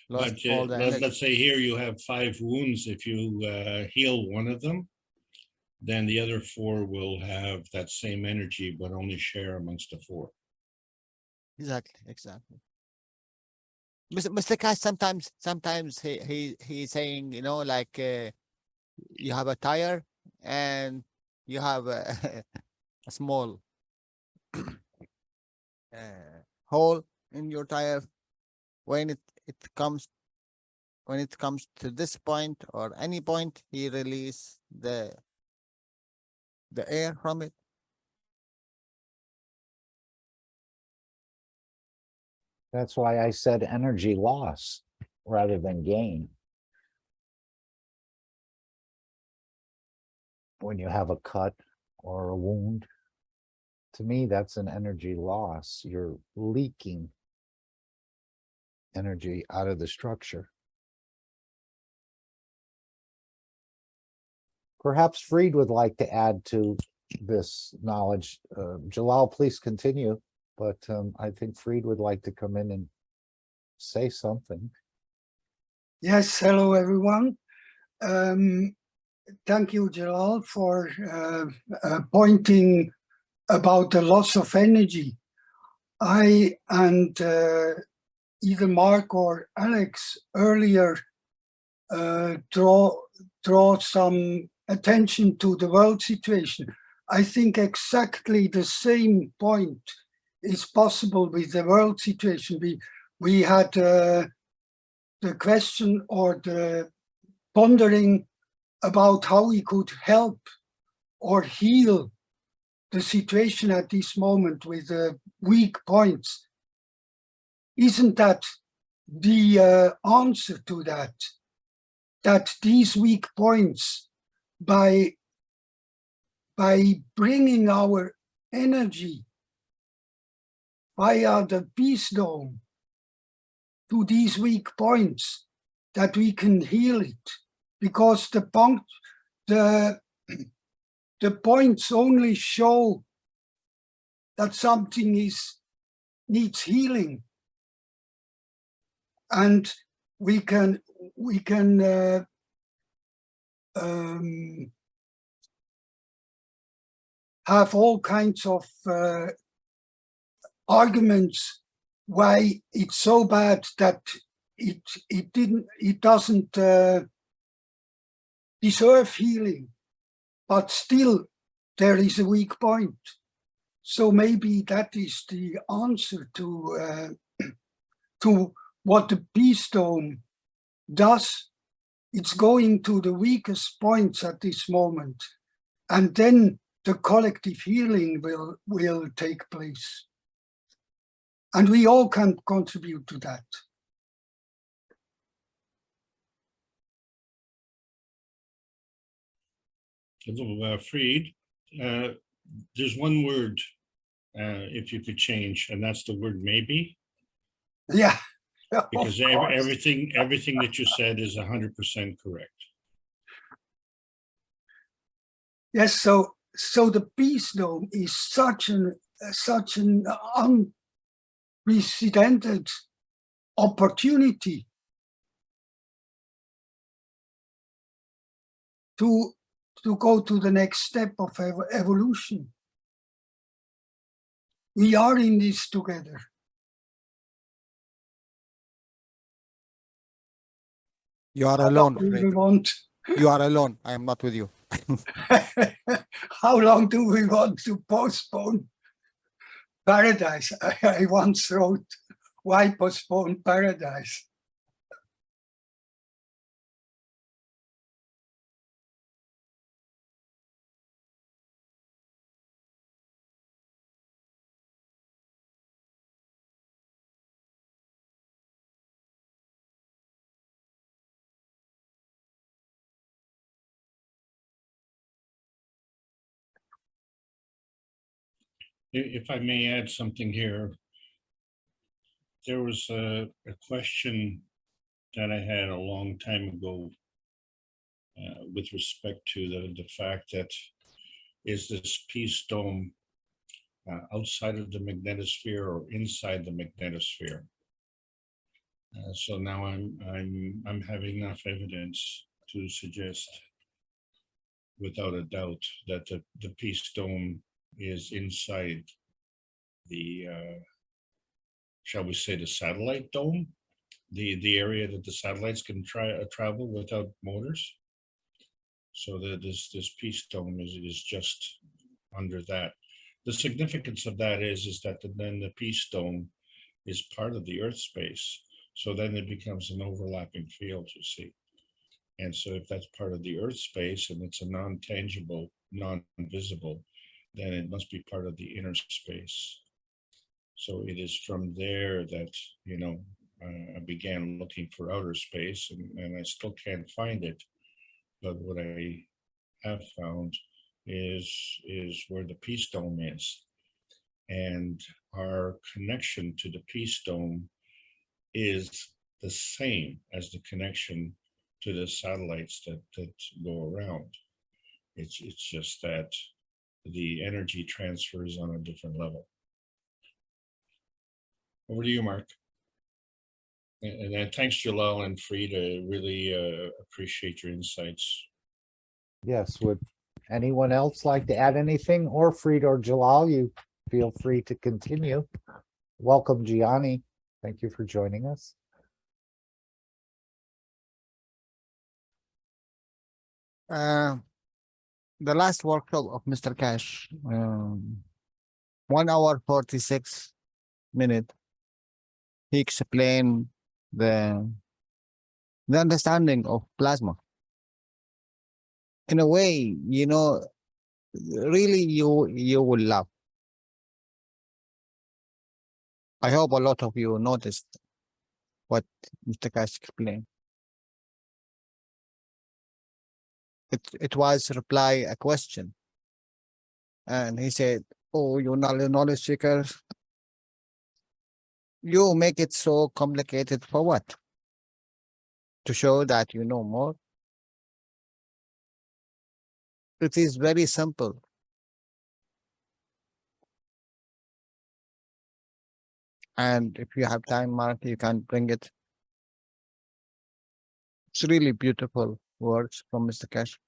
lost But all the energy. let's say here you have 5 wounds. If you heal one of them, then the other 4 will have that same energy, but only share amongst the 4. Exactly. Mr. Cash, sometimes he's saying, like you have a tire and you have a, a small hole in your tire. When it comes to this point or any point, he release the air from it. That's why I said energy loss rather than gain. When you have a cut or a wound, to me, that's an energy loss. You're leaking energy out of the structure. Perhaps Freed would like to add to this knowledge. Jalal, please continue. But I think Freed would like to come in and say something. Yes, hello everyone. Thank you, Jalal, for pointing about the loss of energy. I and either Mark or Alex earlier draw some attention to the world situation. I think exactly the same point is possible with the world situation. We had the question or the pondering about how we could help or heal the situation at this moment with weak points. Isn't that the answer to that? That these weak points by bringing our energy via the peace dome to these weak points, that we can heal it, because the points only show that something needs healing, and we can have all kinds of arguments why it's so bad that it doesn't deserve healing, but still there is a weak point. So maybe that is the answer to what the peace dome does. It's going to the weakest points at this moment, and then the collective healing will take place. And we all can contribute to that. Fried, there's one word, if you could change, and that's the word maybe, Yeah. because of course. everything that you said is 100% correct. Yes, so the peace dome is such an unprecedented opportunity to go to the next step of evolution. We are in this together. You are alone. We Fred. want You are alone. I am not with you. how long do we want to postpone paradise? I once wrote, why postpone paradise? If I may add something here, there was a question that I had a long time ago with respect to the fact that is this peace dome outside of the magnetosphere or inside the magnetosphere? So now I'm having enough evidence to suggest, without a doubt, that the peace dome is inside the shall we say the satellite dome, the area that the satellites can travel without motors. So that this peace dome is just under that. The significance of that is that then the peace dome is part of the Earth space. So then it becomes an overlapping field, you see. And so if that's part of the Earth space and it's a non-tangible, non-visible, then it must be part of the inner space. So it is from there that, you know, I began looking for outer space, and I still can't find it. But what I have found is where the peace dome is. And our connection to the peace dome is the same as the connection to the satellites that go around. It's just that the energy transfers on a different level. Over to you, Mark. And then thanks, Jalal and Frida. Really appreciate your insights. Yes, would anyone else like to add anything, or Fried or Jalal, you feel free to continue. Welcome, Gianni. Thank you for joining us. The last workshop of Mr. Cash, 1 hour 46 minutes. He explained the understanding of plasma. In a way, you know, really you will laugh. I hope a lot of you noticed what Mr. Cash explained. It was reply a question. And he said, oh, you knowledge seekers, you make it so complicated for what? To show that you know more? It is very simple. And if you have time, Mark, you can bring it. It's really beautiful words from Mr. Cash.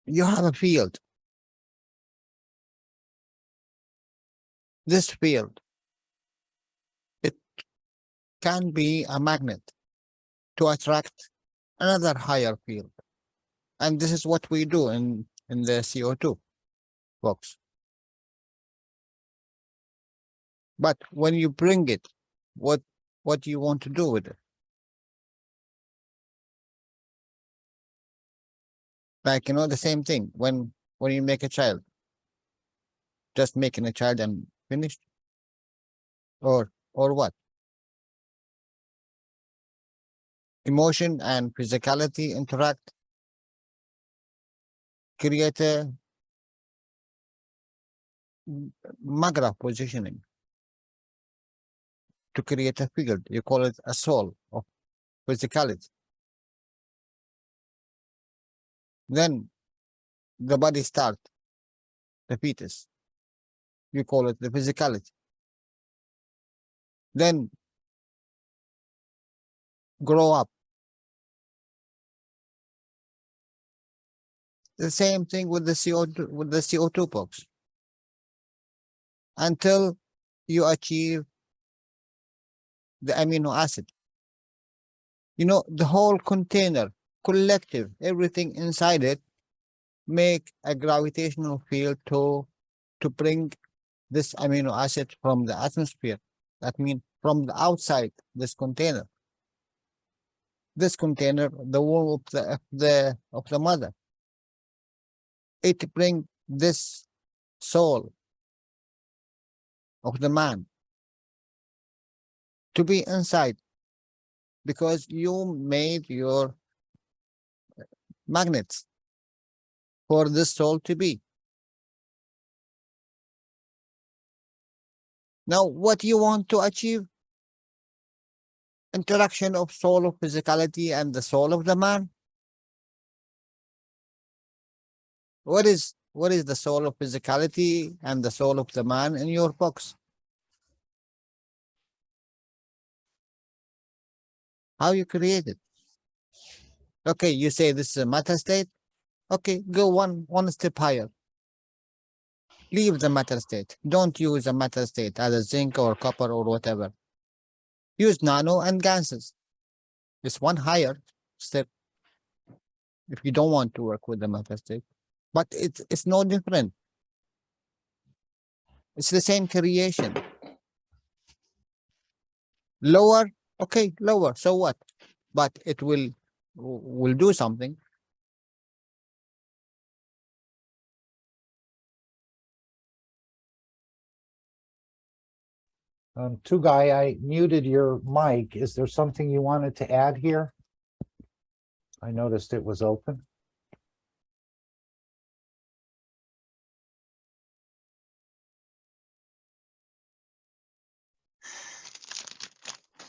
You have a field. This field, it can be a magnet to attract another higher field. And this is what we do in the CO2 box. But when you bring it, what do you want to do with it? Like, the same thing when you make a child, just making a child and finished, or what? Emotion and physicality interact, create a magra positioning to create a field. You call it a soul of physicality. Then the body start, the fetus. You call it the physicality. Then grow up. The same thing with the CO2 box. Until you achieve the amino acid. The whole container, collective, everything inside it, make a gravitational field to bring this amino acid from the atmosphere. That means from the outside, this container. This container, the womb of the mother. It brings this soul of the man to be inside, because you made your magnets for this soul to be. Now, what you want to achieve? Interaction of soul of physicality and the soul of the man. What is the soul of physicality and the soul of the man in your box? How you create it? Okay, you say this is a matter state. Okay, go one step higher. Leave the matter state. Don't use a matter state, either zinc or copper or whatever. Use nano and gases. It's one higher step if you don't want to work with the matter state. But it's no different. It's the same creation. Lower, okay, lower, so what? But it will do something. Tugai, I muted your mic. Is there something you wanted to add here? I noticed it was open.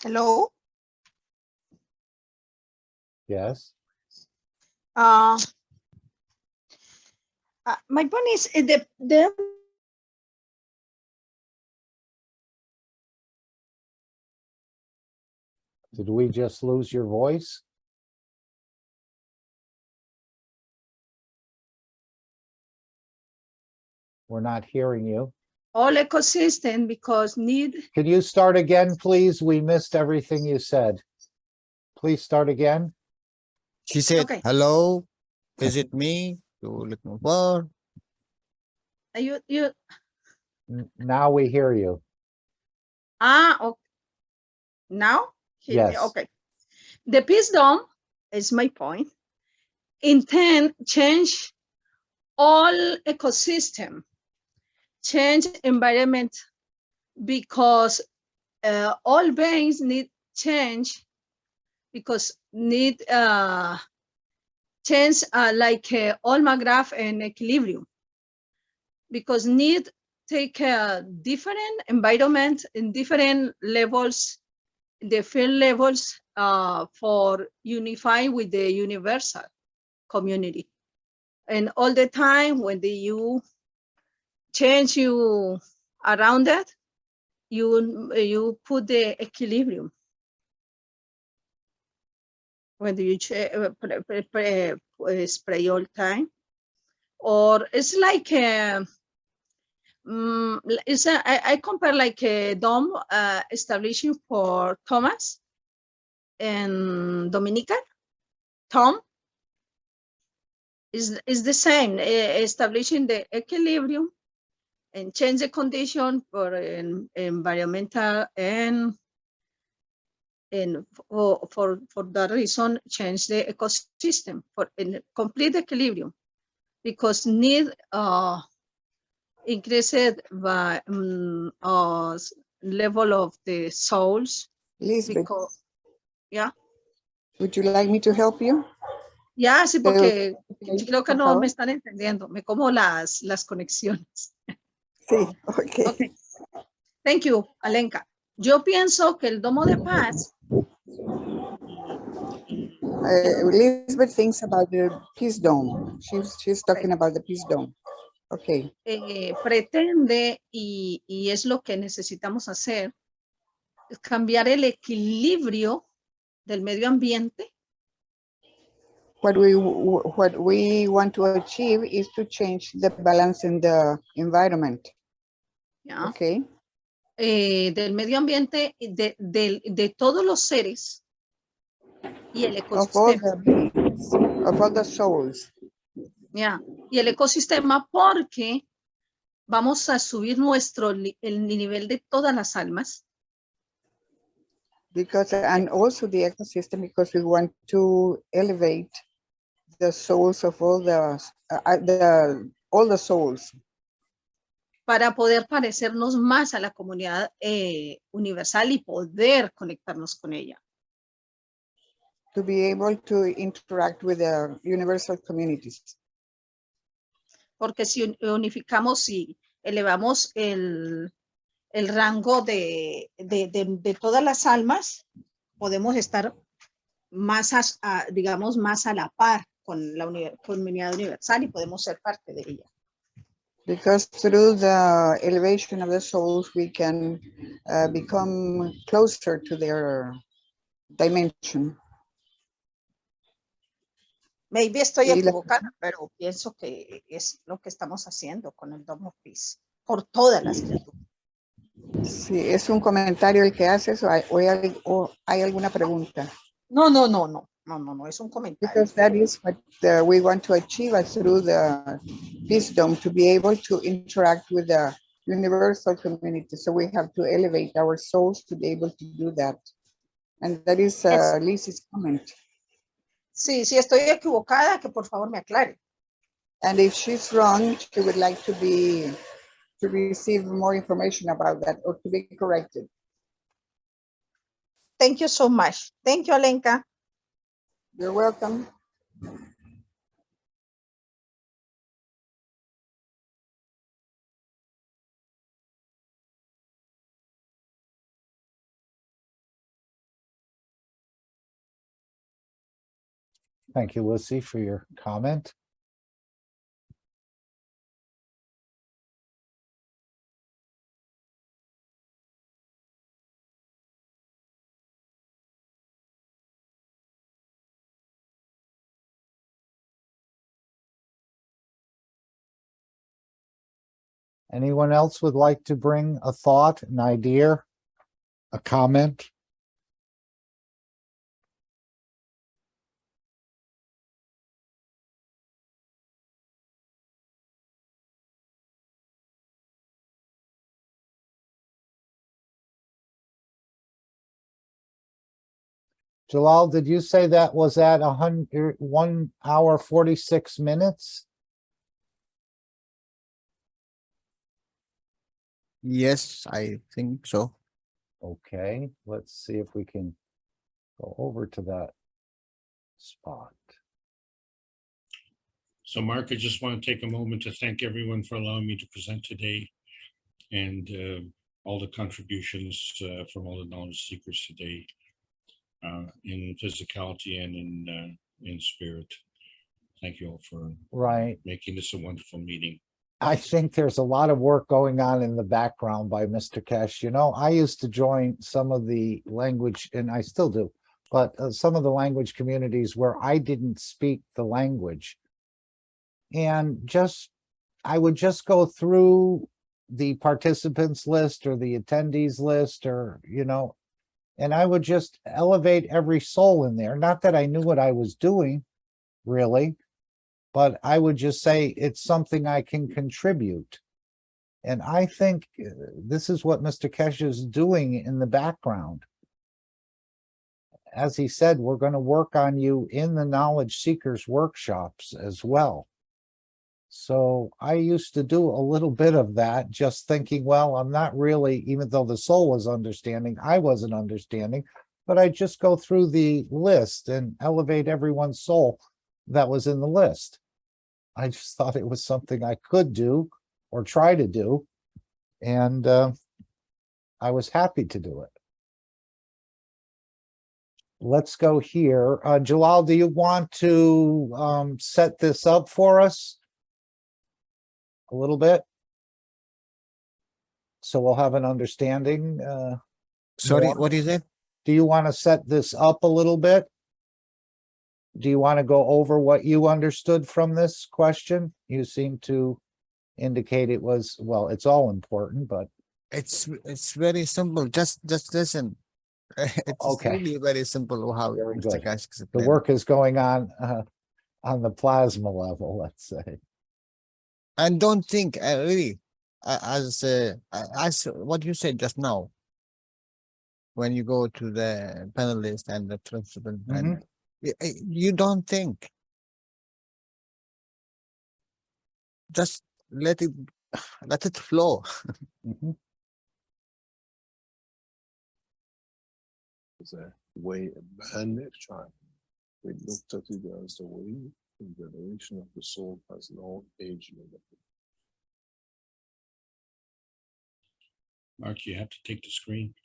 Hello. Yes. My point is Did we just lose your voice? We're not hearing you. all ecosystem because need. Can you start again, please? We missed everything you said. Please start again. She said, Okay. hello, is it me? You're looking for? You Now we hear you. okay. Now hear me. Yes. Okay. The peace dome is my point. Intend change all ecosystem, change environment, because all beings need change because need change like Olma graph and equilibrium, because need take different environment in different levels, the field levels for unify with the universal community. And all the time when you change you around that, you put the equilibrium. When you spray all time, or it's like I compare like a dome establishing for Thomas and Dominican. Tom is the same, establishing the equilibrium and change the condition for environmental and for that reason change the ecosystem for complete equilibrium, because need increased by level of the souls. Lisbeth, Because, yeah, would you like me to help you? ya, sí, porque Okay, creo que por no favor. me están entendiendo. Me como las conexiones. Sí, ok. Okay. Thank you, Alenka. Yo pienso que el domo de paz Lisbeth thinks about the peace dome. She's talking about the peace dome. Okay. pretende, y es lo que necesitamos hacer, es cambiar el equilibrio del medio ambiente. What we want to achieve is to change the balance in the environment. ¿Ya? Okay. Del medio ambiente, de todos los seres y el Of all ecosistema. the beings, of all the souls. ¿Ya? Y el ecosistema, porque vamos a subir el nivel de todas las almas. Because, and also the ecosystem, because we want to elevate the souls of all the souls. Para poder parecernos más a la comunidad universal y poder conectarnos con ella. To be able to interact with the universal communities. Porque si unificamos y elevamos el rango de todas las almas, podemos estar más, digamos, más a la par con la comunidad universal y podemos ser parte de ella. Because through the elevation of the souls, we can become closer to their dimension. Maybe estoy Y equivocada, pero pienso que es lo que estamos haciendo con el Dome of Peace, por todas las criaturas. Sí, es un comentario el que haces o hay alguna pregunta. No, es un comentario. Because that is what we want to achieve through the Peace Dome, to be able to interact with the universal community. So we have to elevate our souls to be able to do that. And that is Lizzie's comment. Sí, estoy equivocada, que por favor me aclare. And if she's wrong, she would like to receive more information about that or to be corrected. Thank you so much. Thank you, Alenka. You're welcome. Thank you, Lucy, for your comment. Anyone else would like to bring a thought, an idea, a comment? Jalal, did you say that was at 1 hour 46 minutes? Yes, I think so. Okay, let's see if we can go over to that spot. So Mark, I just want to take a moment to thank everyone for allowing me to present today, and all the contributions from all the knowledge seekers today in physicality and in spirit. Thank you all for Right. making this a wonderful meeting. I think there's a lot of work going on in the background by Mr. Kesh. You know, I used to join some of the language, and I still do, but some of the language communities where I didn't speak the language. And I would just go through the participants list or the attendees list, or, you know, and I would just elevate every soul in there. Not that I knew what I was doing, really, but I would just say it's something I can contribute. And I think this is what Mr. Kesh is doing in the background. As he said, we're going to work on you in the knowledge seekers workshops as well. So I used to do a little bit of that, just thinking, well, I'm not really, even though the soul was understanding, I wasn't understanding, but I just go through the list and elevate everyone's soul that was in the list. I just thought it was something I could do or try to do. And I was happy to do it. Let's go here. Jalal, do you want to set this up for us a little bit? So we'll have an understanding. Sorry, more. what is it? Do you want to set this up a little bit? Do you want to go over what you understood from this question? You seem to indicate it was, well, it's all important, but It's very simple. Just listen. It's Okay. really very simple how Very Mr. good. Cash the explained. work is going on the plasma level, let's say. And don't think really as what you said just now. When you go to the panelist and the principal, and you don't think. Just let it flow. Mhm. As a way, and next time we looked at it as a way the generation of the soul has no age limit. Mark, you have to take the screen.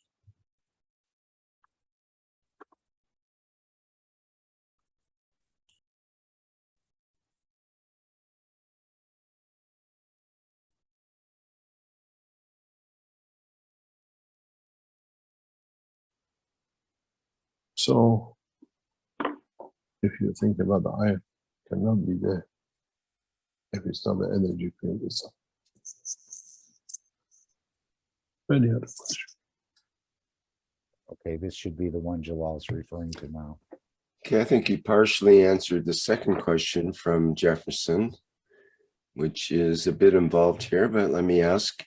So if you think about the iron cannot be there if it's not the energy field itself. Any other question? Okay, this should be the one Jalal's referring to now. Okay, I think you partially answered the second question from Jefferson, which is a bit involved here, but let me ask.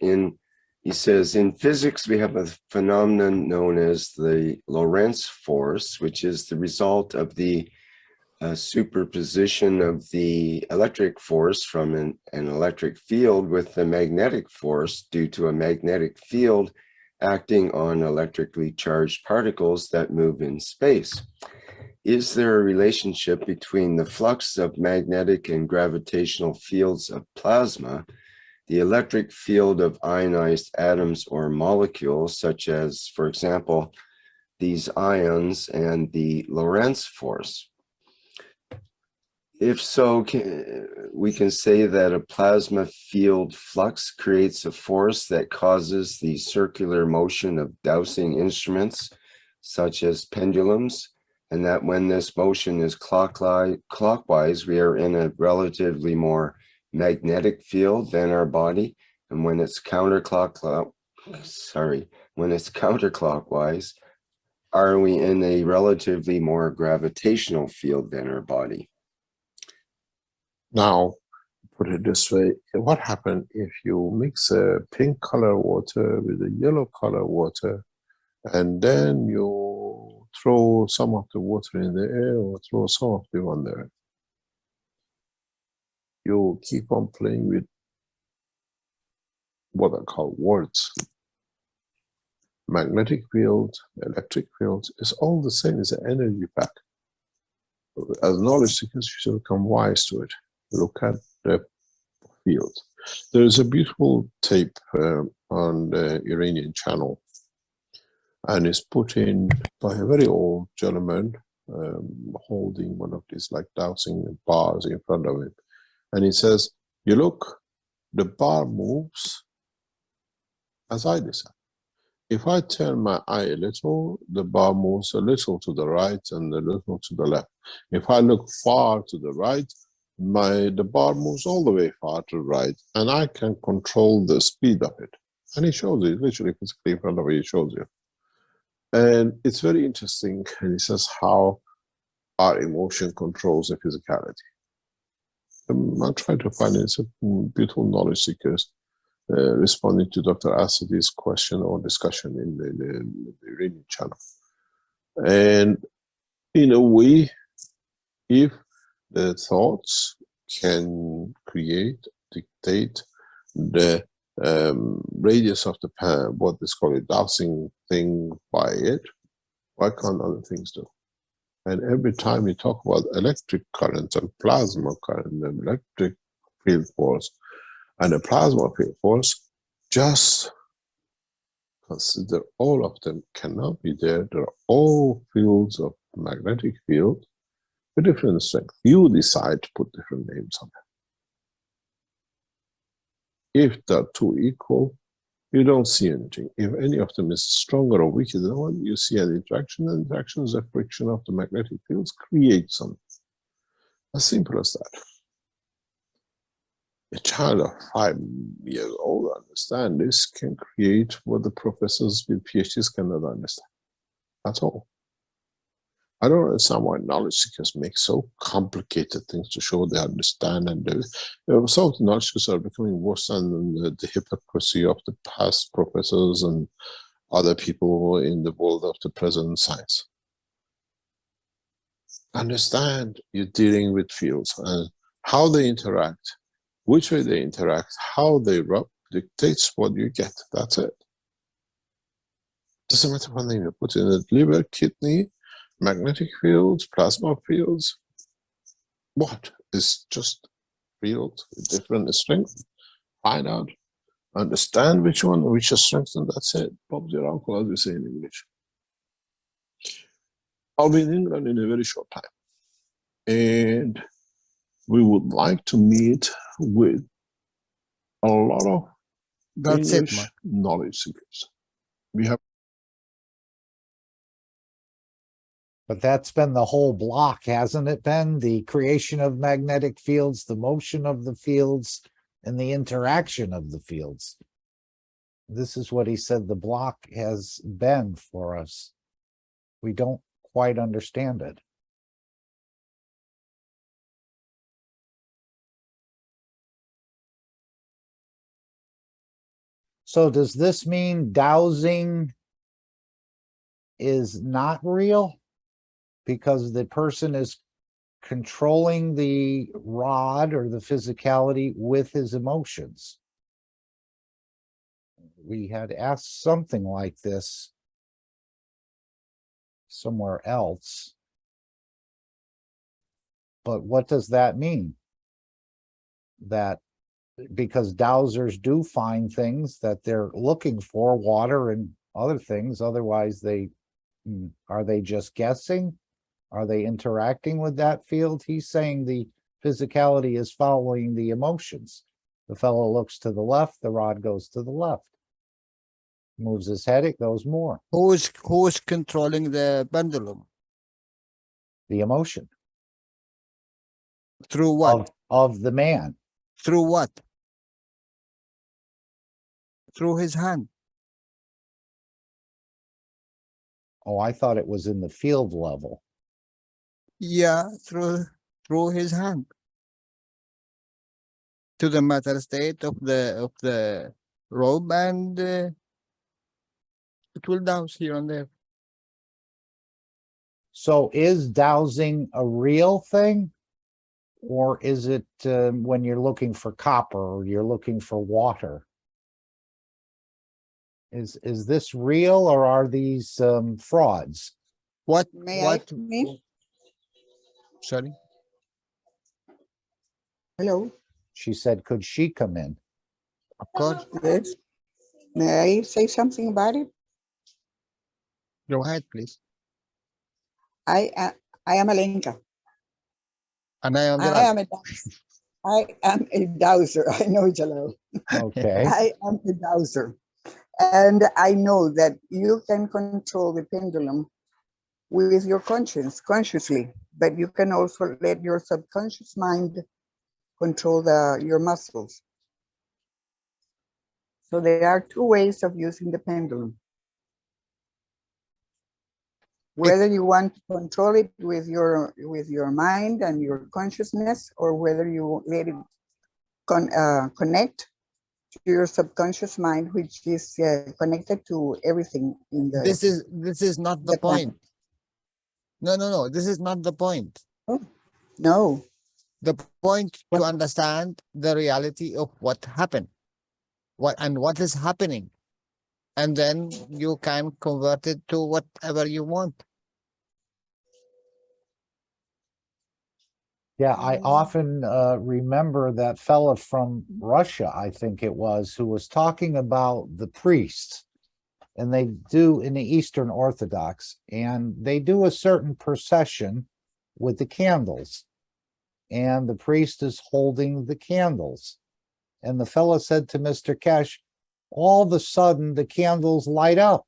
He says, in physics, we have a phenomenon known as the Lorentz force, which is the result of the superposition of the electric force from an electric field with the magnetic force due to a magnetic field acting on electrically charged particles that move in space. Is there a relationship between the flux of magnetic and gravitational fields of plasma, the electric field of ionized atoms or molecules, such as, for example, these ions, and the Lorentz force? If so, we can say that a plasma field flux creates a force that causes the circular motion of dowsing instruments, such as pendulums, and that when this motion is clockwise, we are in a relatively more magnetic field than our body, and when it's counterclockwise, are we in a relatively more gravitational field than our body? Now, put it this way, what happens if you mix a pink color water with a yellow color water, and then you throw some of the water in the air or throw some of them on there? You keep on playing with what I call words. magnetic field, electric field, is all the same. It's an energy pack. As knowledge seekers, you should become wise to it. Look at the field. There is a beautiful tape on the Iranian channel, and it's put in by a very old gentleman holding one of these like dowsing bars in front of him. And he says, you look, the bar moves as I decide. If I turn my eye a little, the bar moves a little to the right and a little to the left. If I look far to the right, the bar moves all the way far to the right, and I can control the speed of it. And he shows you, literally physically in front of you, he shows you. And it's very interesting, and he says how our emotion controls the physicality. I'm trying to find it. It's a beautiful knowledge seekers responding to Dr. Asadi's question or discussion in the Iranian channel. And in a way, if the thoughts can create, dictate the radius of the pan, what is called a dowsing thing by it, why can't other things do? And every time we talk about electric current and plasma current and electric field force and a plasma field force, just consider all of them cannot be there. They're all fields of magnetic field with different strength. You decide to put different names on them. If they're two equal, you don't see anything. If any of them is stronger or weaker than one, you see an interaction. And interaction is a friction of the magnetic fields, create something. As simple as that. A child of 5 years old understand this can create what the professors with PhDs cannot understand. That's all. I don't understand why knowledge seekers make so complicated things to show they understand, and some of the knowledge seekers are becoming worse than the hypocrisy of the past professors and other people in the world of the present science. Understand you're dealing with fields and how they interact, which way they interact, how they rub dictates what you get. That's it. Doesn't matter what name you put in it, liver, kidney, magnetic fields, plasma fields. What? It's just fields with different strength. Find out, understand which one, which is strength, and that's it. Bob's your uncle, as we say in English. I'll be in England in a very short time. And we would like to meet with a lot of That's English it, man. knowledge seekers. We have. But that's been the whole block, hasn't it been? The creation of magnetic fields, the motion of the fields, and the interaction of the fields. This is what he said the block has been for us. We don't quite understand it. So does this mean dowsing is not real? Because the person is controlling the rod or the physicality with his emotions. We had asked something like this somewhere else. But what does that mean? That because dowsers do find things that they're looking for, water and other things, otherwise are they just guessing? Are they interacting with that field? He's saying the physicality is following the emotions. The fellow looks to the left, the rod goes to the left. Moves his head, it goes more. Who is controlling the pendulum? The emotion Through what? of the man. Through what? Through his hand. Oh, I thought it was in the field level. Yeah, through his hand. To the matter state of the robe, and it will douse here and there. So is dowsing a real thing? Or is it when you're looking for copper or you're looking for water? Is this real or are these frauds? What, May I what, come in? sorry? Hello, She said, could she come in? Of course, yes. May I say something about it? go ahead, please. I am, I am Alenka. And I am I Jalal. am a dowser. I am a dowser. I know, Jalal. Okay. I am a dowser. And I know that you can control the pendulum with your conscience, consciously, but you can also let your subconscious mind control your muscles. So there are two ways of using the pendulum. Whether you want to control it with your mind and your consciousness, or whether you let it connect to your subconscious mind, which is connected to everything in the This is not the planet. point. No. This is not the point. Oh, no. The point to What? understand the reality of what happened, what is happening, and then you can convert it to whatever you want. Yeah, I often remember that fella from Russia, I think it was, who was talking about the priests. And they do in the Eastern Orthodox, and they do a certain procession with the candles. And the priest is holding the candles. And the fellow said to Mr. Kesh, all of a sudden the candles light up.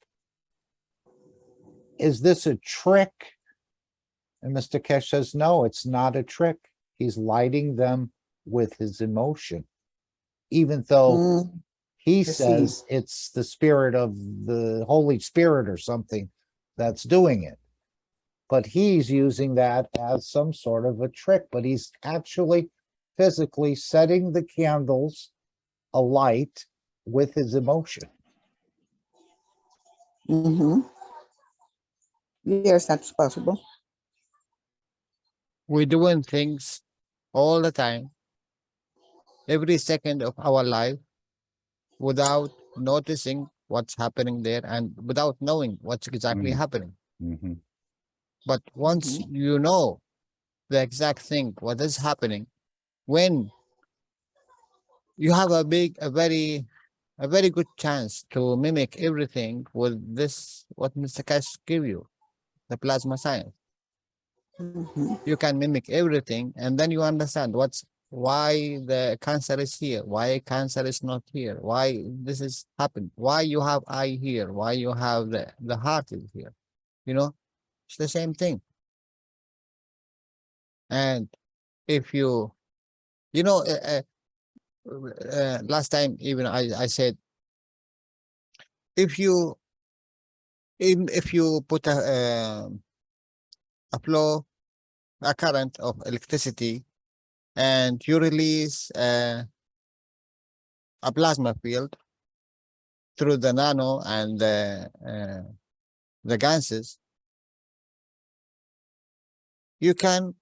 Is this a trick? And Mr. Kesh says, no, it's not a trick. He's lighting them with his emotion. Even though he says it's the spirit of the Holy Spirit or something that's doing it. But he's using that as some sort of a trick, but he's actually physically setting the candles alight with his emotion. Yes, that's possible. We're doing things all the time, every second of our life, without noticing what's happening there and without knowing what's exactly happening. But once you know the exact thing, what is happening, when you have a very good chance to mimic everything with this, what Mr. Cash give you, the plasma science. You can mimic everything, and then you understand why the cancer is here, why cancer is not here, why this is happened, why you have eye here, why you have the heart is here. You know, it's the same thing. And if you know, last time even I said, if you put a flow, a current of electricity, and you release a plasma field through the nano and the gases, you can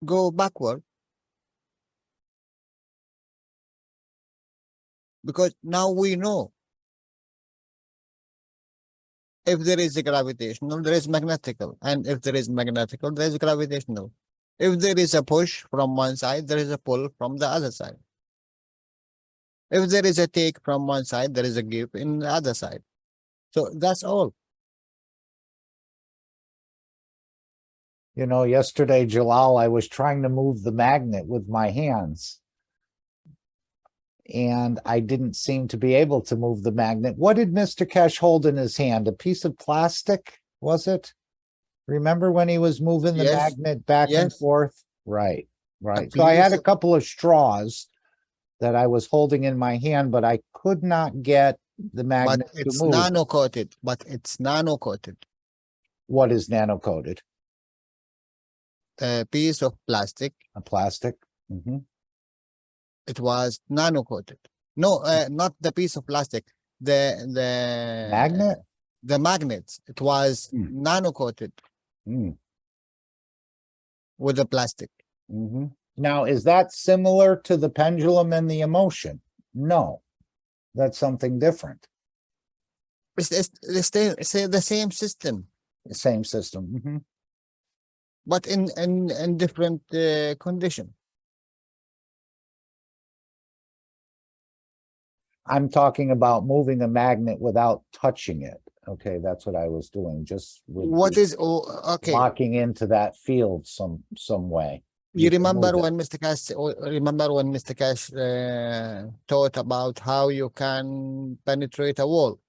go backward, because now we know if there is a gravitational, there is magnetical, and if there is magnetical, there is gravitational. If there is a push from one side, there is a pull from the other side. If there is a take from one side, there is a give in the other side. So that's all. You know, yesterday, Jalal, I was trying to move the magnet with my hands. And I didn't seem to be able to move the magnet. What did Mr. Cash hold in his hand? A piece of plastic, was it? Remember when he was moving the Yes. magnet back and Yes. forth? Right. So I had a couple of straws that I was holding in my hand, but I could not get the But magnet to it's move. nano-coated. But it's nano-coated. What is nano-coated? A piece of plastic. A plastic? It was nano-coated. No, not the piece of plastic. The Magnet? The magnets. It was nano-coated with the plastic. Now, is that similar to the pendulum and the emotion? No, that's something different. the same system, Same system. but in different condition. I'm talking about moving a magnet without touching it. Okay, that's what I was doing, just with What the is okay? locking into that field some way. You can remember move it. when Mr. Cash? Remember when Mr. Cash taught about how you can penetrate a wall?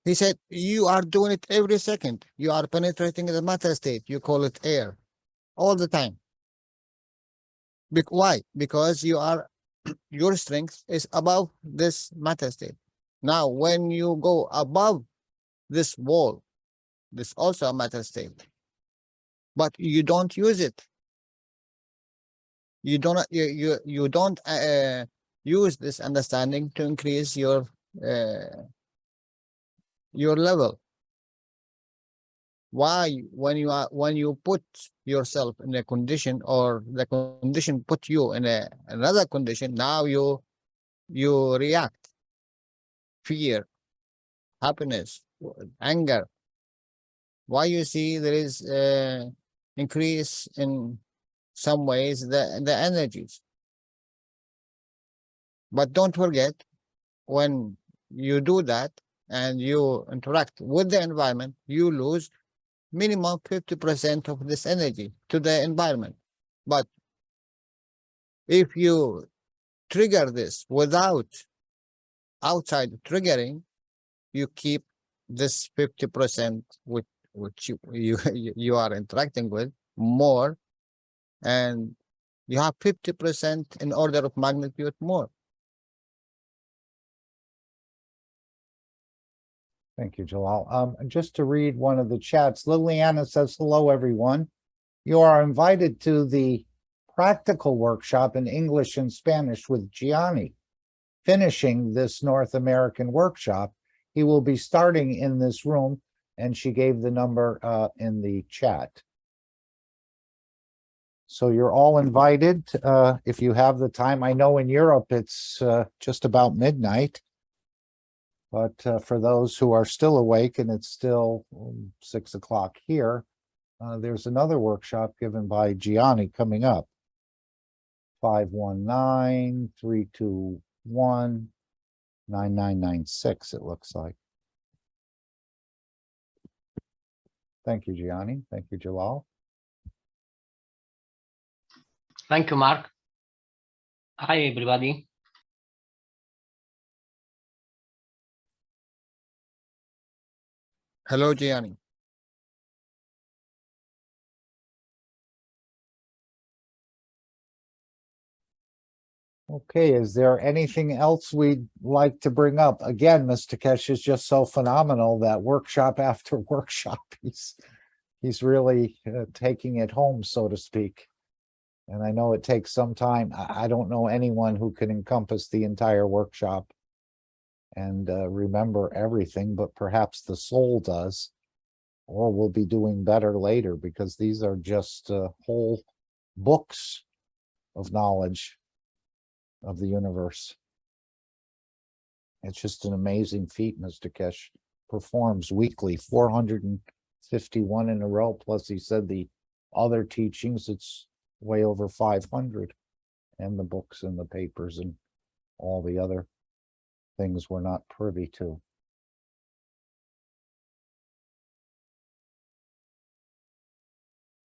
He said you are doing it every second. You are penetrating the matter state. You call it air, all the time. Why? Because your strength is above this matter state. Now, when you go above this wall, this also a matter state, but you don't use it. You don't use this understanding to increase your level. Why? When you put yourself in a condition, or the condition put you in another condition, now you react. Fear, happiness, anger. Why you see there is increase in some ways the energies. But don't forget, when you do that and you interact with the environment, you lose minimum 50% of this energy to the environment. But if you trigger this without outside triggering, you keep this 50% with which you are interacting with more, and you have 50% in order of magnitude more. Thank you, Jalal. Just to read one of the chats, Liliana says, hello, everyone. You are invited to the practical workshop in English and Spanish with Gianni. Finishing this North American workshop, he will be starting in this room, and she gave the number in the chat. So you're all invited if you have the time. I know in Europe it's just about midnight. But for those who are still awake, and it's still 6 o'clock here, there's another workshop given by Gianni coming up. 519-321-9996, it looks like. Thank you, Gianni. Thank you, Jalal. Thank you, Mark. Hi, everybody. Hello, Gianni. Okay, is there anything else we'd like to bring up? Again, Mr. Kesh is just so phenomenal that workshop after workshop, he's really taking it home, so to speak. And I know it takes some time. I don't know anyone who can encompass the entire workshop and remember everything, but perhaps the soul does, or will be doing better later, because these are just whole books of knowledge of the universe. It's just an amazing feat Mr. Kesh performs weekly, 451 in a row, plus he said the other teachings, it's way over 500, and the books and the papers and all the other things we're not privy to.